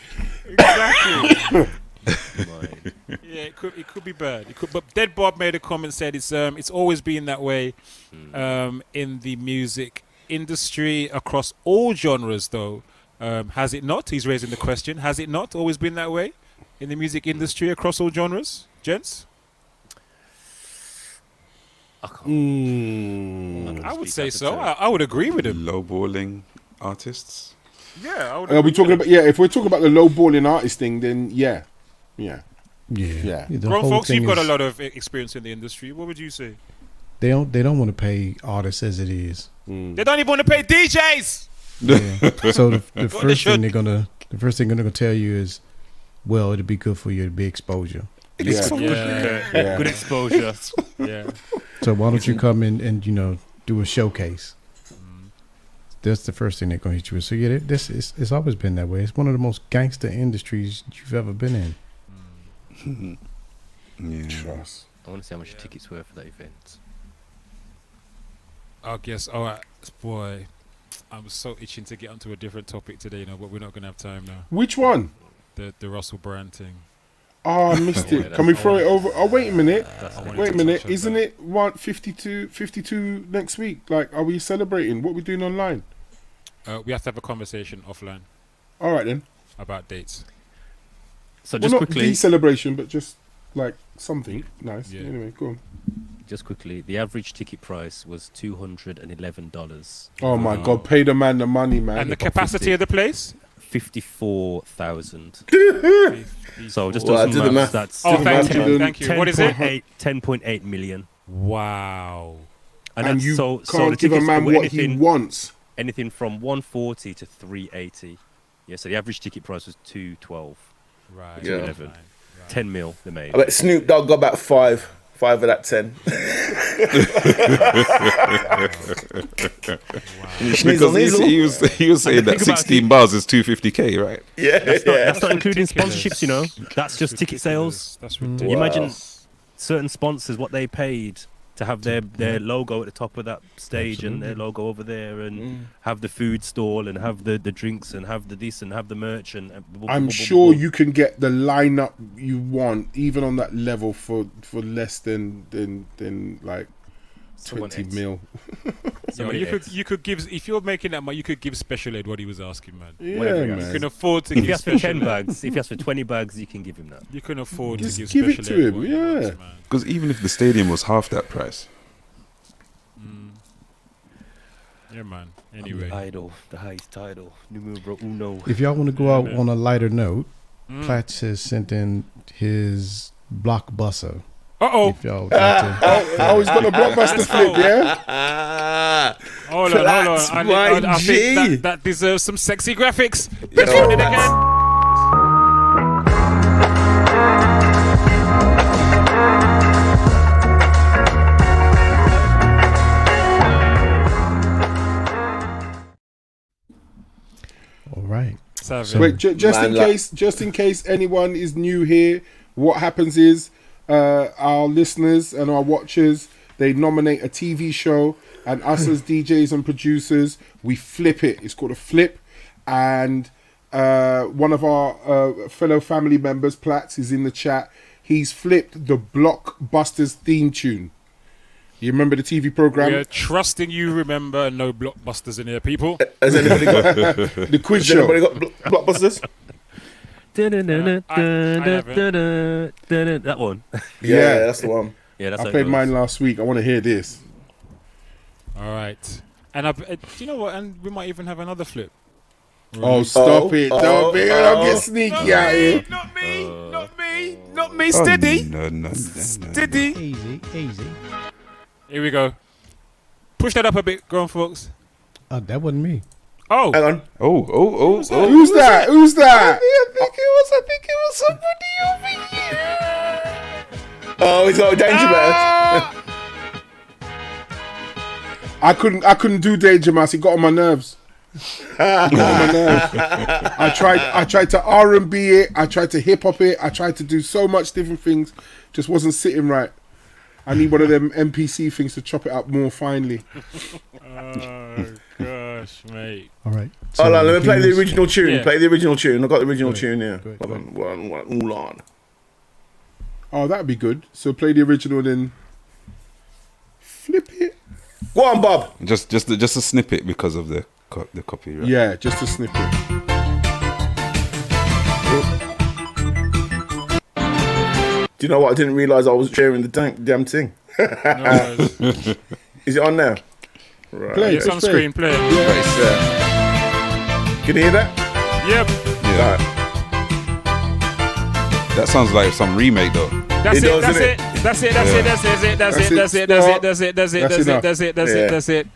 Yeah, it could be bad. But Dead Bob made a comment, said it's always been that way in the music industry across all genres, though. Has it not? He's raising the question. Has it not always been that way in the music industry across all genres, gents? I would say so. I would agree with him. Lowballing artists. Yeah, I would. Are we talking about? Yeah, if we're talking about the lowballing artist thing, then yeah. Grown folks, you've got a lot of experience in the industry. What would you say? They don't want to pay artists as it is. They don't even want to pay DJs. Yeah. So the first thing they're gonna tell you is, well, it'd be good for you to be exposure. Yeah. Good exposure. Yeah. So why don't you come in and do a showcase? That's the first thing they're gonna hit you with. So yeah, it's always been that way. It's one of the most gangster industries you've ever been in. Trust. I want to see how much tickets were for that event. I guess. All right, boy. I'm so itching to get onto a different topic today, but we're not gonna have time now. Which one? The Russell Brand thing. Oh, I missed it. Can we throw it over? Oh, wait a minute. Isn't it 52 next week? Like, are we celebrating? What are we doing online? We have to have a conversation offline. All right, then. About dates. So just quickly. Not the celebration, but just like something nice. Yeah. Anyway, go on. just quickly, the average ticket price was $211. Oh my God! Pay the man the money, man. And the capacity of the place? 54,000. So just Well, do do some the maths. math. That's Thank you. What is it? 10.8 million. Wow. And that's you so can't the give a tickets man were what he wants. Anything from 140 to 380. Yeah, so the average ticket price was 212. Right. 211. Right. 10 mil they made. I bet Snoop Dogg got about 5 of that 10. Because he was saying that 16 bars is 250k, right? Yeah, that's not including sponsorships, you know. That's just ticket sales. That's ridiculous. You imagine certain sponsors what they paid to have their logo at the top of that stage and their logo over there and have the food stall and have the drinks and have the this and have the merch and I'm sure you can get the lineup you want even on that level for less than like 20 mil. You could give, if you're making that money, you could give Special Ed what he was asking, man. Yeah, man. You can afford to if give you ask for 10 bags, if you ask for 20 bags, you can give him that. You can afford Just to give give it Special to Ed him, what he yeah. wants, man. Because even if the stadium was half that price. Yeah, man. Anyway. Idol, the highest title, numero uno. If y'all want to go out on a lighter note, Platts has sent in his blockbuster. Uh-oh. If y'all would like to. He's got a blockbuster flip, yeah? Hold on. I think that deserves some sexy graphics. Let's run it again. All right. Wait, just in case anyone is new here, what happens is our listeners and our watchers, they nominate a TV show, and us as DJs and producers, we flip it. It's called a flip, and one of our fellow family members, Platts, is in the chat. He's flipped the Blockbusters theme tune. You remember the TV program? We're trusting you remember no blockbusters in here, people. Has anybody got the quiz show? Has anybody got blockbusters? That one. Yeah, that's the one. Yeah, that's I played mine last week. I want to hear this. All right. And do you know what? And we might even have another flip. Oh, stop it. Don't get sneaky out here. Not me. Steady. No. Steady. Easy. Here we go. Push that up a bit. Go on, folks. That wasn't me. Oh. Hang on. Oh. Who's that? I think it was somebody over here. Oh, he's got a danger mouse. I couldn't do Danger Mouse. It got on my nerves. I tried to R&B it. I tried to hip hop it. I tried to do so much different things. Just wasn't sitting right. I need one of them MPC things to chop it up more finely. Oh gosh, mate. All right. So hold on, let me play the original tune. Yeah. Play the original tune. I've got the original tune here. Go ahead. Hold on. Oh, that'd be good. So play the original, then flip it. Go on, Bob. Just a snippet because of the copyright. Yeah, just a snippet. Do you know what? I didn't realise I was sharing the damn thing. Is it on now? Right. Play It's on screen. Play. Right, can you hear that? Yep. Right. That sounds like some remake though. That's It does, That's innit? it. That's it. That's it. That's it. That's it. That's it. That's it. That's it. That's it. That's it. That's it. That's it. That's it.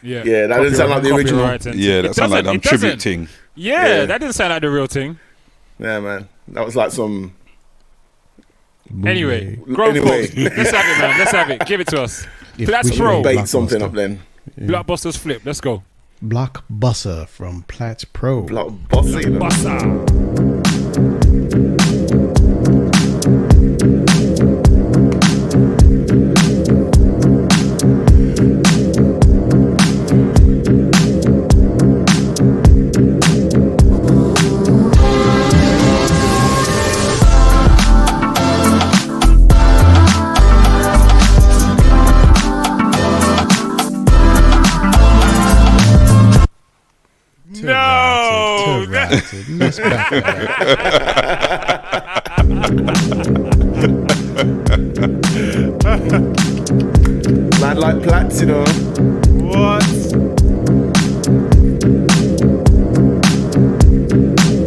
Yeah. Yeah, that doesn't sound like the original. Yeah, that sounds like them tribute thing. Yeah, that didn't sound like the real thing. Yeah, man. That was like some. Anyway, grown folks, let's have it, man. Let's have it. Give it to us. Platts Pro. Bait something up then. Blockbusters flip. Let's go. Blockbuster from Platts Pro. Blockbuster. You know. No. Let's back it up. bad like Platts, you know. What?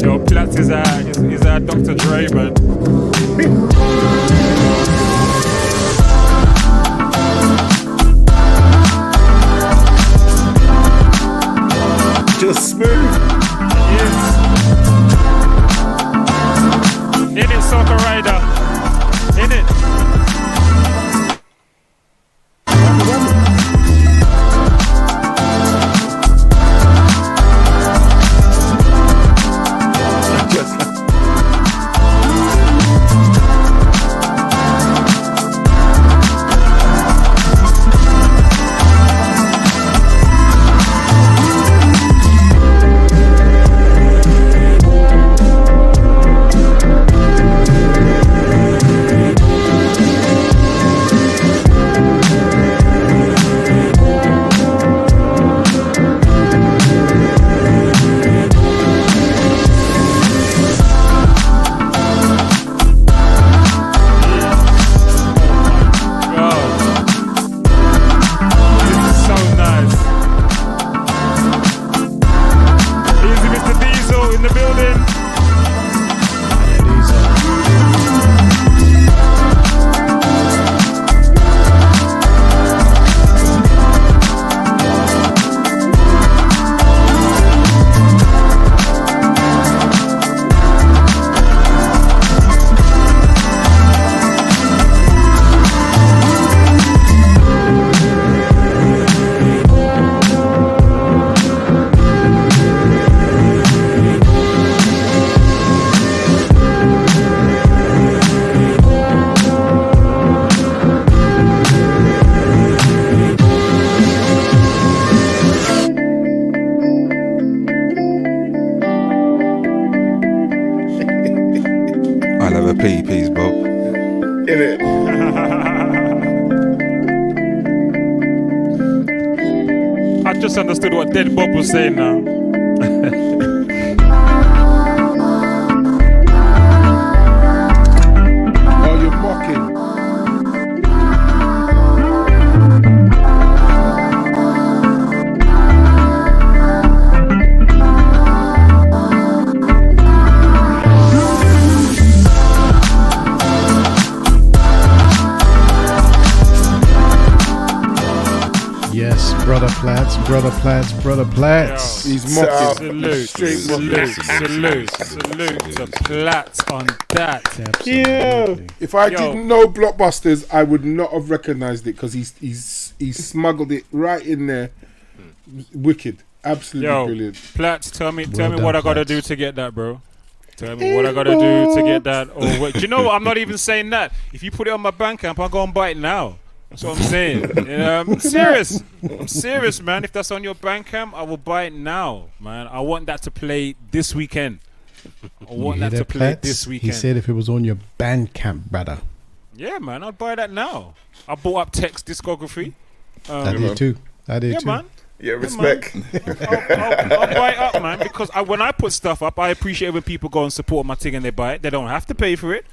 Yo, Platts is our Dr. Dre, man. Just smooth. Yes. In it, Soccer Rider. In it. Understood what Dead Bob was saying now. Oh, you're mocking. Yes, brother Platts, brother Platts, brother Platts. He's mocking. Salute to Platts on that. Yeah. If I didn't know Blockbusters, I would not have recognised it because he's smuggled it right in there. Wicked, absolutely brilliant. Platts, tell me what I gotta do to get that, bro. Tell me what I gotta do to get that. Or do you know what? I'm not even saying that. If you put it on my Bandcamp, I'll go and buy it now. That's what I'm saying. I'm serious. I'm serious, man. If that's on your Bandcamp, I will buy it now, man. I want that to play this weekend. I want that to play this weekend. He said if it was on your Bandcamp, brother. Yeah, man. I'd buy that now. I bought up Tech's discography. I did too. Yeah, man. Yeah, respect. I'll buy it up, man, because when I put stuff up, I appreciate when people go and support my thing and they buy it. They don't have to pay for it.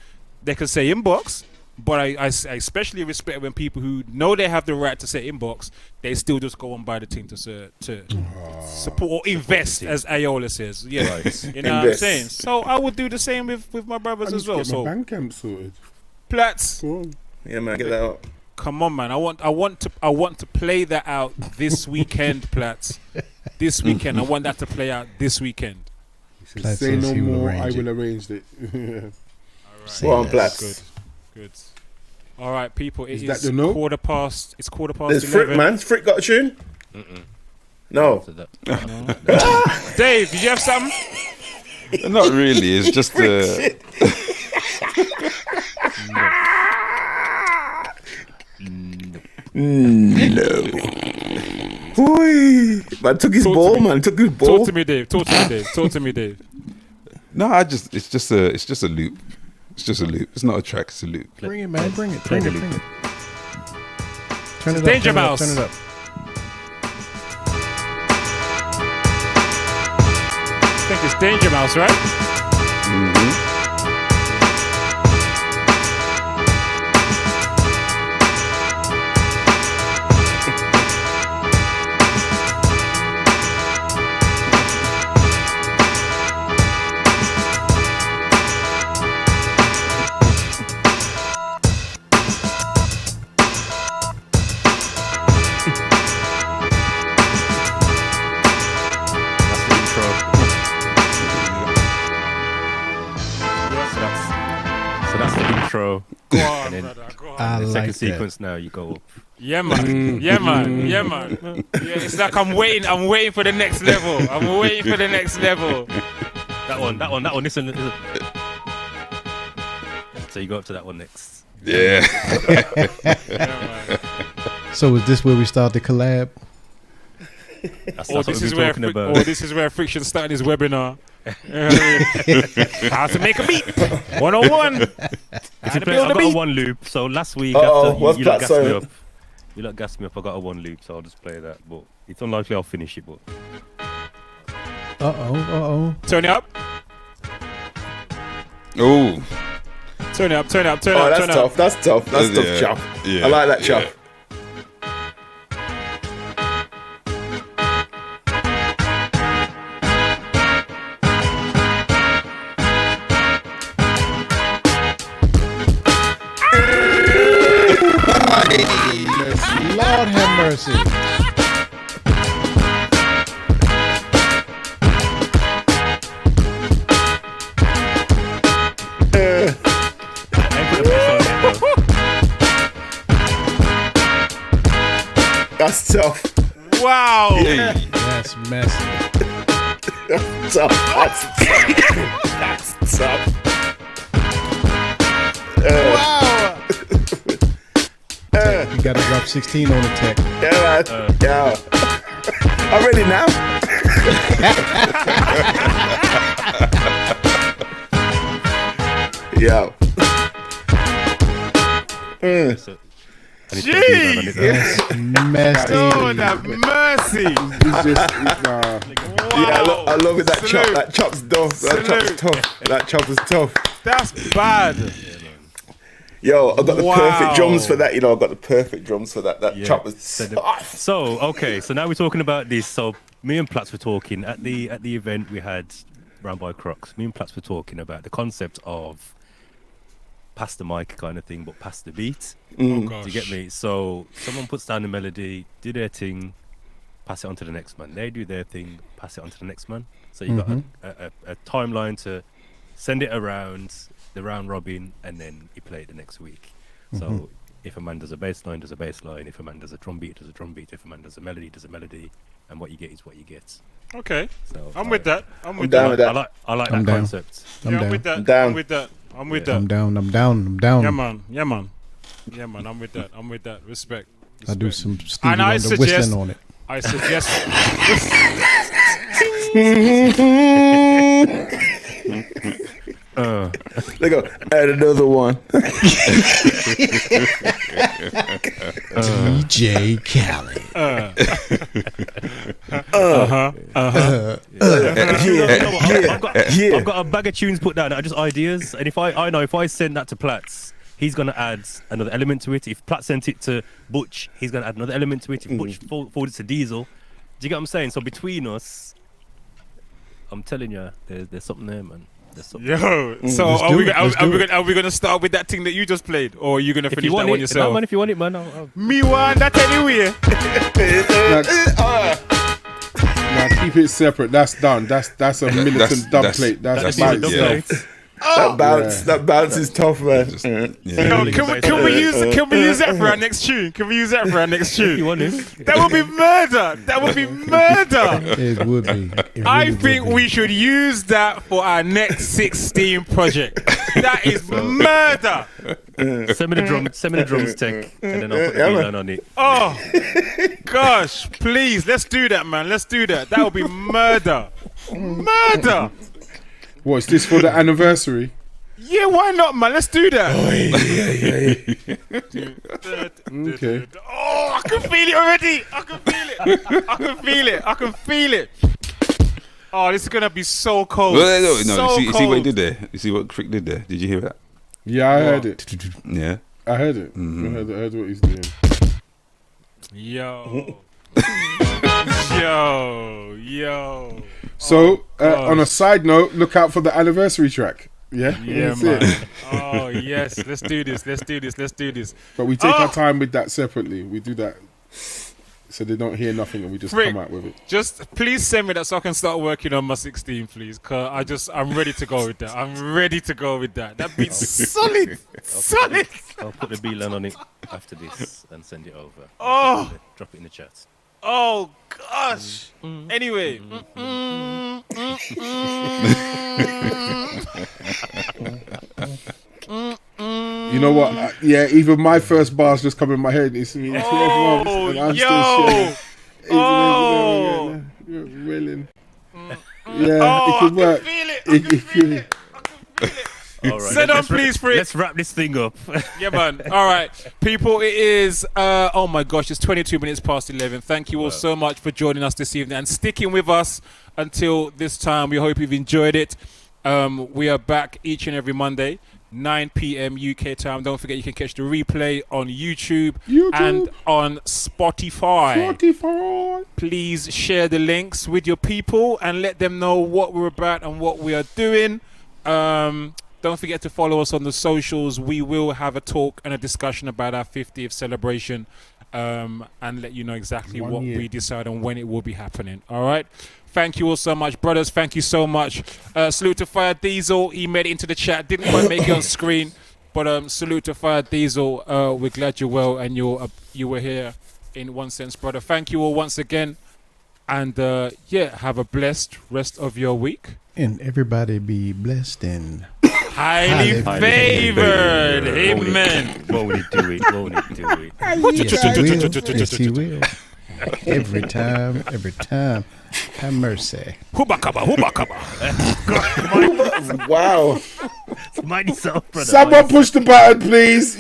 They can say inbox. But I especially respect when people who know they have the right to say inbox, they still just go and buy the thing to support or invest, as Ayola says. Yeah, right. You know what I'm saying? So I would do the same with my brothers as well. So Bandcamp sorted. Platts. Yeah, man, get that out. Come on, man. I want to play that out this weekend, Platts. This weekend. I want that to play out this weekend. Platts say no more, I will arrange it. All right. Well, on Platts. Good. All right, people. It is that the quarter past. It's quarter past. There's 11. Frick, man. Has Frick got a tune? No. Dave, did you have something? Not really. It's just No. Man took his ball, man. Took his ball. Talk to me, Dave. No, it's just a loop. It's just a loop. It's not a track. It's a loop. Bring it, man. Bring it. Turn it up. Danger Mouse. Turn it up. I think it's Danger Mouse, right? Mm-hmm. intro. Go on, and then brother. Go on. I the like second that. sequence now you go up. Yeah, man. Yeah, man. Yeah, man. Yeah, it's like I'm waiting for the next level. I'm waiting for the next level. That one. Listen. So you go up to that one next. Yeah. So is this where we start the collab? That's Or what this we're is where talking about. or this is where Friction started his webinar. How to make a beat 101. I've got a one loop. So last week Uh-oh, after what's you lot gassed me plateau? up. You lot gassed me up. I got a one loop, so I'll just play that. But it's unlikely I'll finish it. But Turn it up. Oh. Turn it up. Turn it up. Turn it Oh, up. that's Turn it tough. up. That's tough. That's tough, Yeah. chop. Yeah. I like that, chop. Yeah. Lord have mercy. That's tough. Wow. That's messy. That's tough. That's tough. Wow. You got to drop 16 on the tech. Yeah, man. Yeah. I'm ready now. Yo. Jeez. That's messy. Lord have mercy. It's just, nah. Yeah, I love it. That Salute. chop. That chop's tough. That chop's tough. That chop is tough. That's bad. Yo, I got the Wow. perfect drums for that. You know, I got the perfect drums for that. That chop was tough. So okay, so now we're talking about this. So me and Platts were talking at the event we had round by Crocs. Me and Platts were talking about the concept of pass the mic kind of thing, but pass the beat. Oh, Do you get me? So someone puts down the melody, do their thing, pass it on to the next man. They do their thing, pass it on to the next man. So you got a timeline to send it around the round robin, and then you play it the next week. So if a man does a bass line, does a bass line. If a man does a drum beat, does a drum beat. If a man does a melody, does a melody. And what you get is what you get. Okay. So I'm with that. I'm with down that. with that. I like I'm that down. concept. I'm with that. down. I'm with that. I'm with I'm that. down. I'm down. Yeah, man. Yeah, man. Yeah, man. I'm with that. I'm with that. Respect. I do Respect. some Stevie And I Wonder suggest- whistling on it. I suggest. They go, add another one. DJ Khaled. I've got a bag of tunes put down that are just ideas, and if I know if I send that to Platts, he's gonna add another element to it. If Platts sent it to Butch, he's gonna add another element to it. If Butch forwards it to Diesel, do you get what I'm saying? So between us, I'm telling you, there's something there, man. There's something. Yo, so Let's are do we, it. are, Let's are, do we it. gonna, are we gonna start with that thing that you just played, or are you gonna If finish you that want one it, yourself? no, man. If you want it, man, I'll Me want that anyway. Now keep it separate. That's done. That's a militant dub plate. That's by itself. That bounce is tough, man. Yo, can we use that for our next tune? Can we use that for our next tune? You want it? That would be murder. That would be murder. It would be. It I really think would be. we should use that for our next 16 project. That is murder. Send me the drums tech, and then I'll put the beat line on it. Oh, gosh, please, let's do that, man. Let's do that. That would be murder. Murder. What is this for the anniversary? Yeah, why not, man? Let's do that. Okay. Oh, I can feel it already. I can feel it. I can feel it. I can feel it. Oh, this is gonna be so cold. No, So you see what he cold. did there? You see what Crick did there? Did you hear that? Yeah, I heard it. Yeah. I heard it. I heard what he's doing. Yo. Yo. So, on a side note, look out for the anniversary track. Yeah, Yeah, that's man. it. Oh, yes. Let's do this. Let's do this. Let's do this. But we take our time with that separately. We do that so they don't hear nothing and we just Rick, come out with it. Just please send me that so I can start working on my 16, please. Cause I'm ready to go with that. I'm ready to go with that. That beat's solid. Solid. I'll put the B-line on it after this and send it over. Oh. Drop it in the chat. Oh gosh. Anyway. You know what? Yeah, even my first bars just come in my head. It's me. 12 months and I'm still willing. Yeah, it could work. It could. All right, Sit down, please, Fritz. Let's wrap this thing up. Yeah, man. All right, people. It is. Oh my gosh, it's 22 minutes past 11. Thank you all so much for joining us this evening and sticking with us until this time. We hope you've enjoyed it. We are back each and every Monday, 9 p.m. UK time. Don't forget you can catch the replay on YouTube. And on Spotify. Please share the links with your people and let them know what we're about and what we are doing. Don't forget to follow us on the socials. We will have a talk and a discussion about our 50th celebration and let you know exactly what we decide on when it will be happening. All right. Thank you all so much, brothers. Thank you so much. Salute to Fire Diesel. He made it into the chat. Didn't quite make it on screen, but salute to Fire Diesel. We're glad you're well and you were here in one sense, brother. Thank you all once again, and have a blessed rest of your week. And everybody be blessed and highly favored. Amen. Won't he do it? Won't he do it? Yes, he will. Every time. Have mercy. Hubakaba. Wow. Mighty self, brother. Someone push the button, please.